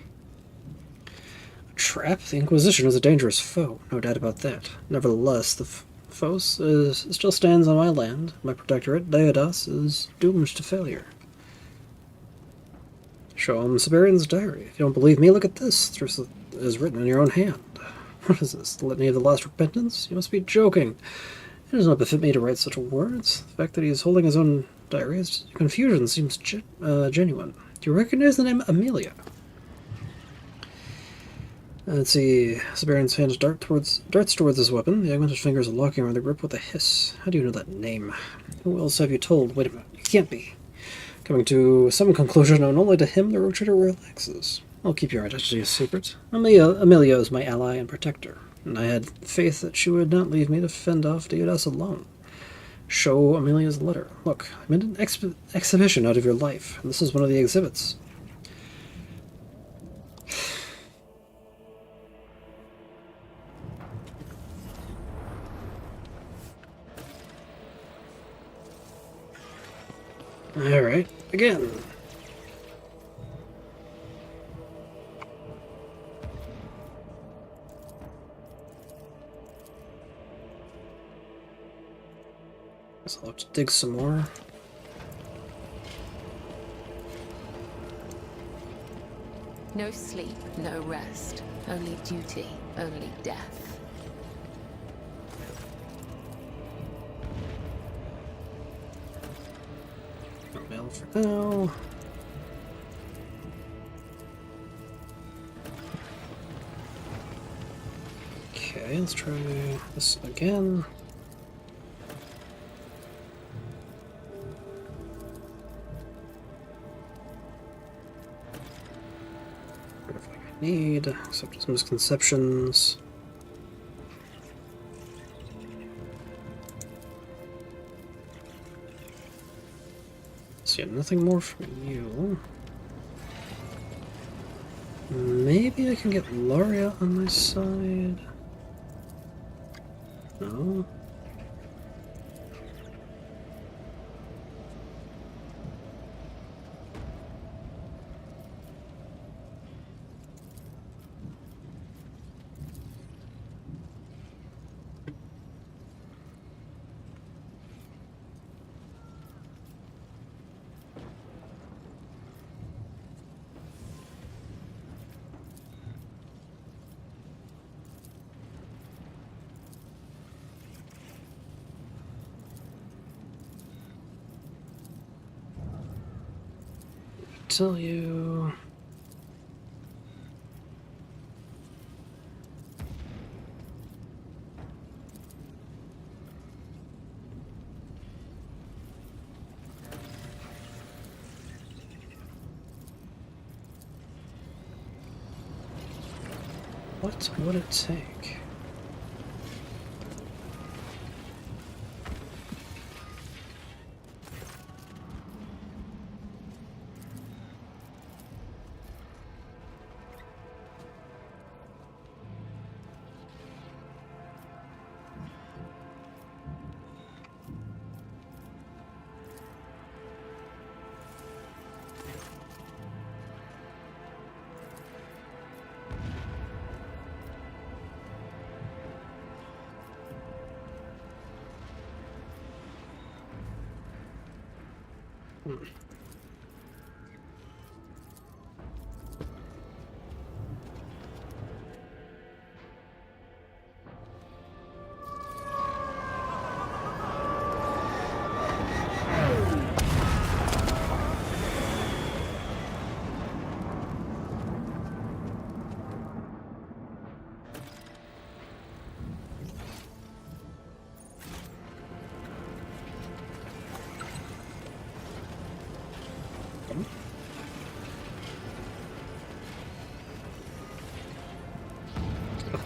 A trap? The Inquisition is a dangerous foe, no doubt about that. Nevertheless, the foe still stands on my land. My protectorate, Daedas, is doomed to failure. Show him Siberian's diary. If you don't believe me, look at this. This is written in your own hand. What is this? The Litany of the Last Repentance? You must be joking. It does not befit me to write such words. The fact that he is holding his own diary is confusion seems genuine. Do you recognize the name Amelia? Let's see. Siberian's hand darts towards his weapon. The augmented fingers are locking around the grip with a hiss. How do you know that name? Who else have you told? Wait a minute. You can't be. Coming to some conclusion known only to him, the rotator relaxes. I'll keep your identity a secret. Amelia is my ally and protector, and I had faith that she would not leave me to fend off Daedas alone. Show Amelia's letter. Look, I made an exhibition out of your life, and this is one of the exhibits. Alright, again. Guess I'll have to dig some more. No sleep, no rest. Only duty, only death. Mail for now. Okay, let's try this again. Everything I need, except his misconceptions. So yeah, nothing more from you. Maybe I can get Laria on my side. No. Tell you. What would it take?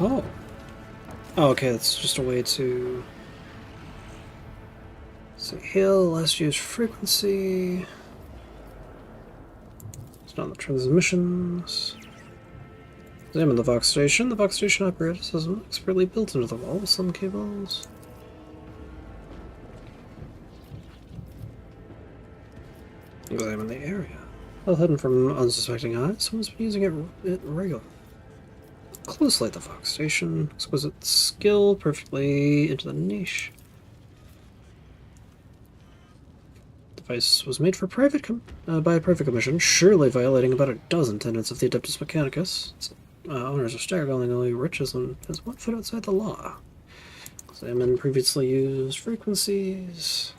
Oh. Oh, okay, that's just a way to... So hail, last used frequency. It's not the transmissions. Examine the Vox Station. The Vox Station apparatus is expertly built into the wall with some cables. Examine the area. Well hidden from unsuspecting eyes, someone's been using it regularly. Closely at the Fox Station, exquisite skill, perfectly into the niche. Device was made for by a private commission, surely violating about a dozen tenets of the Adeptus Mechanicus. Its owners are staggeringly rich as one has 1 foot outside the law. Examine previously used frequencies.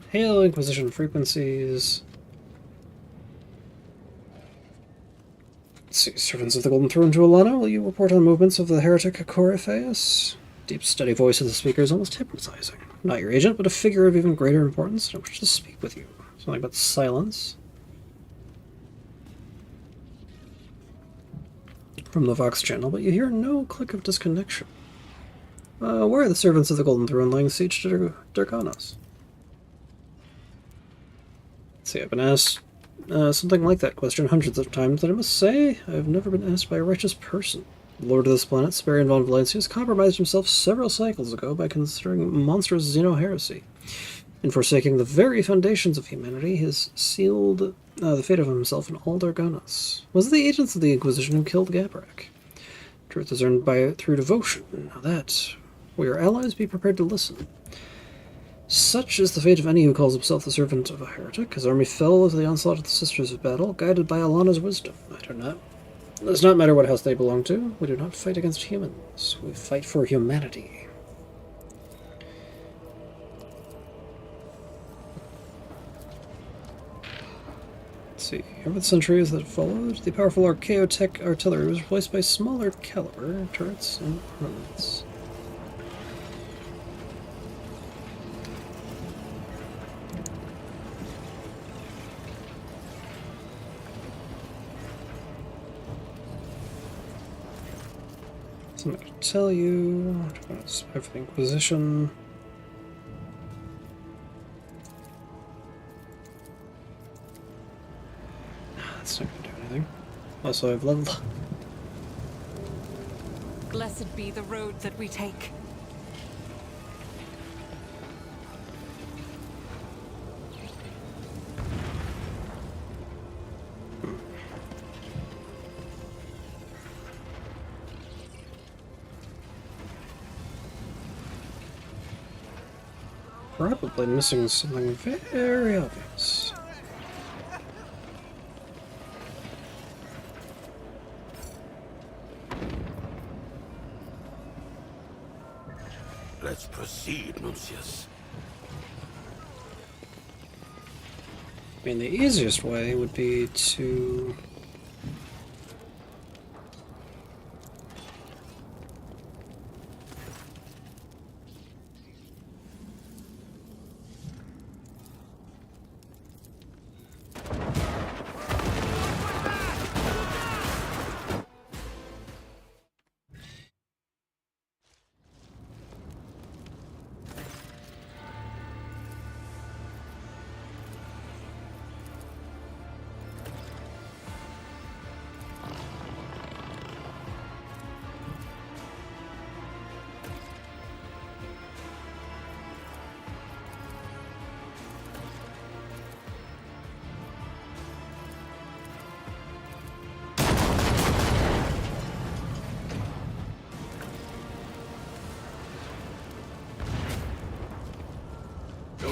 Hail Inquisition frequencies. Let's see, servants of the Golden Throne to Alana, will you report on movements of the heretic Coryphaeus? Deep, steady voice of the speaker is almost hypnotizing. Not your agent, but a figure of even greater importance. I wish to speak with you. Something about silence. From the Vox channel, but you hear no click of disconnection. Where are the servants of the Golden Throne laying siege to Darkanos? See, I've been asked something like that question hundreds of times, and I must say, I've never been asked by a righteous person. The Lord of this planet, Sparian von Valancius, compromised himself several cycles ago by considering monstrous xeno-heresy. In forsaking the very foundations of humanity, he has sealed the fate of himself and all Darganos. Was it the agents of the Inquisition who killed Gabrak? Truth is earned through devotion. Now that will your allies be prepared to listen? Such is the fate of any who calls himself the servant of a heretic. His army fell to the onslaught of the Sisters of Battle, guided by Alana's wisdom. It does not matter what house they belong to. We do not fight against humans. We fight for humanity. Let's see. Over the centuries that followed, the powerful Archaeotech artillery was replaced by smaller caliber turrets and armaments. Something to tell you. Spy for the Inquisition. That's not gonna do anything. Also, I've leveled up. Blessed be the road that we take. Probably missing something very obvious. Let's proceed, Nuncius. I mean, the easiest way would be to...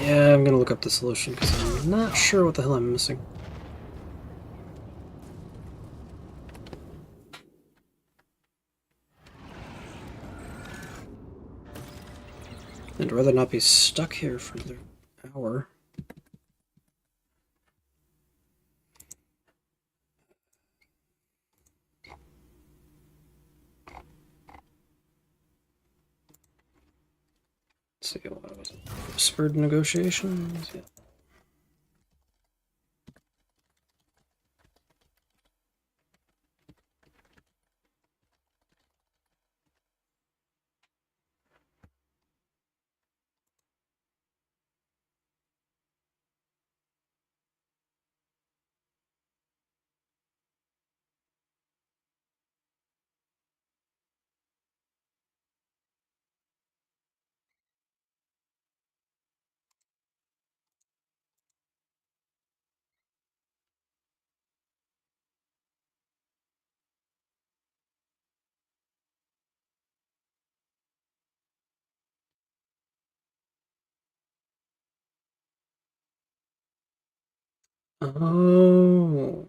Yeah, I'm gonna look up the solution because I'm not sure what the hell I'm missing. I'd rather not be stuck here for another hour. Let's see, what was it? Whispered negotiations? Yeah. Oh.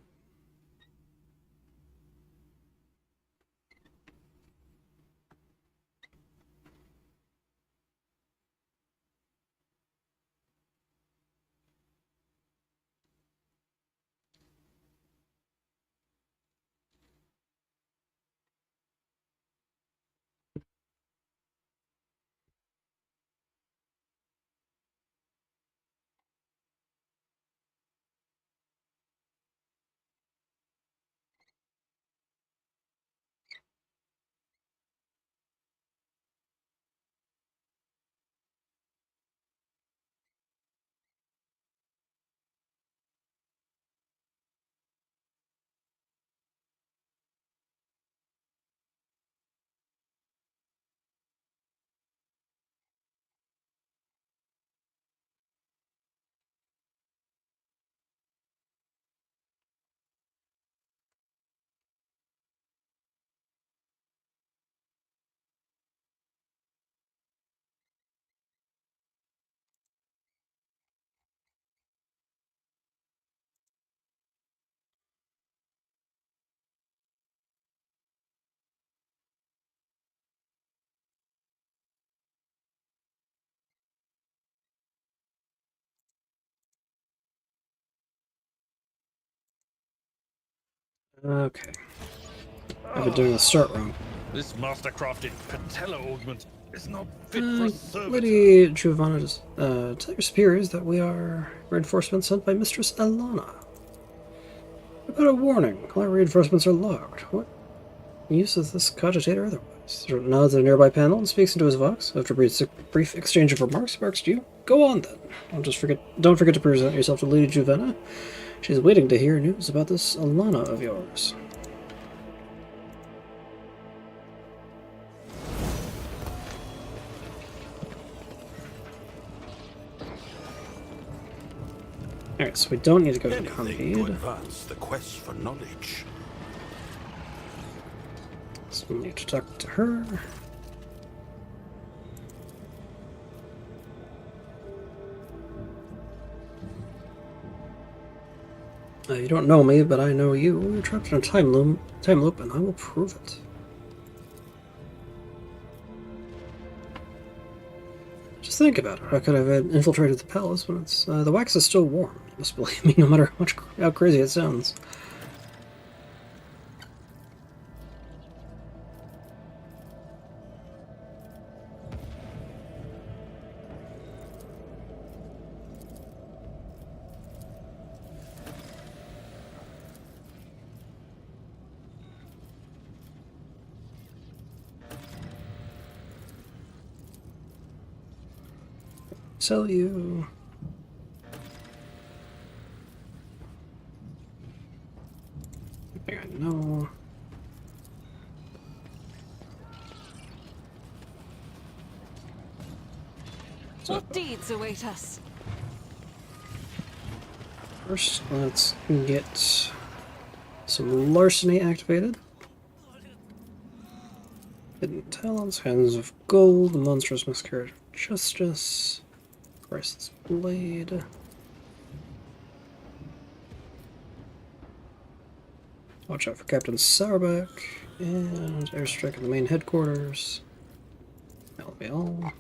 Okay. I've been doing the start wrong. This mastercrafted patella augment is not fit for a servitor. Lady Giovanna, tell your superiors that we are reinforcements sent by Mistress Elana. About a warning, all our reinforcements are logged. What use is this cogitator otherwise? Nods at a nearby panel and speaks into his vox. After a brief exchange of remarks, sparks to you. Go on then. Don't forget to present yourself to Lady Giovanna. She's waiting to hear news about this Elana of yours. Alright, so we don't need to go to Anything to Convede. advance the quest for knowledge. So we need to talk to her. You don't know me, but I know you. You're trapped in a time loop, and I will prove it. Just think about it. How could I have infiltrated the palace when it's the wax is still warm? You must believe me, no matter how crazy it sounds. Sell you. I know. What deeds await us? First, let's get some larceny activated. Hidden talents, hands of gold, monstrous miscarriage of justice, Christ's blade. Watch out for Captain Sourback, and airstrike in the main headquarters. That'll be all.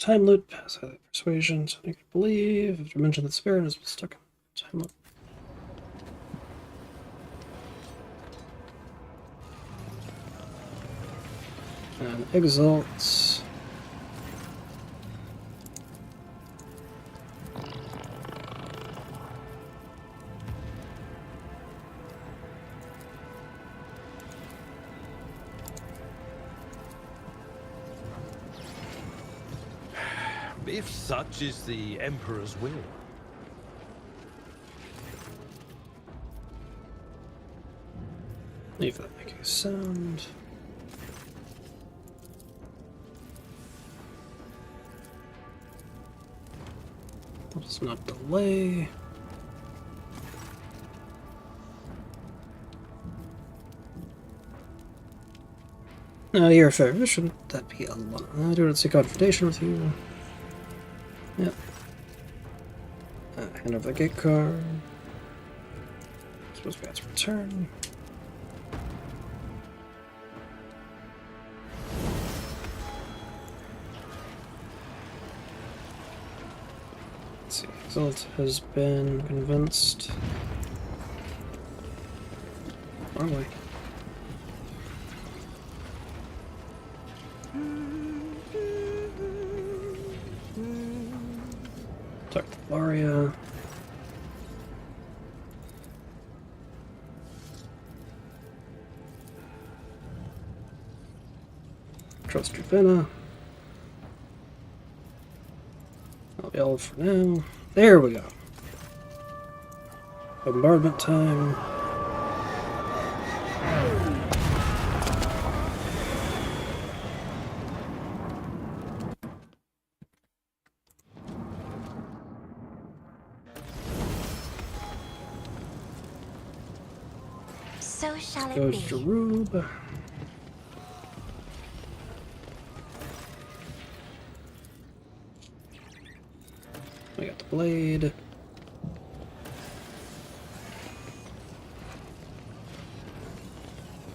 Time loop, pass highlight persuasion, so I can believe. After mention that Spirit has been stuck in time loop. And exalt. If such is the Emperor's will. Leave that making a sound. That does not delay. You're fair. Shouldn't that be a lot? I do not see confrontation with you. Yep. Hand over the gate card. Suppose we have to return. Let's see. Exalt has been convinced. Wrong way. Talk to Laria. Trust Juvena. That'll be all for now. There we go. Bombardment time. So shall it Goes be. Jarub. We got the blade.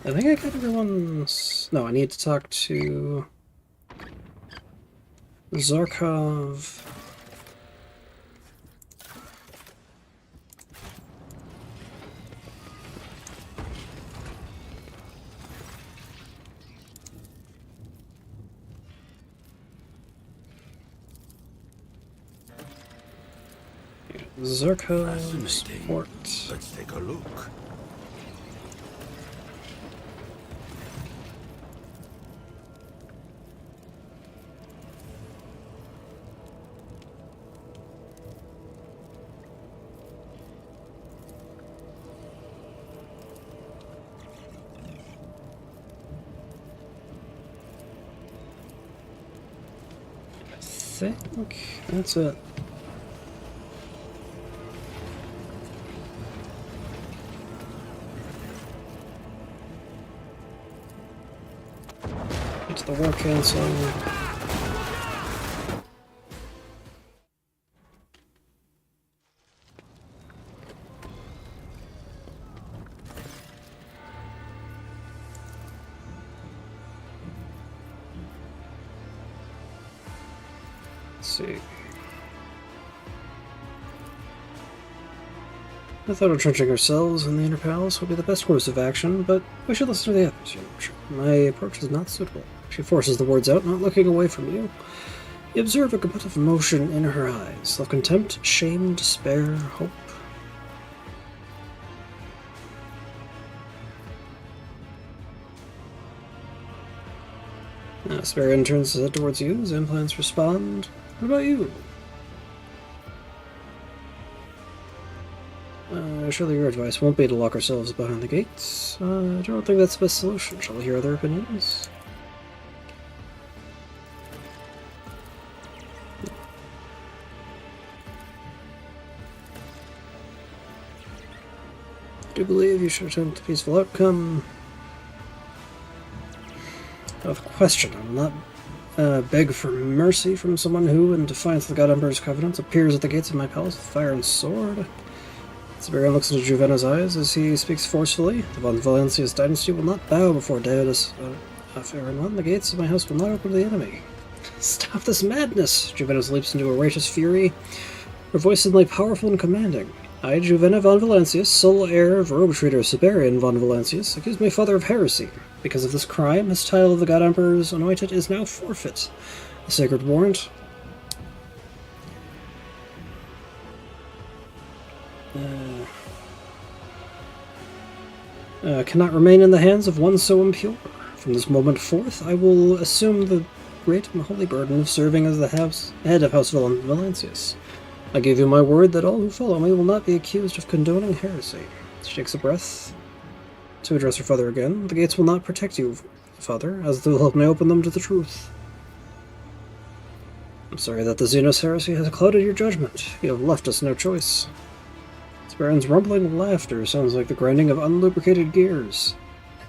I think I got everyone's... No, I need to talk to... Zarkov. Zarkov support. Let's take a look. I think that's it. It's the war council. Let's see. I thought entrenching ourselves in the Inner Palace would be the best course of action, but we should listen to the others, Your Worship. My approach is not suitable. She forces the words out, not looking away from you. You observe a combative emotion in her eyes. Self-contempt, shame, despair, hope. Asparian turns his head towards you. His implants respond. What about you? Surely your advice won't be to lock ourselves behind the gates. I don't think that's the best solution. Shall we hear other opinions? I do believe you should attempt a peaceful outcome. Of question, I will not beg for mercy from someone who, in defiance of the God Emperor's covenants, appears at the gates of my palace with fire and sword. Siberian looks into Juvena's eyes as he speaks forcefully. The von Valencia's dynasty will not bow before Deodatus Farinwan. The gates of my house will not open to the enemy. Stop this madness! Juventus leaps into a righteous fury, her voice suddenly powerful and commanding. I, Juvenna von Valancius, sole heir of rogue trader Siberian von Valancius, accuse my father of heresy. Because of this crime, his title of the God Emperor's Anointed is now forfeit. The sacred warrant cannot remain in the hands of one so impure. From this moment forth, I will assume the great and holy burden of serving as the head of House Valancius. I give you my word that all who follow me will not be accused of condoning heresy. She takes a breath to address her father again. The gates will not protect you, father, as they will help me open them to the truth. I'm sorry that the Xenos heresy has clouded your judgment. You have left us no choice. Baron's rumbling laughter sounds like the grinding of unlubricated gears.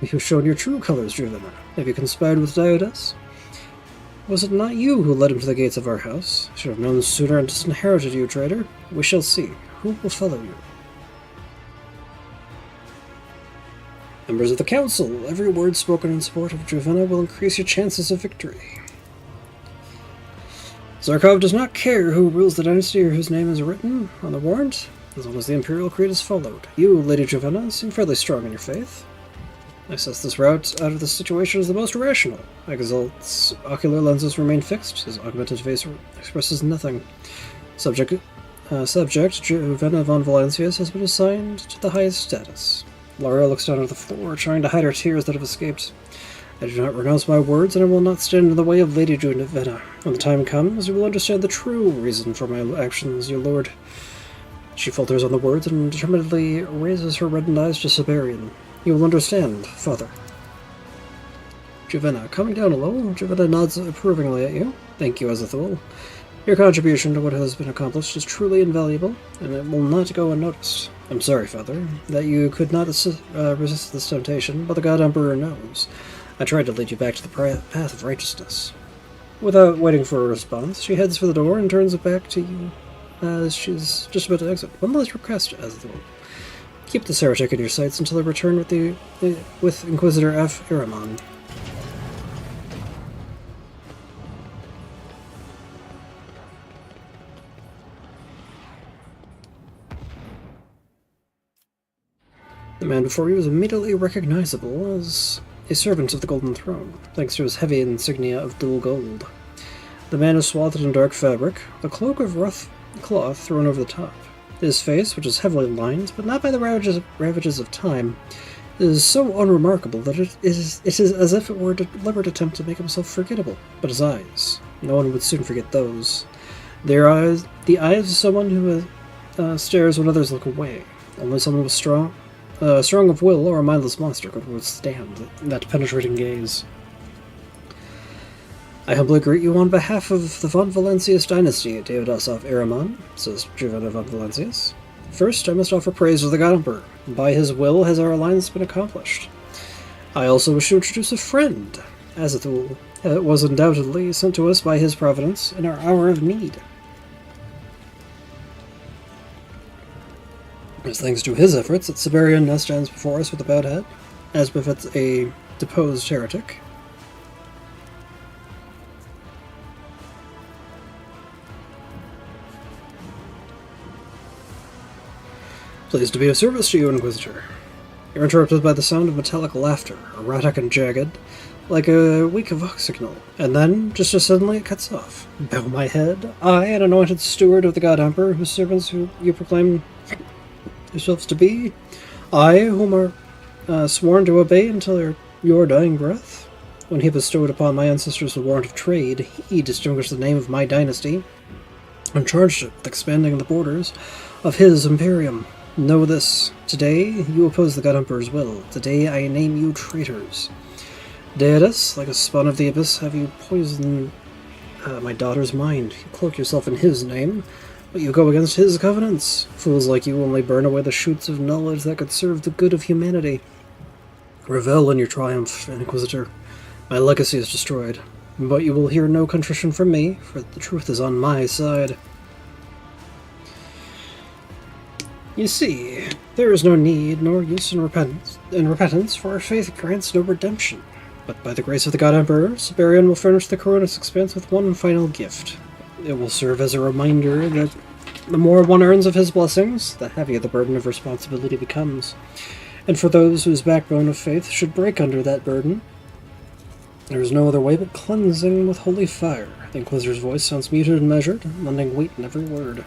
Have you shown your true colors, Juvenna? Have you conspired with Diodas? Was it not you who led him to the gates of our house? I should have known sooner and disinherited you, traitor. We shall see. Who will follow you? Members of the Council, every word spoken in support of Juvenna will increase your chances of victory. Zarkov does not care who rules the dynasty or whose name is written on the warrant, as long as the Imperial Creed is followed. You, Lady Juvenna, seem fairly strong in your faith. I assess this route out of the situation as the most rational. Exalt's ocular lenses remain fixed. His augmented face expresses nothing. Subject Juvenna von Valancius has been assigned to the highest status. Laura looks down at the floor, trying to hide her tears that have escaped. I do not renounce my words, and I will not stand in the way of Lady Juvenna. When the time comes, you will understand the true reason for my actions, your lord. She falters on the words and determinedly raises her reddened eyes to Siberian. You will understand, father. Juvenna, coming down a little, Juvenna nods approvingly at you. Thank you, Azathoul. Your contribution to what has been accomplished is truly invaluable, and it will not go unnoticed. I'm sorry, father, that you could not resist this temptation, but the God Emperor knows. I tried to lead you back to the path of righteousness. Without waiting for a response, she heads for the door and turns it back to you as she's just about to exit. One last request, Azathoul. Keep this heretic in your sights until I return with Inquisitor F. Iramon. The man before you is immediately recognizable as a servant of the Golden Throne, thanks to his heavy insignia of dual gold. The man is swathed in dark fabric, a cloak of rough cloth thrown over the top. His face, which is heavily lined, but not by the ravages of time, is so unremarkable that it is as if it were a deliberate attempt to make himself forgettable. But his eyes, no one would soon forget those. The eyes of someone who stares when others look away. Only someone with strong of will or a mindless monster could withstand that penetrating gaze. I humbly greet you on behalf of the von Valancius dynasty, Davidas of Iramon, says Juvenna von Valancius. First, I must offer praise to the God Emperor. By his will has our alliance been accomplished. I also wish to introduce a friend, Azathoul. It was undoubtedly sent to us by his providence in our hour of need. It's thanks to his efforts that Siberian now stands before us with a bowed head, as befits a deposed heretic. Pleased to be of service to you, Inquisitor. You're interrupted by the sound of metallic laughter, erratic and jagged, like a weak Vox signal, and then, just as suddenly, it cuts off. Bow my head. I, an anointed steward of the God Emperor, whose servants who you proclaim yourselves to be, I, whom are sworn to obey until your dying breath. When he bestowed upon my ancestors the warrant of trade, he distinguished the name of my dynasty and charged it with expanding the borders of his imperium. Know this. Today, you oppose the God Emperor's will. Today, I name you traitors. Daedalus, like a spawn of the abyss, have you poisoned my daughter's mind. You cloak yourself in his name, but you go against his covenants. Fools like you only burn away the shoots of knowledge that could serve the good of humanity. Revel in your triumph, Inquisitor. My legacy is destroyed, but you will hear no contrition from me, for the truth is on my side. You see, there is no need nor use in repentance, for our faith grants no redemption. But by the grace of the God Emperor, Siberian will furnish the Coronis Expanse with one final gift. It will serve as a reminder that the more one earns of his blessings, the heavier the burden of responsibility becomes. And for those whose backbone of faith should break under that burden, there is no other way but cleansing with holy fire. The Inquisitor's voice sounds muted and measured, lending weight in every word.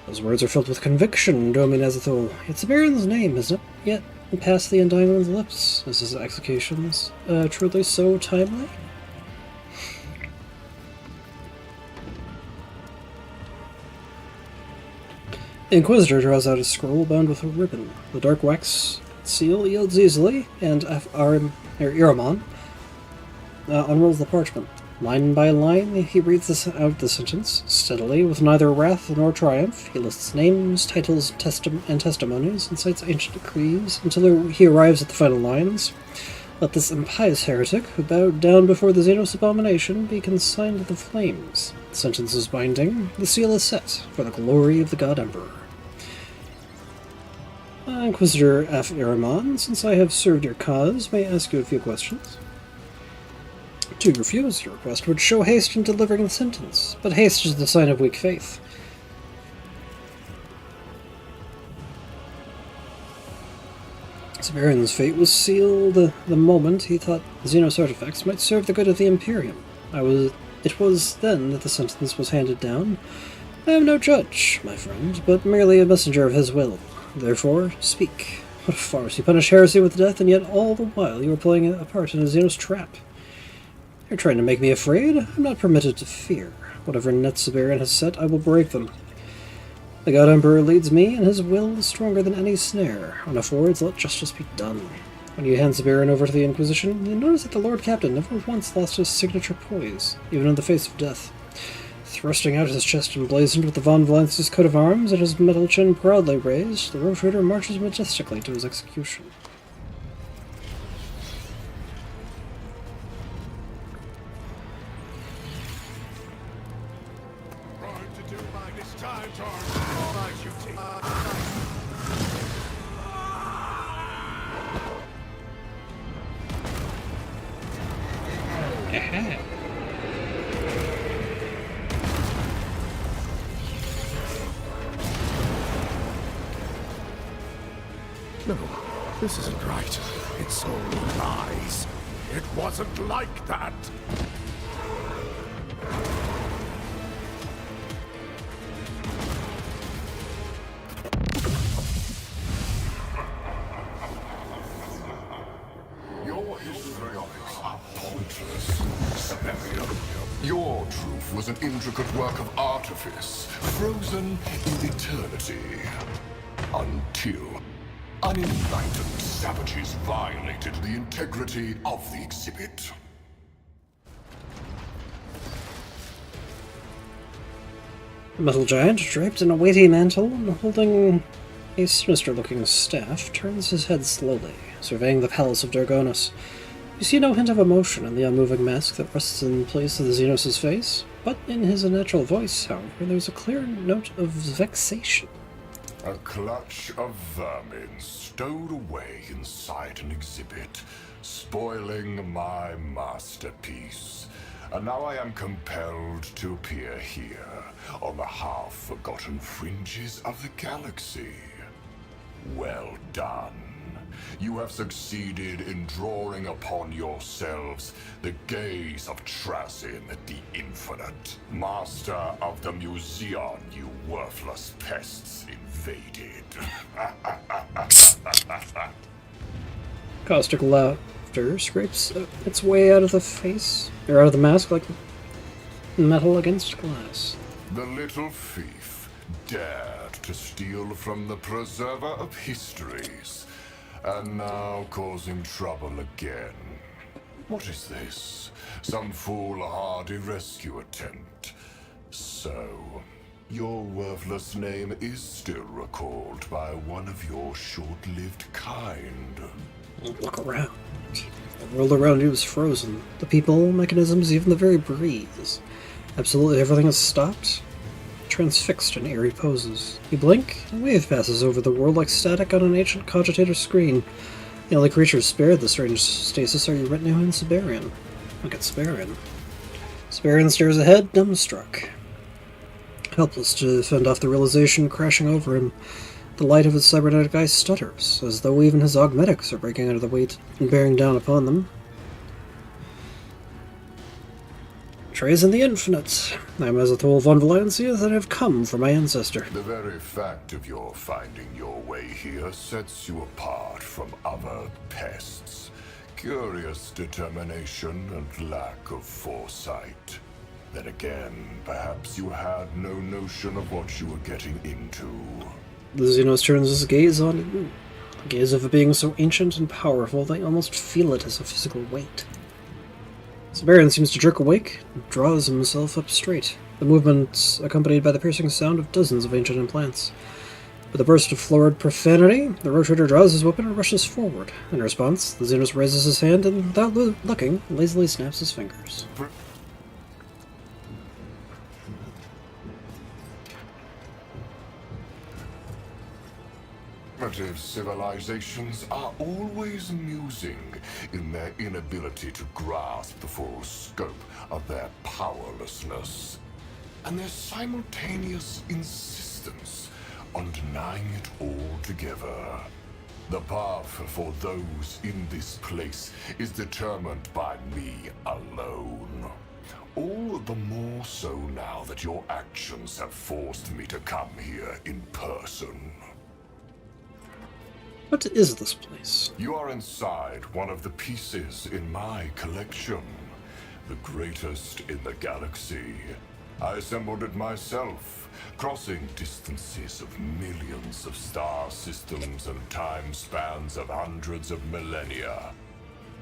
Those words are filled with conviction, Domin Azethul. It's Siberian's name, isn't it? Yet, past the Undying One's lips. Is his executions truly so timely? The Inquisitor draws out a scroll bound with a ribbon. The dark wax seal yields easily, and Iramon unrolls the parchment. Line by line, he reads out the sentence, steadily, with neither wrath nor triumph. He lists names, titles, and testimonies, and cites ancient decrees, until he arrives at the final lines. Let this impious heretic, who bowed down before the Xenos abomination, be consigned to the flames. The sentence is binding. The seal is set, for the glory of the God Emperor. Inquisitor F. Iramon, since I have served your cause, may I ask you a few questions? To refuse your request would show haste in delivering the sentence, but haste is the sign of weak faith. Siberian's fate was sealed the moment he thought Xenos artifacts might serve the good of the Imperium. It was then that the sentence was handed down. I am no judge, my friend, but merely a messenger of his will. Therefore, speak. What a farce! You punish heresy with death, and yet all the while you are playing a part in a Xenos trap. You're trying to make me afraid? I'm not permitted to fear. Whatever nets Siberian has set, I will break them. The God Emperor leads me, and his will is stronger than any snare. On affords, let justice be done. When you hand Siberian over to the Inquisition, you notice that the Lord Captain never once lost his signature poise, even in the face of death. Thrusting out his chest emblazoned with the Von Valencia's coat of arms and his metal chin proudly raised, the Road Trader marches majestically to his execution. No, this isn't right. It's all lies. It wasn't like that. Your histrionics are pointless, Siberian. Your truth was an intricate work of artifice, frozen in eternity. Until unenlightened savages violated the integrity of the exhibit. The metal giant, draped in a weighty mantle and holding a sinister-looking staff, turns his head slowly, surveying the palace of Dargonis. You see no hint of emotion in the unmoving mask that rests in place of the Xenos' face, but in his unnatural voice, however, there's a clear note of vexation. A clutch of vermin stowed away inside an exhibit, spoiling my masterpiece. And now I am compelled to appear here, on the half-forgotten fringes of the galaxy. Well done. You have succeeded in drawing upon yourselves the gaze of Trasin the Infinite, master of the Museion you worthless pests invaded. Caustic laughter scrapes its way out of the face, or out of the mask like metal against glass. The little thief dared to steal from the preserver of histories, and now causing trouble again. What is this? Some foolhardy rescue attempt? So, your worthless name is still recalled by one of your short-lived kind. Look around. The world around you is frozen. The people, mechanisms, even the very breeze. Absolutely everything is stopped, transfixed in eerie poses. You blink, a wave passes over the world like static on an ancient cogitator screen. The only creatures spared the strange stasis are Eurytnu and Siberian. Look at Siberian. Siberian stares ahead, dumbstruck. Helpless to fend off the realization crashing over him, the light of his cybernetic eye stutters, as though even his augmetics are breaking under the weight and bearing down upon them. Trays in the infinite. I am as a Thule von Valencia that have come from my ancestor. The very fact of your finding your way here sets you apart from other pests. Curious determination and lack of foresight. Then again, perhaps you had no notion of what you were getting into. The Xenos turns his gaze on you. The gaze of a being so ancient and powerful they almost feel it as a physical weight. Siberian seems to jerk awake and draws himself up straight, the movement accompanied by the piercing sound of dozens of ancient implants. With a burst of florid profanity, the rotator draws his weapon and rushes forward. In response, the Xenos raises his hand and, without looking, lazily snaps his fingers. Primitive civilizations are always amusing in their inability to grasp the full scope of their powerlessness, and their simultaneous insistence on denying it altogether. The path for those in this place is determined by me alone. All the more so now that your actions have forced me to come here in person. What is this place? You are inside one of the pieces in my collection. The greatest in the galaxy. I assembled it myself, crossing distances of millions of star systems and time spans of hundreds of millennia.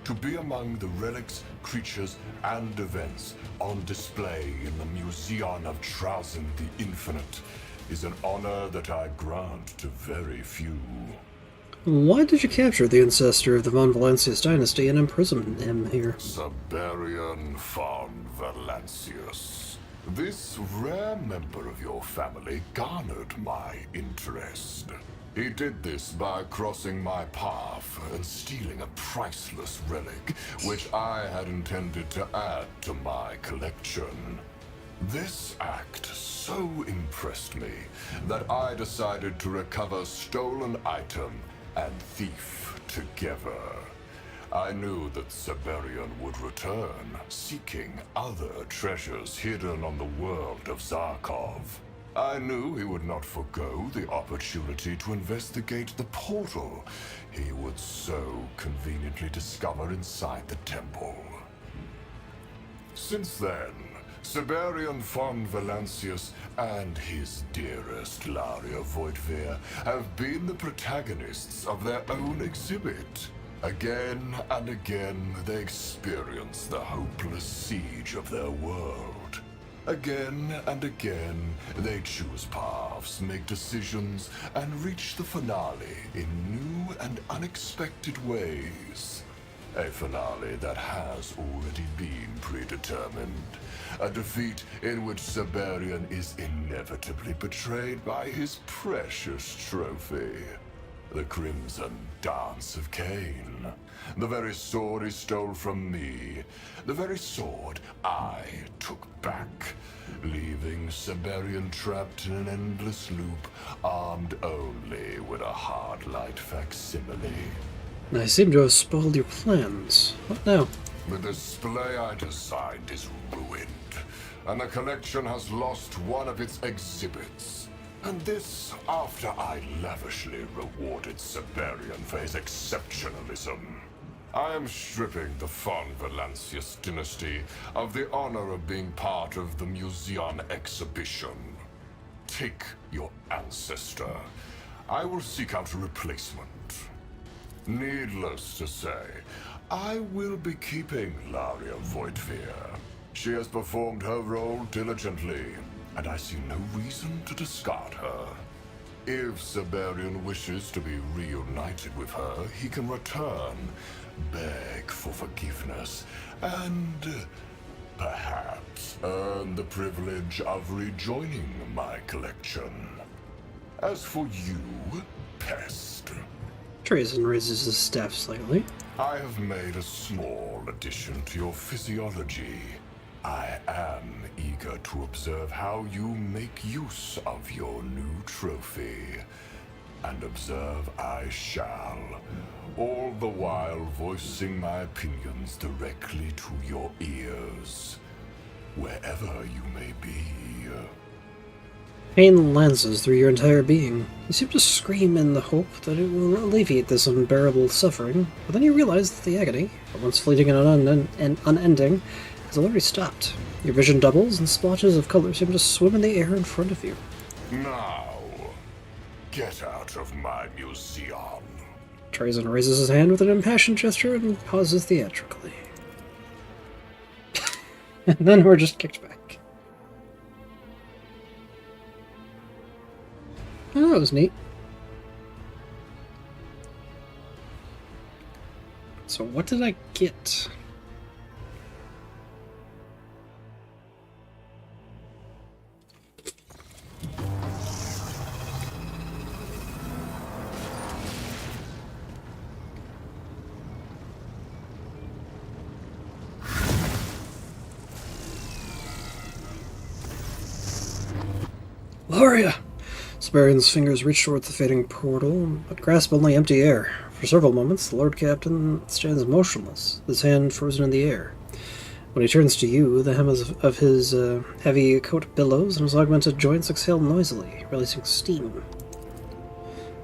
To be among the relics, creatures, and events on display in the Museion of Trausen the Infinite is an honor that I grant to very few. Why did you capture the ancestor of the von Valancius dynasty and imprison him here? Siberian von Valancius. This rare member of your family garnered my interest. He did this by crossing my path and stealing a priceless relic, which I had intended to add to my collection. This act so impressed me that I decided to recover stolen item and thief together. I knew that Siberian would return, seeking other treasures hidden on the world of Zarkov. I knew he would not forgo the opportunity to investigate the portal he would so conveniently discover inside the temple. Since then, Siberian von Valancius and his dearest Laria Voitvir have been the protagonists of their own exhibit. Again and again, they experience the hopeless siege of their world. Again and again, they choose paths, make decisions, and reach the finale in new and unexpected ways. A finale that has already been predetermined. A defeat in which Siberian is inevitably betrayed by his precious trophy. The Crimson Dance of Cain. The very sword he stole from me. The very sword I took back. Leaving Siberian trapped in an endless loop, armed only with a hard-light facsimile. I seem to have spoiled your plans. What now? The display I designed is ruined, and the collection has lost one of its exhibits. And this after I lavishly rewarded Siberian for his exceptionalism. I am stripping the von Valancius dynasty of the honor of being part of the Museion exhibition. Take your ancestor. I will seek out a replacement. Needless to say, I will be keeping Laria Voitvir. She has performed her role diligently, and I see no reason to discard her. If Siberian wishes to be reunited with her, he can return, beg for forgiveness, and perhaps earn the privilege of rejoining my collection. As for you, pest, Trazen raises his staff slightly. I have made a small addition to your physiology. I am eager to observe how you make use of your new trophy. And observe I shall, all the while voicing my opinions directly to your ears, wherever you may be. Pain lances through your entire being. You seem to scream in the hope that it will alleviate this unbearable suffering, but then you realize that the agony, at once fleeting and unending, has already stopped. Your vision doubles, and splotches of color seem to swim in the air in front of you. Now, get out of my Museion. Trazen raises his hand with an impassioned gesture and pauses theatrically. And then we're just kicked back. Oh, that was neat. So what did I get? Gloria! Sparion's fingers reach towards the fading portal, but grasp only empty air. For several moments, the Lord Captain stands motionless, his hand frozen in the air. When he turns to you, the hem of his heavy coat billows, and his augmented joints exhale noisily, releasing steam.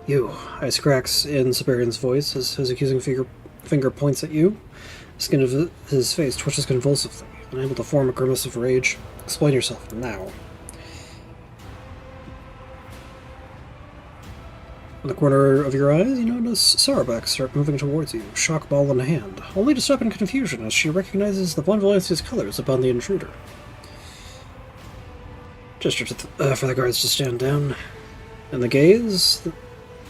You, ice cracks in Sparion's voice as his accusing finger points at you. The skin of his face twitches convulsively, unable to form a grimace of rage. Explain yourself now. In the corner of your eyes, you notice Sarabak start moving towards you, shock ball in hand, only to stop in confusion as she recognizes the Von Valencia's colors upon the intruder. Gesture for the guards to stand down. In the gaze,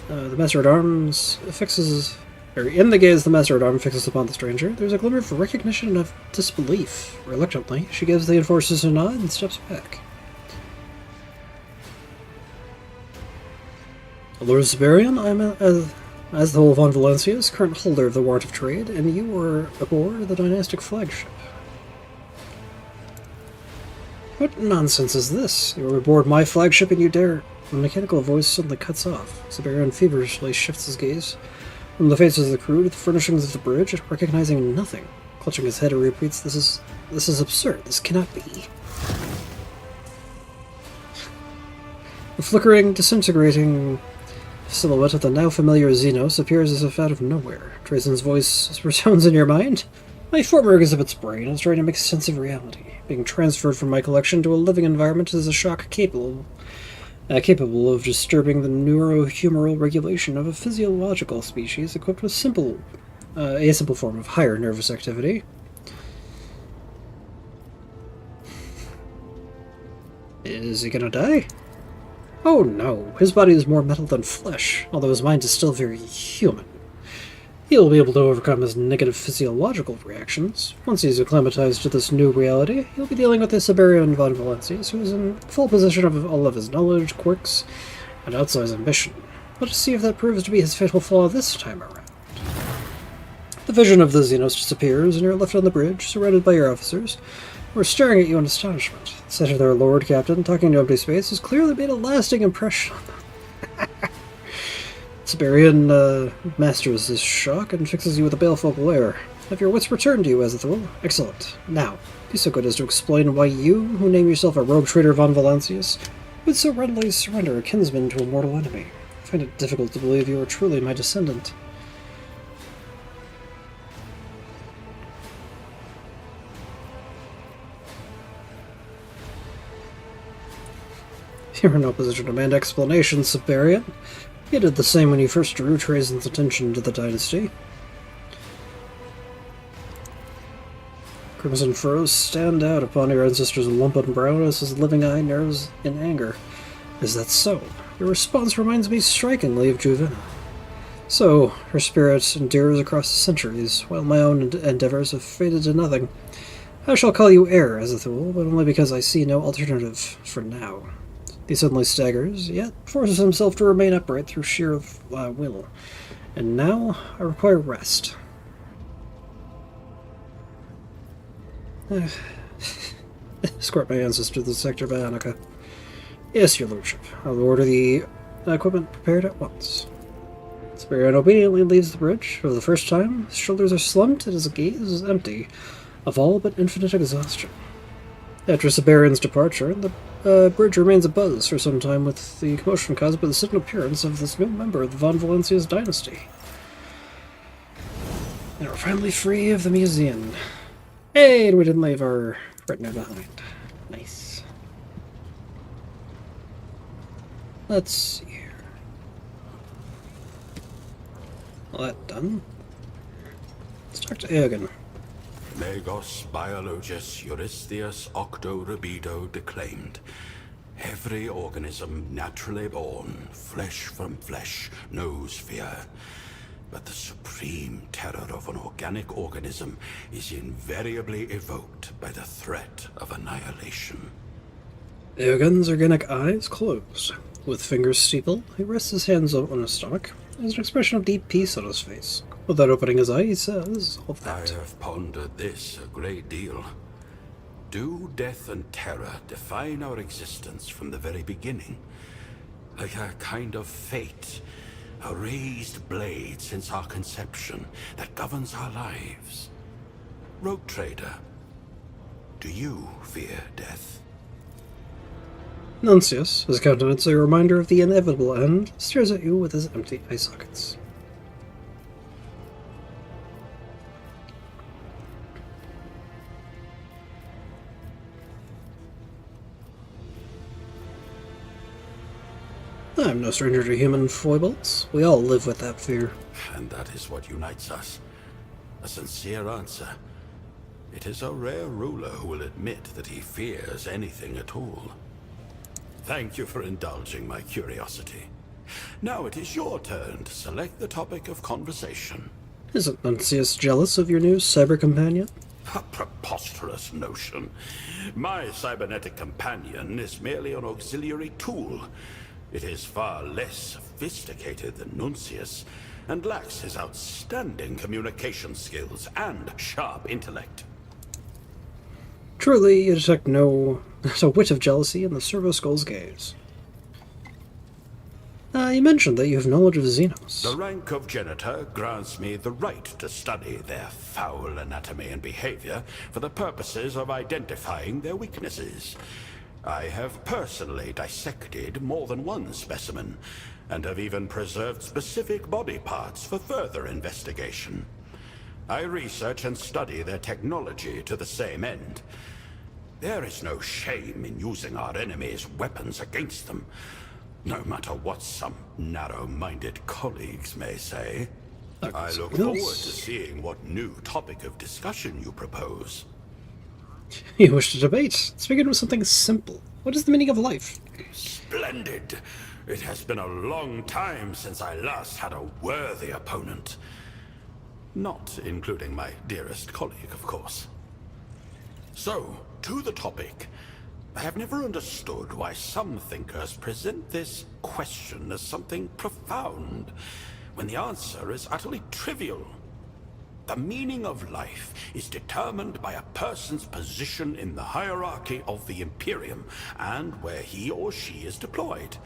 the Master-at-Arms fixes... in the gaze the Master-at-Arms fixes upon the stranger, there's a glimmer of recognition and of disbelief. Reluctantly, she gives the enforcers a nod and steps back. Lord Museion, I am, as the whole Von Valencia's current holder of the warrant of trade, and you are aboard the dynastic flagship. What nonsense is this? You are aboard my flagship and you dare... The mechanical voice suddenly cuts off. Museion feverishly shifts his gaze from the faces of the crew to the furnishings of the bridge, recognizing nothing. Clutching his head, he repeats, This is absurd. This cannot be. The flickering, disintegrating silhouette of the now familiar Xenos appears as if out of nowhere. Trazen's voice resounds in your mind. My former exhibit's brain is trying to make sense of reality. Being transferred from my collection to a living environment is a shock capable of disturbing the neurohumoral regulation of a physiological species equipped with a simple form of higher nervous activity. Is he gonna die? Oh no, his body is more metal than flesh, although his mind is still very human. He'll be able to overcome his negative physiological reactions. Once he's acclimatized to this new reality, he'll be dealing with the Siberian Von Valencias, who is in full possession of all of his knowledge, quirks, and outsized ambition. Let us see if that proves to be his fatal flaw this time around. The vision of the Xenos disappears, and you're left on the bridge, surrounded by your officers, who are staring at you in astonishment. The sight of their Lord Captain talking to empty space has clearly made a lasting impression on them. Siberian masters this shock and fixes you with a baleful glare. Have your wits returned to you, Azathoul? Excellent. Now, be so good as to explain why you, who name yourself a rogue traitor Von Valencius, would so readily surrender a kinsman to a mortal enemy. I find it difficult to believe you are truly my descendant. You're in no position to demand explanations, Siberian. You did the same when you first drew Trazen's attention to the dynasty. Crimson furrows stand out upon your ancestor's lumpen brow as his living eye narrows in anger. Is that so? Your response reminds me strikingly of Juvenna. So, her spirit endures across the centuries, while my own endeavors have faded to nothing. I shall call you heir, Azathoul, but only because I see no alternative for now. He suddenly staggers, yet forces himself to remain upright through sheer will. And now I require rest. Escort my ancestor to the sector of Annika. Yes, your lordship. I will order the equipment prepared at once. Museion obediently leaves the bridge. For the first time, his shoulders are slumped and his gaze is empty of all but infinite exhaustion. After Sabarian's departure, the bridge remains abuzz for some time with the commotion caused by the sudden appearance of this new member of the Von Valencia's dynasty. And we're finally free of the Museion. Hey, and we didn't leave our retinue behind. Nice. Let's see here. All that done. Let's talk to Eogan. Legos biologus Eurystheus octo rebido declaimed. Every organism naturally born, flesh from flesh, knows fear. But the supreme terror of an organic organism is invariably evoked by the threat of annihilation. Eogan's organic eyes close. With fingers steepled, he rests his hands on his stomach. There's an expression of deep peace on his face. Without opening his eye, he says, all that. I have pondered this a great deal. Do death and terror define our existence from the very beginning? Like a kind of fate, a raised blade since our conception that governs our lives? Rogue Trader, do you fear death? Nuncius, his countenance a reminder of the inevitable end, stares at you with his empty eye sockets. I'm no stranger to human foibles. We all live with that fear. And that is what unites us. A sincere answer. It is a rare ruler who will admit that he fears anything at all. Thank you for indulging my curiosity. Now it is your turn to select the topic of conversation. Isn't Nuncius jealous of your new cyber companion? A preposterous notion. My cybernetic companion is merely an auxiliary tool. It is far less sophisticated than Nuncius, and lacks his outstanding communication skills and sharp intellect. Truly, you detect no whit of jealousy in the Servo Skull's gaze. You mentioned that you have knowledge of Xenos. The rank of Genitor grants me the right to study their foul anatomy and behavior for the purposes of identifying their weaknesses. I have personally dissected more than one specimen, and have even preserved specific body parts for further investigation. I research and study their technology to the same end. There is no shame in using our enemies' weapons against them, no matter what some narrow-minded colleagues may say. I look forward to seeing what new topic of discussion you propose. You wish to debate? Let's begin with something simple. What is the meaning of life? Splendid! It has been a long time since I last had a worthy opponent. Not including my dearest colleague, of course. So, to the topic. I have never understood why some thinkers present this question as something profound, when the answer is utterly trivial. The meaning of life is determined by a person's position in the hierarchy of the Imperium, and where he or she is deployed.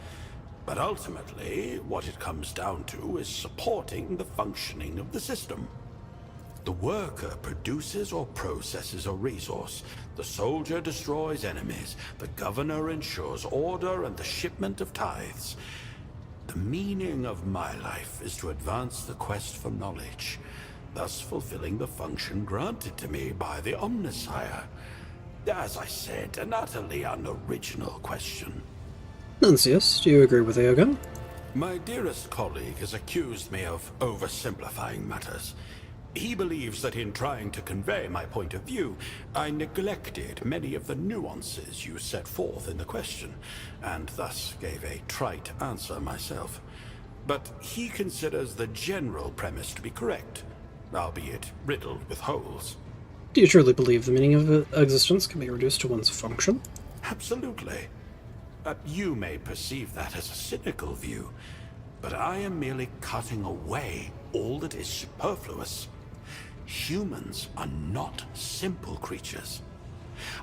But ultimately, what it comes down to is supporting the functioning of the system. The worker produces or processes a resource. The soldier destroys enemies. The governor ensures order and the shipment of tithes. The meaning of my life is to advance the quest for knowledge, thus fulfilling the function granted to me by the Omnisire. As I said, an utterly unoriginal question. Nuncius, do you agree with Eogan? My dearest colleague has accused me of oversimplifying matters. He believes that in trying to convey my point of view, I neglected many of the nuances you set forth in the question, and thus gave a trite answer myself. But he considers the general premise to be correct, albeit riddled with holes. Do you truly believe the meaning of existence can be reduced to one's function? Absolutely. You may perceive that as a cynical view, but I am merely cutting away all that is superfluous. Humans are not simple creatures.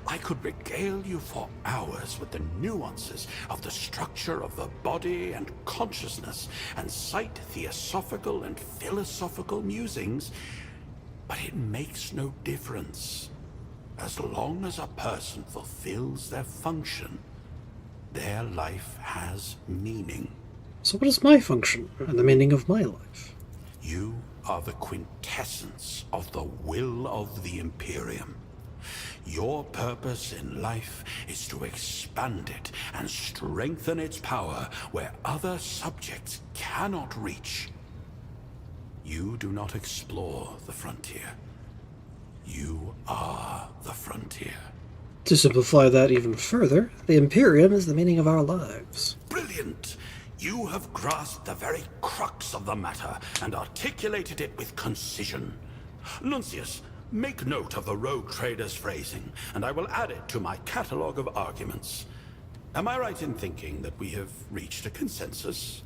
I could regale you for hours with the nuances of the structure of the body and consciousness, and cite theosophical and philosophical musings, but it makes no difference. As long as a person fulfills their function, their life has meaning. So what is my function and the meaning of my life? You are the quintessence of the will of the Imperium. Your purpose in life is to expand it and strengthen its power where other subjects cannot reach. You do not explore the frontier. You are the frontier. To simplify that even further, the Imperium is the meaning of our lives. Brilliant! You have grasped the very crux of the matter and articulated it with concision. Nuncius, make note of the rogue trader's phrasing, and I will add it to my catalogue of arguments. Am I right in thinking that we have reached a consensus?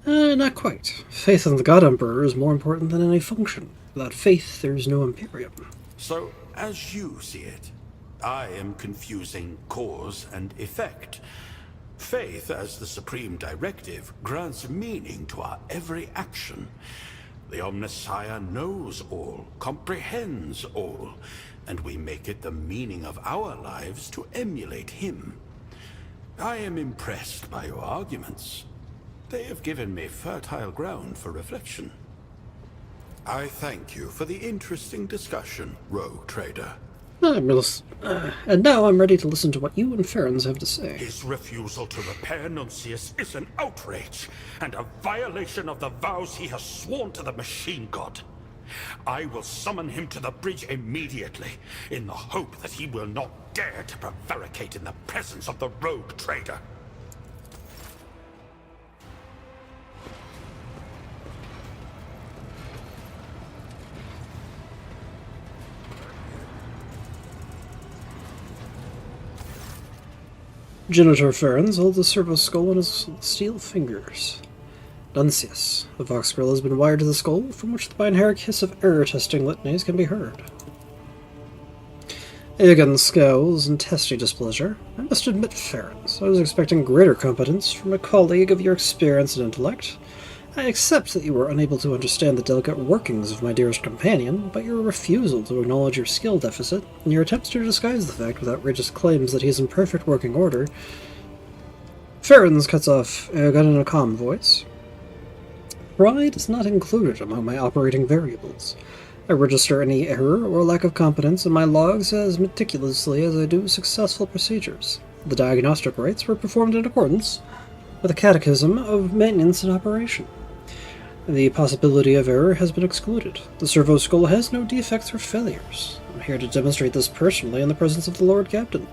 Not quite. Faith in the God Emperor is more important than any function. Without faith, there is no Imperium. So, as you see it, I am confusing cause and effect. Faith, as the supreme directive, grants meaning to our every action. The Omnissiah knows all, comprehends all, and we make it the meaning of our lives to emulate him. I am impressed by your arguments. They have given me fertile ground for reflection. I thank you for the interesting discussion, rogue trader. And now I'm ready to listen to what you and Farron's have to say. His refusal to repair Nuncius is an outrage, and a violation of the vows he has sworn to the machine god. I will summon him to the bridge immediately, in the hope that he will not dare to prevaricate in the presence of the rogue trader. Genitor Farron's holds a servo skull in his steel fingers. Nuncius. The Vox grill has been wired to the skull, from which the binary hiss of error-testing litanies can be heard. Aegon scowls in testy displeasure. I must admit, Farron's, I was expecting greater competence from a colleague of your experience and intellect. I accept that you were unable to understand the delicate workings of my dearest companion, but your refusal to acknowledge your skill deficit, and your attempts to disguise the fact with outrageous claims that he is in perfect working order... Farron's cuts off Aegon in a calm voice. Pride is not included among my operating variables. I register any error or lack of competence in my logs as meticulously as I do successful procedures. The diagnostic rites were performed in accordance with a catechism of maintenance and operation. The possibility of error has been excluded. The servo skull has no defects or failures. I'm here to demonstrate this personally in the presence of the Lord Captain.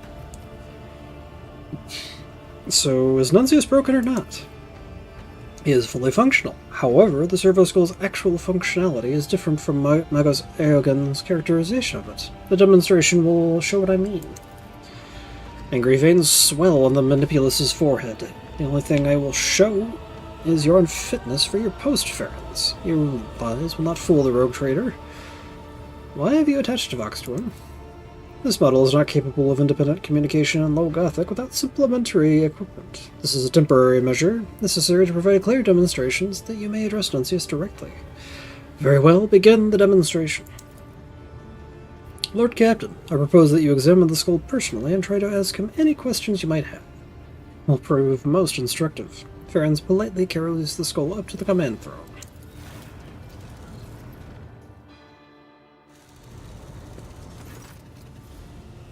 So, is Nuncius broken or not? He is fully functional. However, the servo skull's actual functionality is different from Magos Aegon's characterization of it. The demonstration will show what I mean. Angry veins swell on the Manipulus's forehead. The only thing I will show is your unfitness for your post, Farron's. Your lies will not fool the rogue trader. Why have you attached Vox to him? This model is not capable of independent communication in Low Gothic without supplementary equipment. This is a temporary measure, necessary to provide clear demonstrations that you may address Nuncius directly. Very well, begin the demonstration. Lord Captain, I propose that you examine the skull personally and try to ask him any questions you might have. Will prove most instructive. Farron's politely carries the skull up to the command throne.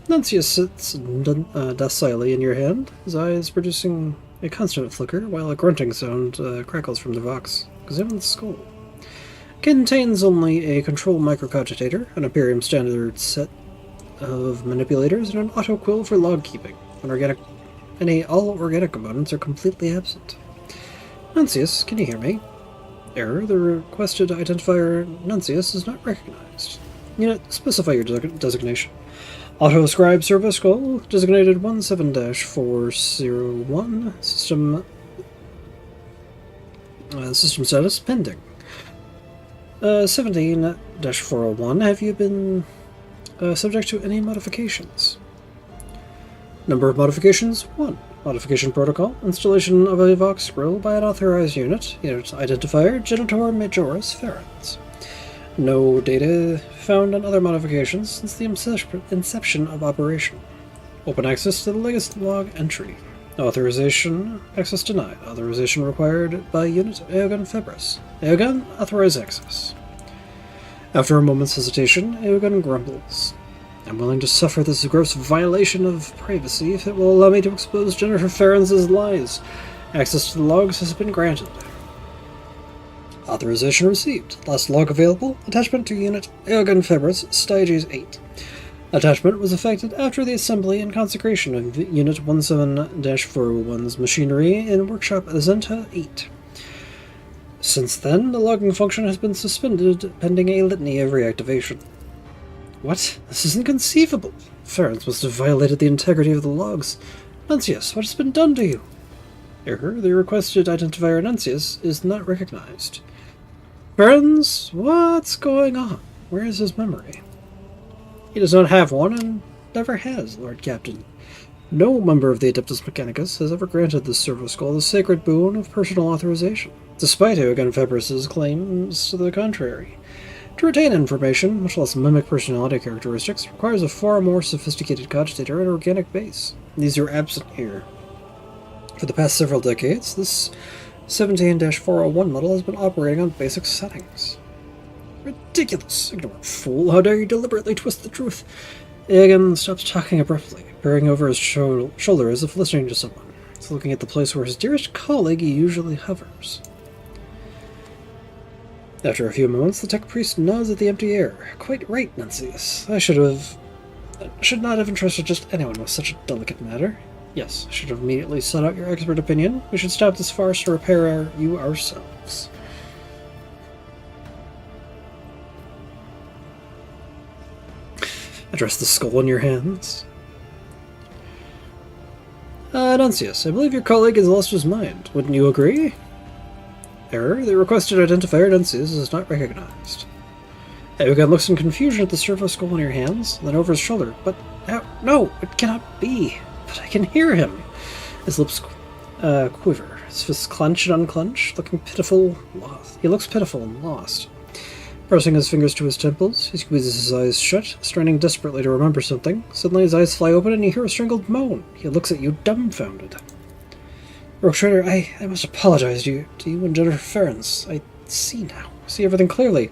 Nuncius sits docilely in your hand, his eyes producing a constant flicker, while a grunting sound crackles from the Vox. Examine the skull. Contains only a control microcogitator, an Imperium standard set of manipulators, and an auto-quill for log keeping. All organic components are completely absent. Nuncius, can you hear me? Error, the requested identifier Nuncius is not recognized. Unit, specify your designation. Auto-ascribe servo skull, designated 17-401, system System status pending. 17-401, have you been subject to any modifications? Number of modifications, 1. Modification protocol, installation of a Vox grill by an authorized unit, unit identifier, Genitor Majoris Ferens. No data found on other modifications since the inception of operation. Open access to the latest log entry. Authorization, access denied. Authorization required by unit Aegon Febris. Aegon, authorize access. After a moment's hesitation, Aegon grumbles. I'm willing to suffer this gross violation of privacy if it will allow me to expose Jennifer Ferrens' lies. Access to the logs has been granted. Authorization received. Last log available. Attachment to unit Aegon Febris, Styges 8. Attachment was effected after the assembly and consecration of Unit 17-401's machinery in Workshop Zenta 8. Since then, the logging function has been suspended pending a litany of reactivation. What? This is inconceivable! Ferens must have violated the integrity of the logs. Nuncius, what has been done to you? Error, the requested identifier Nuncius is not recognized. Ferens, what's going on? Where is his memory? He does not have one, and never has, Lord Captain. No member of the Adeptus Mechanicus has ever granted this servo skull the sacred boon of personal authorization, despite Aegon Febris' claims to the contrary. To retain information, much less mimic personality characteristics, requires a far more sophisticated cogitator and organic base. These are absent here. For the past several decades, this 17-401 model has been operating on basic settings. Ridiculous! Ignorant fool, how dare you deliberately twist the truth? Aegon stops talking abruptly, peering over his shoulder as if listening to someone. He's looking at the place where his dearest colleague usually hovers. After a few moments, the tech priest nods at the empty air. Quite right, Nuncius. I should not have entrusted just anyone with such a delicate matter. Yes, I should have immediately sought out your expert opinion. We should stop this farce to repair you ourselves. Address the skull in your hands. Nuncius, I believe your colleague has lost his mind. Wouldn't you agree? Error, the requested identifier Nuncius is not recognized. Aegon looks in confusion at the servo skull in your hands, then over his shoulder. But, no, it cannot be. But I can hear him. His lips quiver, his fists clench and unclench, looking pitiful, lost. He looks pitiful and lost. Pressing his fingers to his temples, he squeezes his eyes shut, straining desperately to remember something. Suddenly his eyes fly open and you hear a strangled moan. He looks at you dumbfounded. Rogue Trader, I must apologize to you and Jennifer Ferens. I see now. I see everything clearly.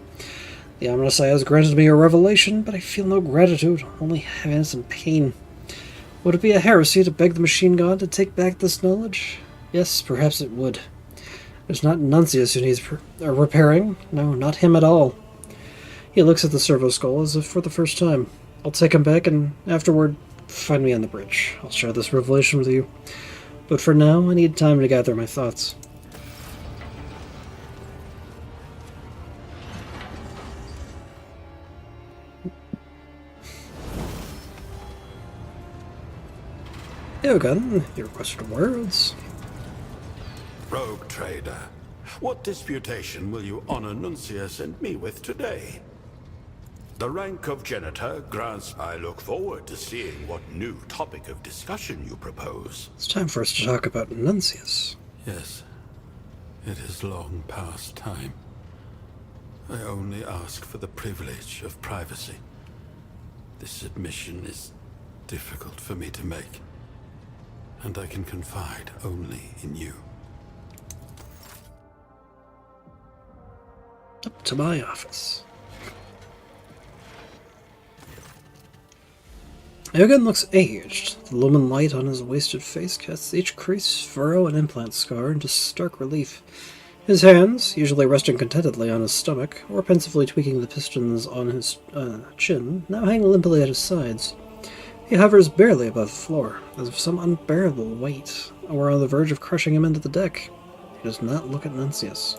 The ominous eye has granted me a revelation, but I feel no gratitude, only heaviness and pain. Would it be a heresy to beg the machine god to take back this knowledge? Yes, perhaps it would. It's not Nuncius who needs repairing. No, not him at all. He looks at the servo skull as if for the first time. I'll take him back, and afterward, find me on the bridge. I'll share this revelation with you. But for now, I need time to gather my thoughts. Aegon, your requested words. Rogue Trader, what disputation will you honor Nuncius and me with today? The rank of Genitor grants. I look forward to seeing what new topic of discussion you propose. It's time for us to talk about Nuncius. Yes, it is long past time. I only ask for the privilege of privacy. This admission is difficult for me to make, and I can confide only in you. Up to my office. Aegon looks aged. The lumen light on his wasted face casts each crease, furrow, and implant scar into stark relief. His hands, usually resting contentedly on his stomach, or pensively tweaking the pistons on his chin, now hang limply at his sides. He hovers barely above the floor, as if some unbearable weight were on the verge of crushing him into the deck. He does not look at Nuncius.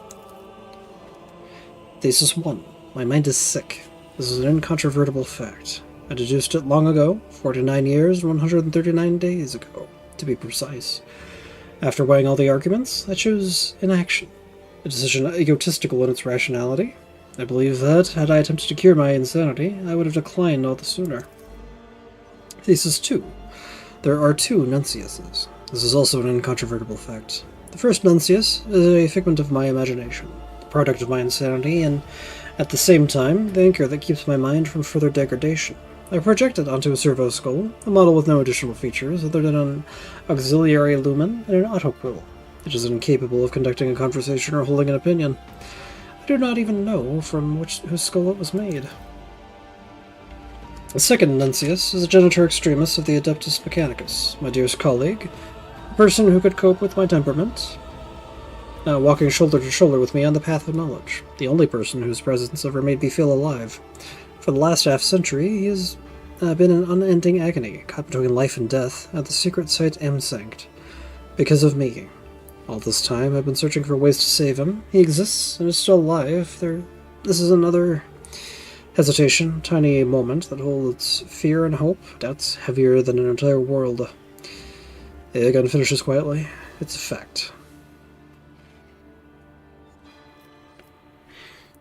Thesis 1. My mind is sick. This is an incontrovertible fact. I deduced it long ago, 49 years and 139 days ago, to be precise. After weighing all the arguments, I choose inaction. a decision egotistical in its rationality. I believe that, had I attempted to cure my insanity, I would have declined all the sooner. Thesis 2. There are 2 Nunciuses. This is also an incontrovertible fact. The first Nuncius is a figment of my imagination, the product of my insanity, and, at the same time, the anchor that keeps my mind from further degradation. I project it onto a servo skull, a model with no additional features other than an auxiliary lumen and an autoquill. It is incapable of conducting a conversation or holding an opinion. I do not even know from whose skull it was made. The second Nuncius is a genitor extremis of the Adeptus Mechanicus, my dearest colleague, a person who could cope with my temperament, walking shoulder to shoulder with me on the path of knowledge, the only person whose presence ever made me feel alive. For the last half-century, he has been in unending agony, caught between life and death, at the secret site Sanct, because of me. All this time, I've been searching for ways to save him. He exists, and is still alive. This is another hesitation, tiny moment that holds fear and hope, doubts heavier than an entire world. Aegon finishes quietly. It's a fact.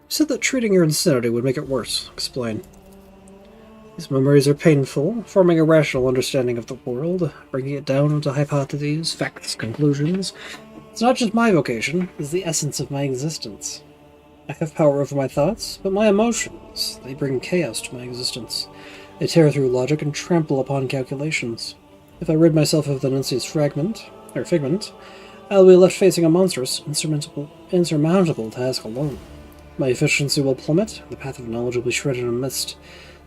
You said that treating your insanity would make it worse. Explain. These memories are painful, forming a rational understanding of the world, bringing it down into hypotheses, facts, conclusions. It's not just my vocation, it's the essence of my existence. I have power over my thoughts, but my emotions, they bring chaos to my existence. They tear through logic and trample upon calculations. If I rid myself of the Nuncius figment, I'll be left facing a monstrous, insurmountable task alone. My efficiency will plummet, and the path of knowledge will be shredded in mist.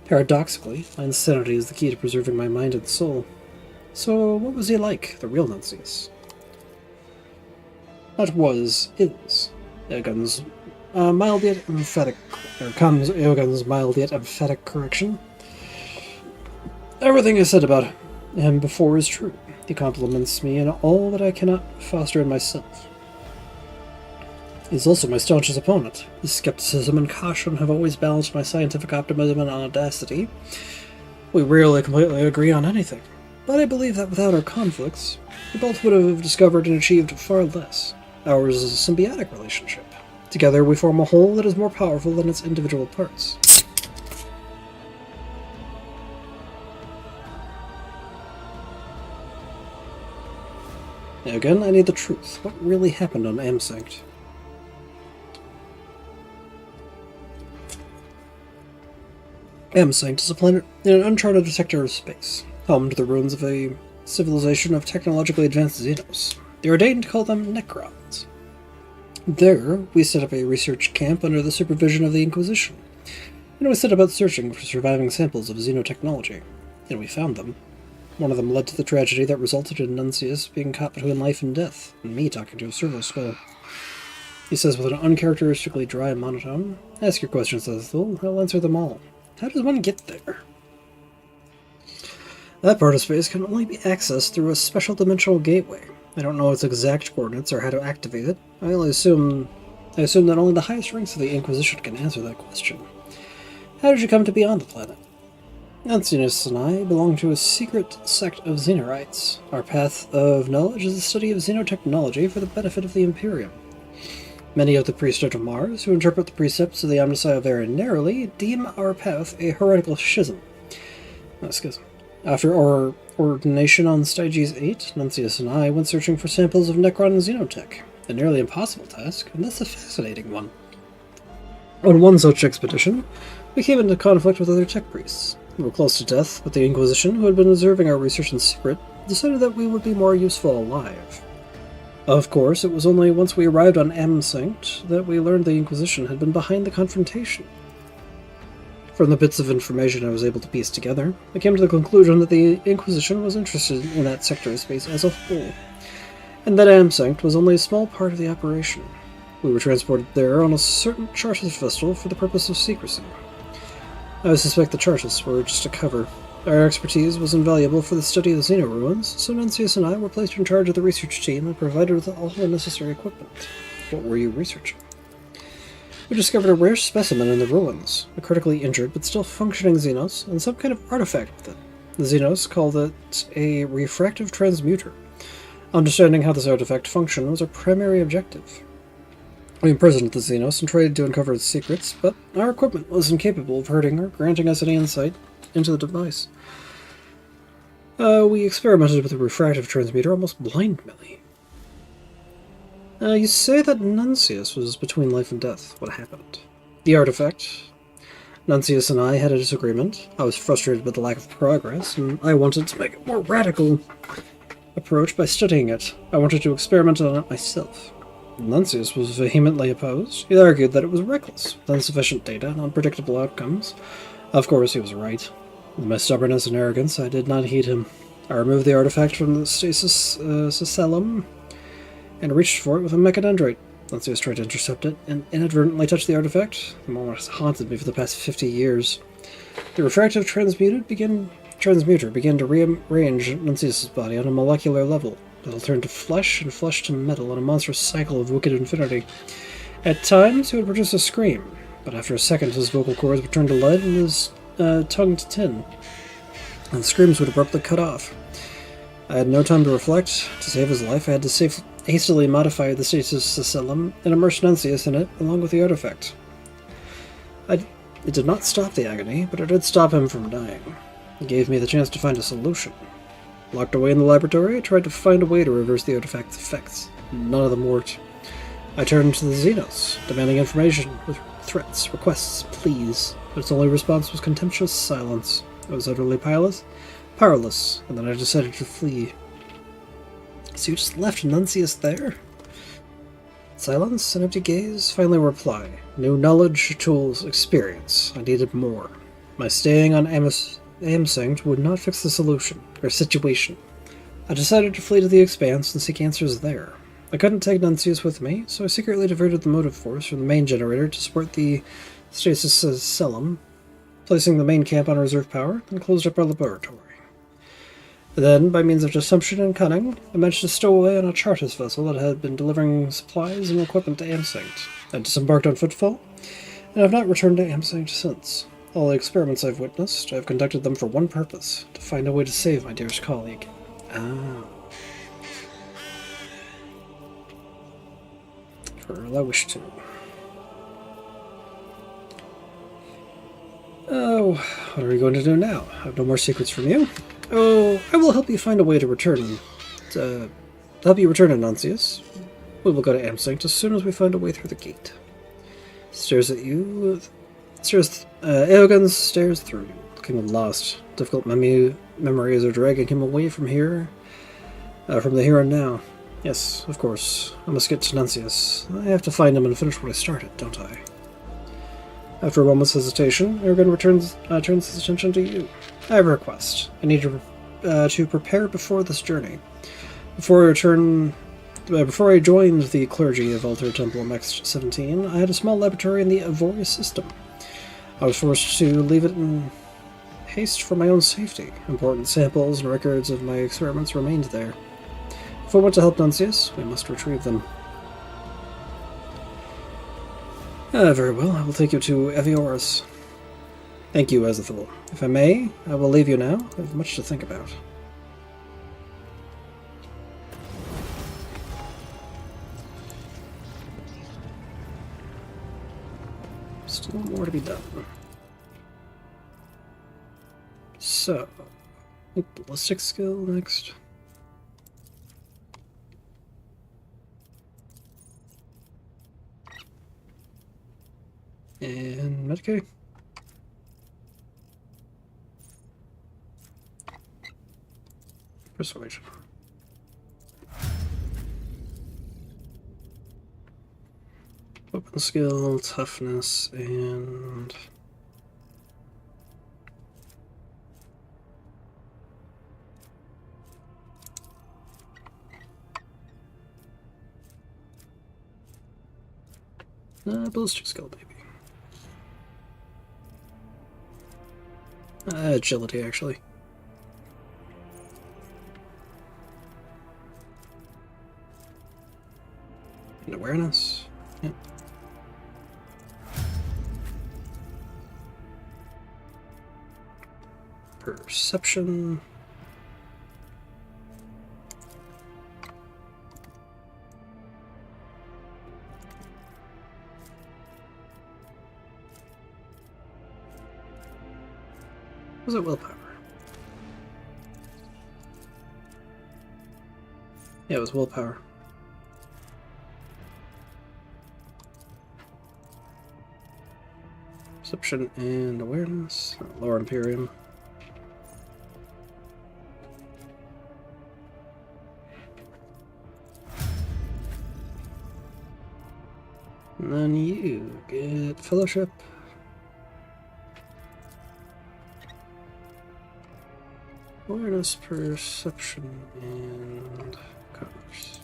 Paradoxically, my insanity is the key to preserving my mind and soul. So, what was he like, the real Nuncius? That is Aegon's mild yet emphatic, Aegon's mild yet emphatic correction. Everything I said about him before is true. He compliments me in all that I cannot foster in myself. He's also my staunchest opponent. His skepticism and caution have always balanced my scientific optimism and audacity. We rarely completely agree on anything, but I believe that without our conflicts, we both would have discovered and achieved far less. Ours is a symbiotic relationship. Together we form a whole that is more powerful than its individual parts. Now again, I need the truth. What really happened on Sanct? Sanct is a planet in an uncharted sector of space, home to the ruins of a civilization of technologically advanced Xenos. They are deigned to call them Necrons. There, we set up a research camp under the supervision of the Inquisition, and we set about searching for surviving samples of xenotechnology, and we found them. One of them led to the tragedy that resulted in Nuncius being caught between life and death, and me talking to a servo skull. He says with an uncharacteristically dry monotone, "Ask your questions, Ethel. I'll answer them all. How does one get there?" That part of space can only be accessed through a special dimensional gateway. I don't know its exact coordinates or how to activate it. I assume that only the highest ranks of the Inquisition can answer that question. How did you come to be on the planet? Nuncius and I belong to a secret sect of Xenorites. Our path of knowledge is the study of xenotechnology for the benefit of the Imperium. Many of the priesthood of Mars, who interpret the precepts of the Omnissiah very narrowly, deem our path a heretical schism. After our ordination on Styges 8, Nuncius and I went searching for samples of Necron xenotech, a nearly impossible task, and thus a fascinating one. On one such expedition, we came into conflict with other tech priests. We were close to death, but the Inquisition, who had been observing our research in secret, decided that we would be more useful alive. Of course, it was only once we arrived on Sanct that we learned the Inquisition had been behind the confrontation. From the bits of information I was able to piece together, I came to the conclusion that the Inquisition was interested in that sector of space as a whole, and that Sanct was only a small part of the operation. We were transported there on a certain Chartist vessel for the purpose of secrecy. I suspect the Chartists were just a cover. Our expertise was invaluable for the study of the Xeno ruins, so Nuncius and I were placed in charge of the research team and provided with all the necessary equipment. What were you researching? We discovered a rare specimen in the ruins, a critically injured but still functioning Xenos, and some kind of artifact with it. The Xenos called it a refractive transmuter. Understanding how this artifact functioned was our primary objective. We imprisoned the Xenos and tried to uncover its secrets, but our equipment was incapable of hurting or granting us any insight into the device. We experimented with a refractive transmuter almost blindly. You say that Nuncius was between life and death. What happened? The artifact. Nuncius and I had a disagreement. I was frustrated with the lack of progress, and I wanted to make a more radical approach by studying it. I wanted to experiment on it myself. Nuncius was vehemently opposed. He argued that it was reckless, with insufficient data and unpredictable outcomes. Of course, he was right. With my stubbornness and arrogance, I did not heed him. I removed the artifact from the stasis cecellum and reached for it with a mechadendrite. Nuncius tried to intercept it and inadvertently touched the artifact. The moment has haunted me for the past 50 years. The refractive transmuter began to rearrange Nuncius' body on a molecular level. Metal turned to flesh, and flesh to metal in a monstrous cycle of wicked infinity. At times, he would produce a scream, but after a second, his vocal cords would turn to lead and his tongue to tin, and the screams would abruptly cut off. I had no time to reflect. To save his life, I had to hastily modify the stasis cecellum and immerse Nuncius in it, along with the artifact. It did not stop the agony, but it did stop him from dying. It gave me the chance to find a solution. Locked away in the laboratory, I tried to find a way to reverse the artifact's effects. None of them worked. I turned to the Xenos, demanding information, with threats, requests, pleas, but its only response was contemptuous silence. I was utterly powerless, and then I decided to flee. So you just left Nuncius there? Silence, an empty gaze, finally a reply. New knowledge, tools, experience. I needed more. My staying on Amsynct would not fix the situation. I decided to flee to the Expanse and seek answers there. I couldn't take Nuncius with me, so I secretly diverted the motive force from the main generator to support the stasis cecellum, placing the main camp on reserve power, and closed up our laboratory. Then, by means of deception and cunning, I managed to stow away on a Chartist vessel that had been delivering supplies and equipment to Amsynct. I disembarked on Footfall, and have not returned to Amsynct since. All the experiments I've witnessed, I've conducted them for one purpose, to find a way to save my dearest colleague. For all I wish to. Oh, what are we going to do now? I have no more secrets from you. Oh, I will help you find a way to return. Help you return to Nuncius. We will go to Amsynct as soon as we find a way through the gate. Stares at you. Eogan stares through you, looking lost. Difficult memories are dragging him away from here, from the here and now. Yes, of course. I must get to Nuncius. I have to find him and finish what I started, don't I? After a moment's hesitation, Eogan turns his attention to you. I have a request. I need to prepare before this journey. Before I joined the clergy of Altar Temple MX-17, I had a small laboratory in the Avoria system. I was forced to leave it in haste for my own safety. Important samples and records of my experiments remained there. If I want to help Nuncius, we must retrieve them. Very well, I will take you to Evioris. Thank you, Azathoul. If I may, I will leave you now. I have much to think about. Still more to be done. So, ballistic skill next. And Medicaid. Persuasion. Weapon skill, toughness, and ballistic skill, maybe. Agility, actually. And awareness. Yep. Perception. Was it willpower? Yeah, it was willpower. Perception and awareness. Lower Imperium. And then you get Fellowship. Awareness, Perception, and Commerce.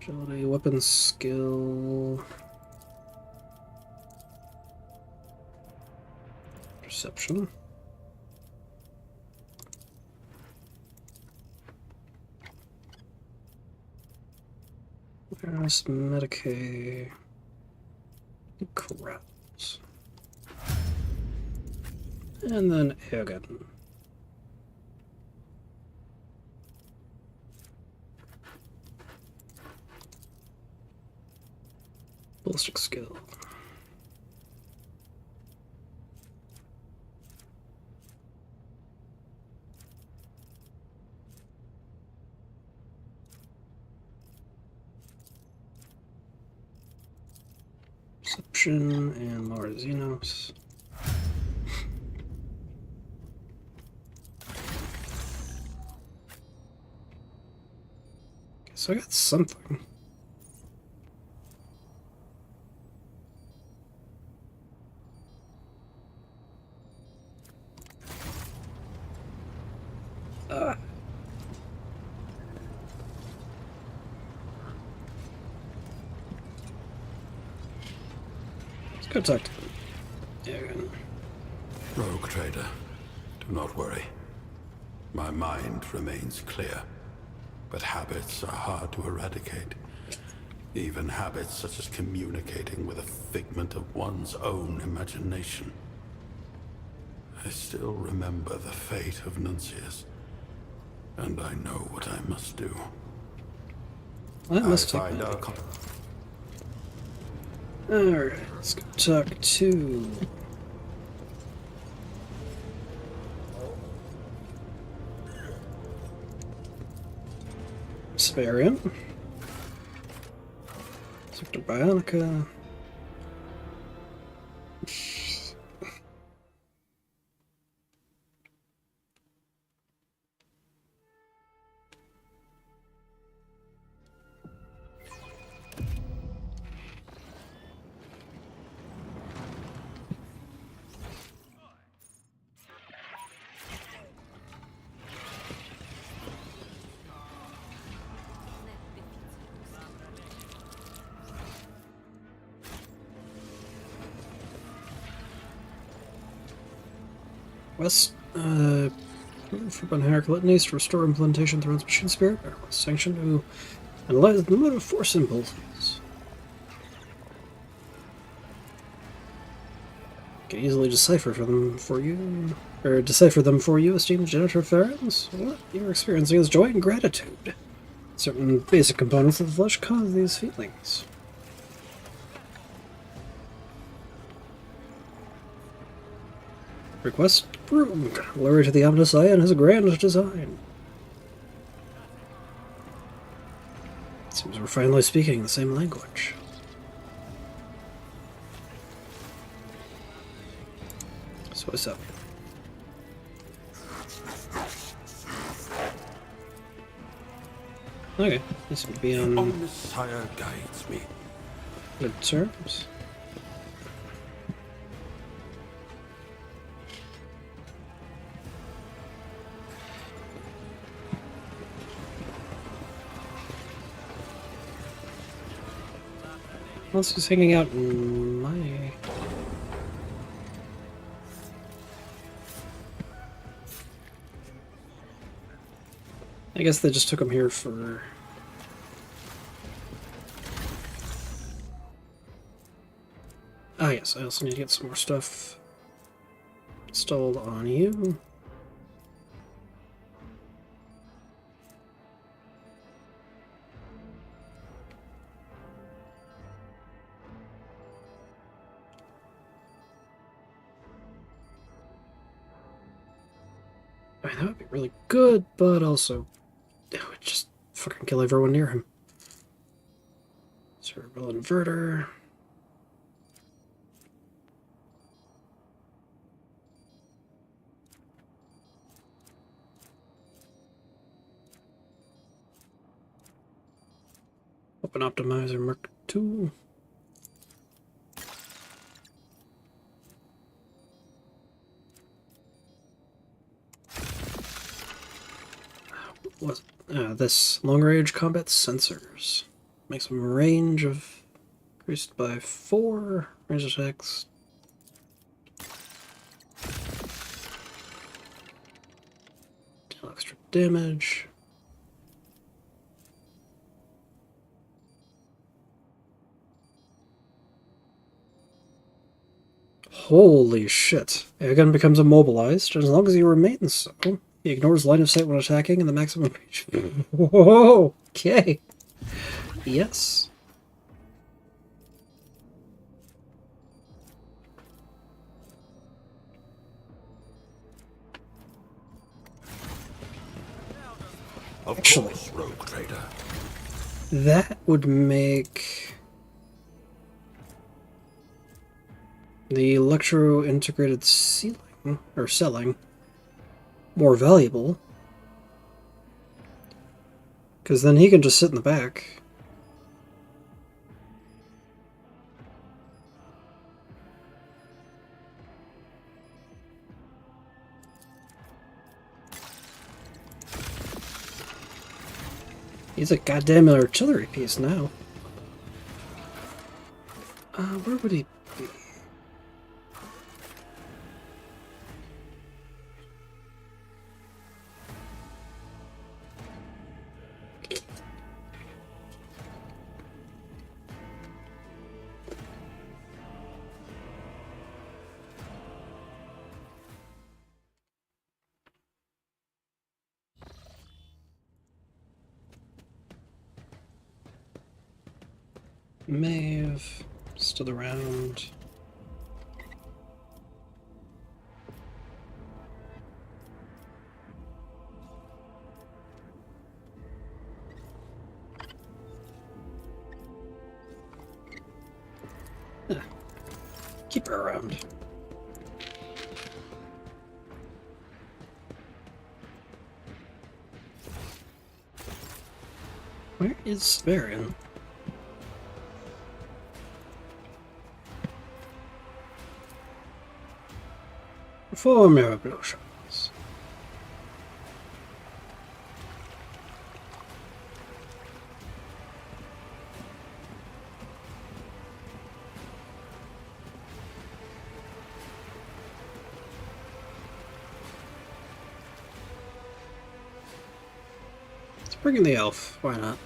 Agility, Weapon Skill... Perception. Awareness, Medicaid... Corrupts. And then Eogan. Ballistic skill. Perception and more Xenos. So I got something. Let's go talk to them. Yeah, Rogue trader, do not worry. My mind remains clear, but habits are hard to eradicate. Even habits such as communicating with a figment of one's own imagination. I still remember the fate of Nuncius, and I know what I must do. that must take find a out. Alright, let's go talk to... Sparian. Sector Bionica. West, for Bunharic litanies to restore implementation through its machine spirit, or sanction to analyze the motive force impulses. Can easily decipher them for you, esteemed Janitor Farrens. What you're experiencing is joy and gratitude. Certain basic components of the flesh cause these feelings. Request approved. Glory to the Museion has a grand design. Seems we're finally speaking the same language. So what's up? Okay, this would be on Messiah guides me. good terms. Else is hanging out in my... I guess they just took him here for... Ah yes, I also need to get some more stuff installed on you. I mean, that would be really good, but also it would just fucking kill everyone near him. Cerebral inverter. Open optimizer Mark II. What? This long-range combat sensors. Makes them range of increased by 4. Range attacks. Deal extra damage. Holy shit. Aegon becomes immobilized, and as long as he remains so, he ignores line of sight when attacking and the maximum range. Whoa! Okay. Yes. Actually, Of course, rogue trader. that would make the electro-integrated sealing, or selling, more valuable. Because then he can just sit in the back. He's a goddamn artillery piece now. Where would he be? Maeve, still around. Keep her around. Where is Museion? Perform your ablutions. Let's bring in the elf. Why not?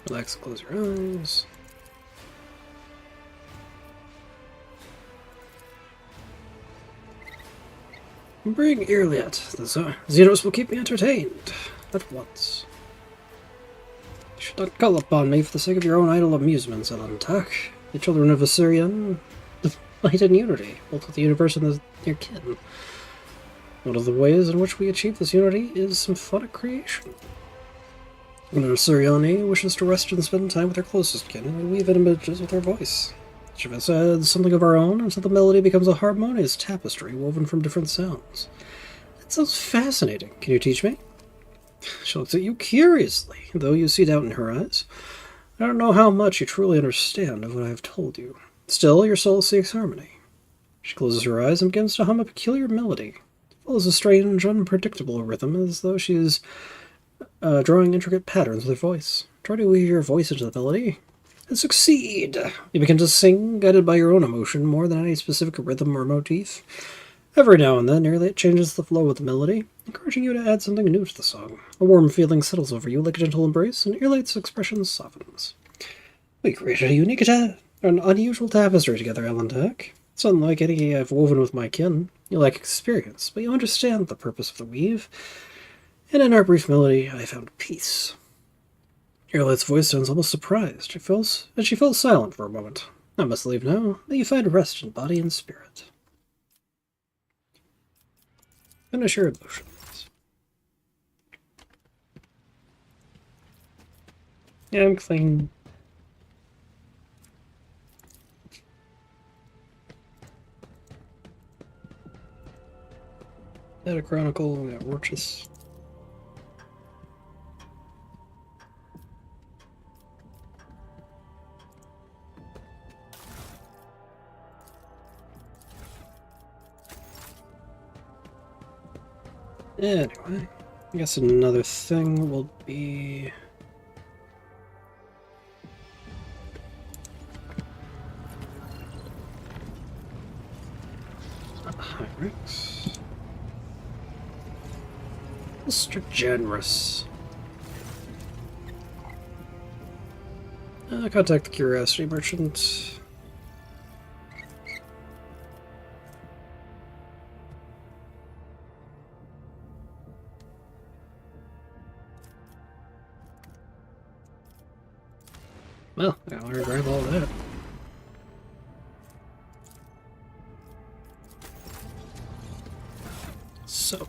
Relax and close your eyes. Bring Irliet. The Xenos will keep me entertained. At once. You should not call upon me for the sake of your own idle amusements, Elantak. The children of Museion light in unity, both with the universe and their kin. One of the ways in which we achieve this unity is symphonic creation. When a Museion wishes to rest and spend time with their closest kin, we weave in images with our voice. Each of us adds something of our own until the melody becomes a harmonious tapestry woven from different sounds. That sounds fascinating. Can you teach me? She looks at you curiously, though you see doubt in her eyes. I don't know how much you truly understand of what I have told you. Still, your soul seeks harmony. She closes her eyes and begins to hum a peculiar melody. It follows a strange, unpredictable rhythm, as though she is drawing intricate patterns with her voice. Try to weave your voice into the melody, and succeed. You begin to sing, guided by your own emotion, more than any specific rhythm or motif. Every now and then, Irliet changes the flow of the melody, encouraging you to add something new to the song. A warm feeling settles over you like a gentle embrace, and Irliet's expression softens. We created a unique an unusual tapestry together, Elantak. It's unlike any I've woven with my kin. You lack experience, but you understand the purpose of the weave. And in our brief melody, I found peace. Irliet's voice sounds almost surprised. She falls silent for a moment. I must leave now. May you find rest in body and spirit. Finish your emotions. Yeah, I'm clean. Had a chronicle, we got Rorchus. Anyway, I guess another thing will be... Hyrix. Mr. Generous. Contact the Curiosity Merchant. Well, I gotta grab all that. So...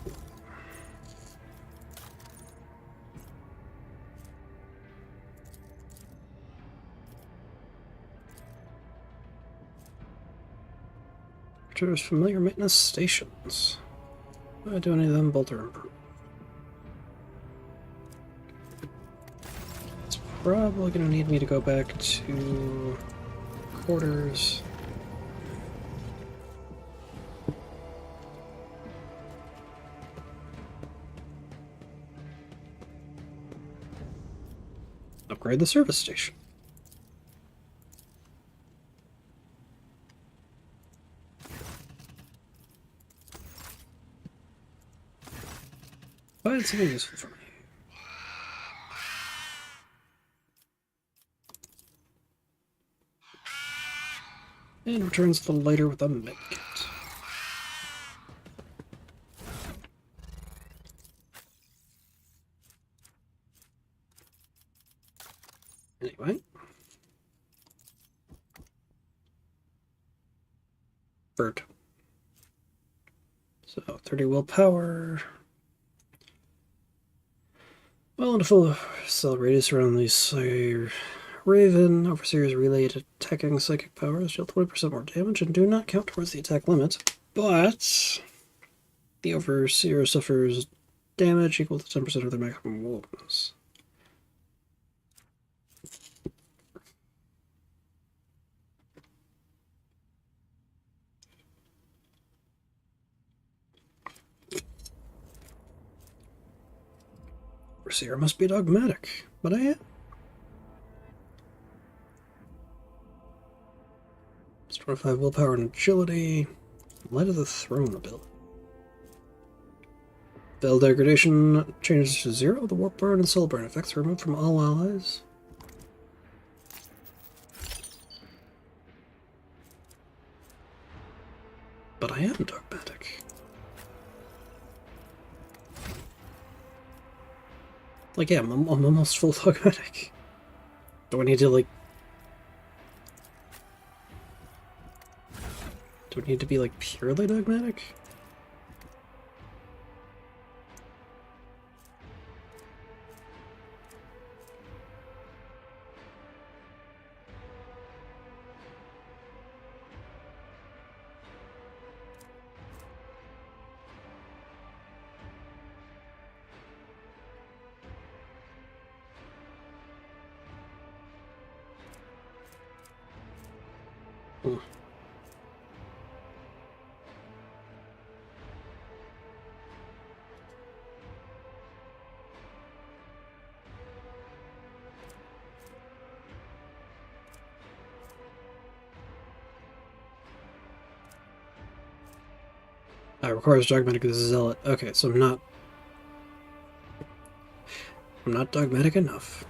There's familiar maintenance stations. Why do I do any of them? Bolter improve. It's probably gonna need me to go back to quarters. Upgrade the service station. Find something useful for me. And returns the lighter with a medkit. Anyway. Bird. So, 30 willpower. Well, and a full cell radius around the Raven, Overseer's relayed attacking psychic powers deal 20% more damage and do not count towards the attack limit, but the Overseer suffers damage equal to 10% of their maximum wounds. Overseer must be dogmatic, but I am. It's 25 willpower and agility. Light of the Throne ability. Veil degradation changes to 0. The warp burn and soul burn effects are removed from all allies. But I am dogmatic. Like, yeah, I'm almost full dogmatic. Do I need to, like... Do I need to be, like, purely dogmatic? Requires dogmatic zealot. Okay, so I'm not dogmatic enough.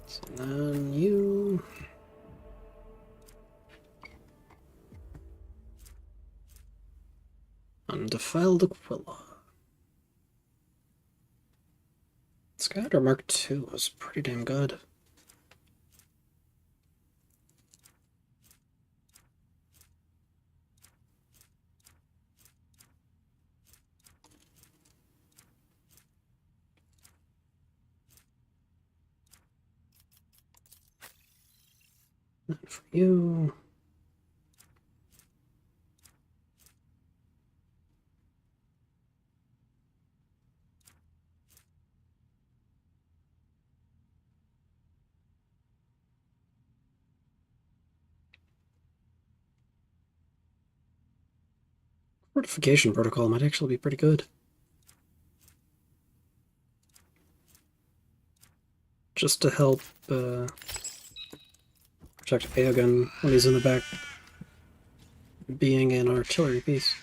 So then you... Undefiled Aquila. Let's God, our Mark II was pretty damn good. And for you... Fortification protocol might actually be pretty good. Just to help protect Aogun when he's in the back, being an artillery piece.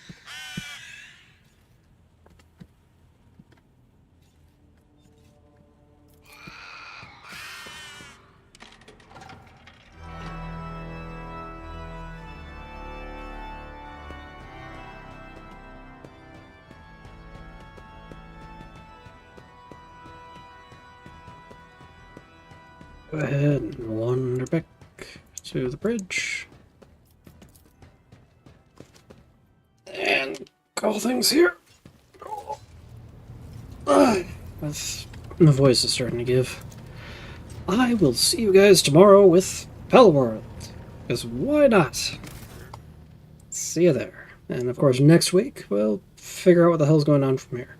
Go ahead and wander back to the bridge. And call things here. My voice is starting to give. I will see you guys tomorrow with Palworld. Because why not? See you there. And of course next week we'll figure out what the hell's going on from here.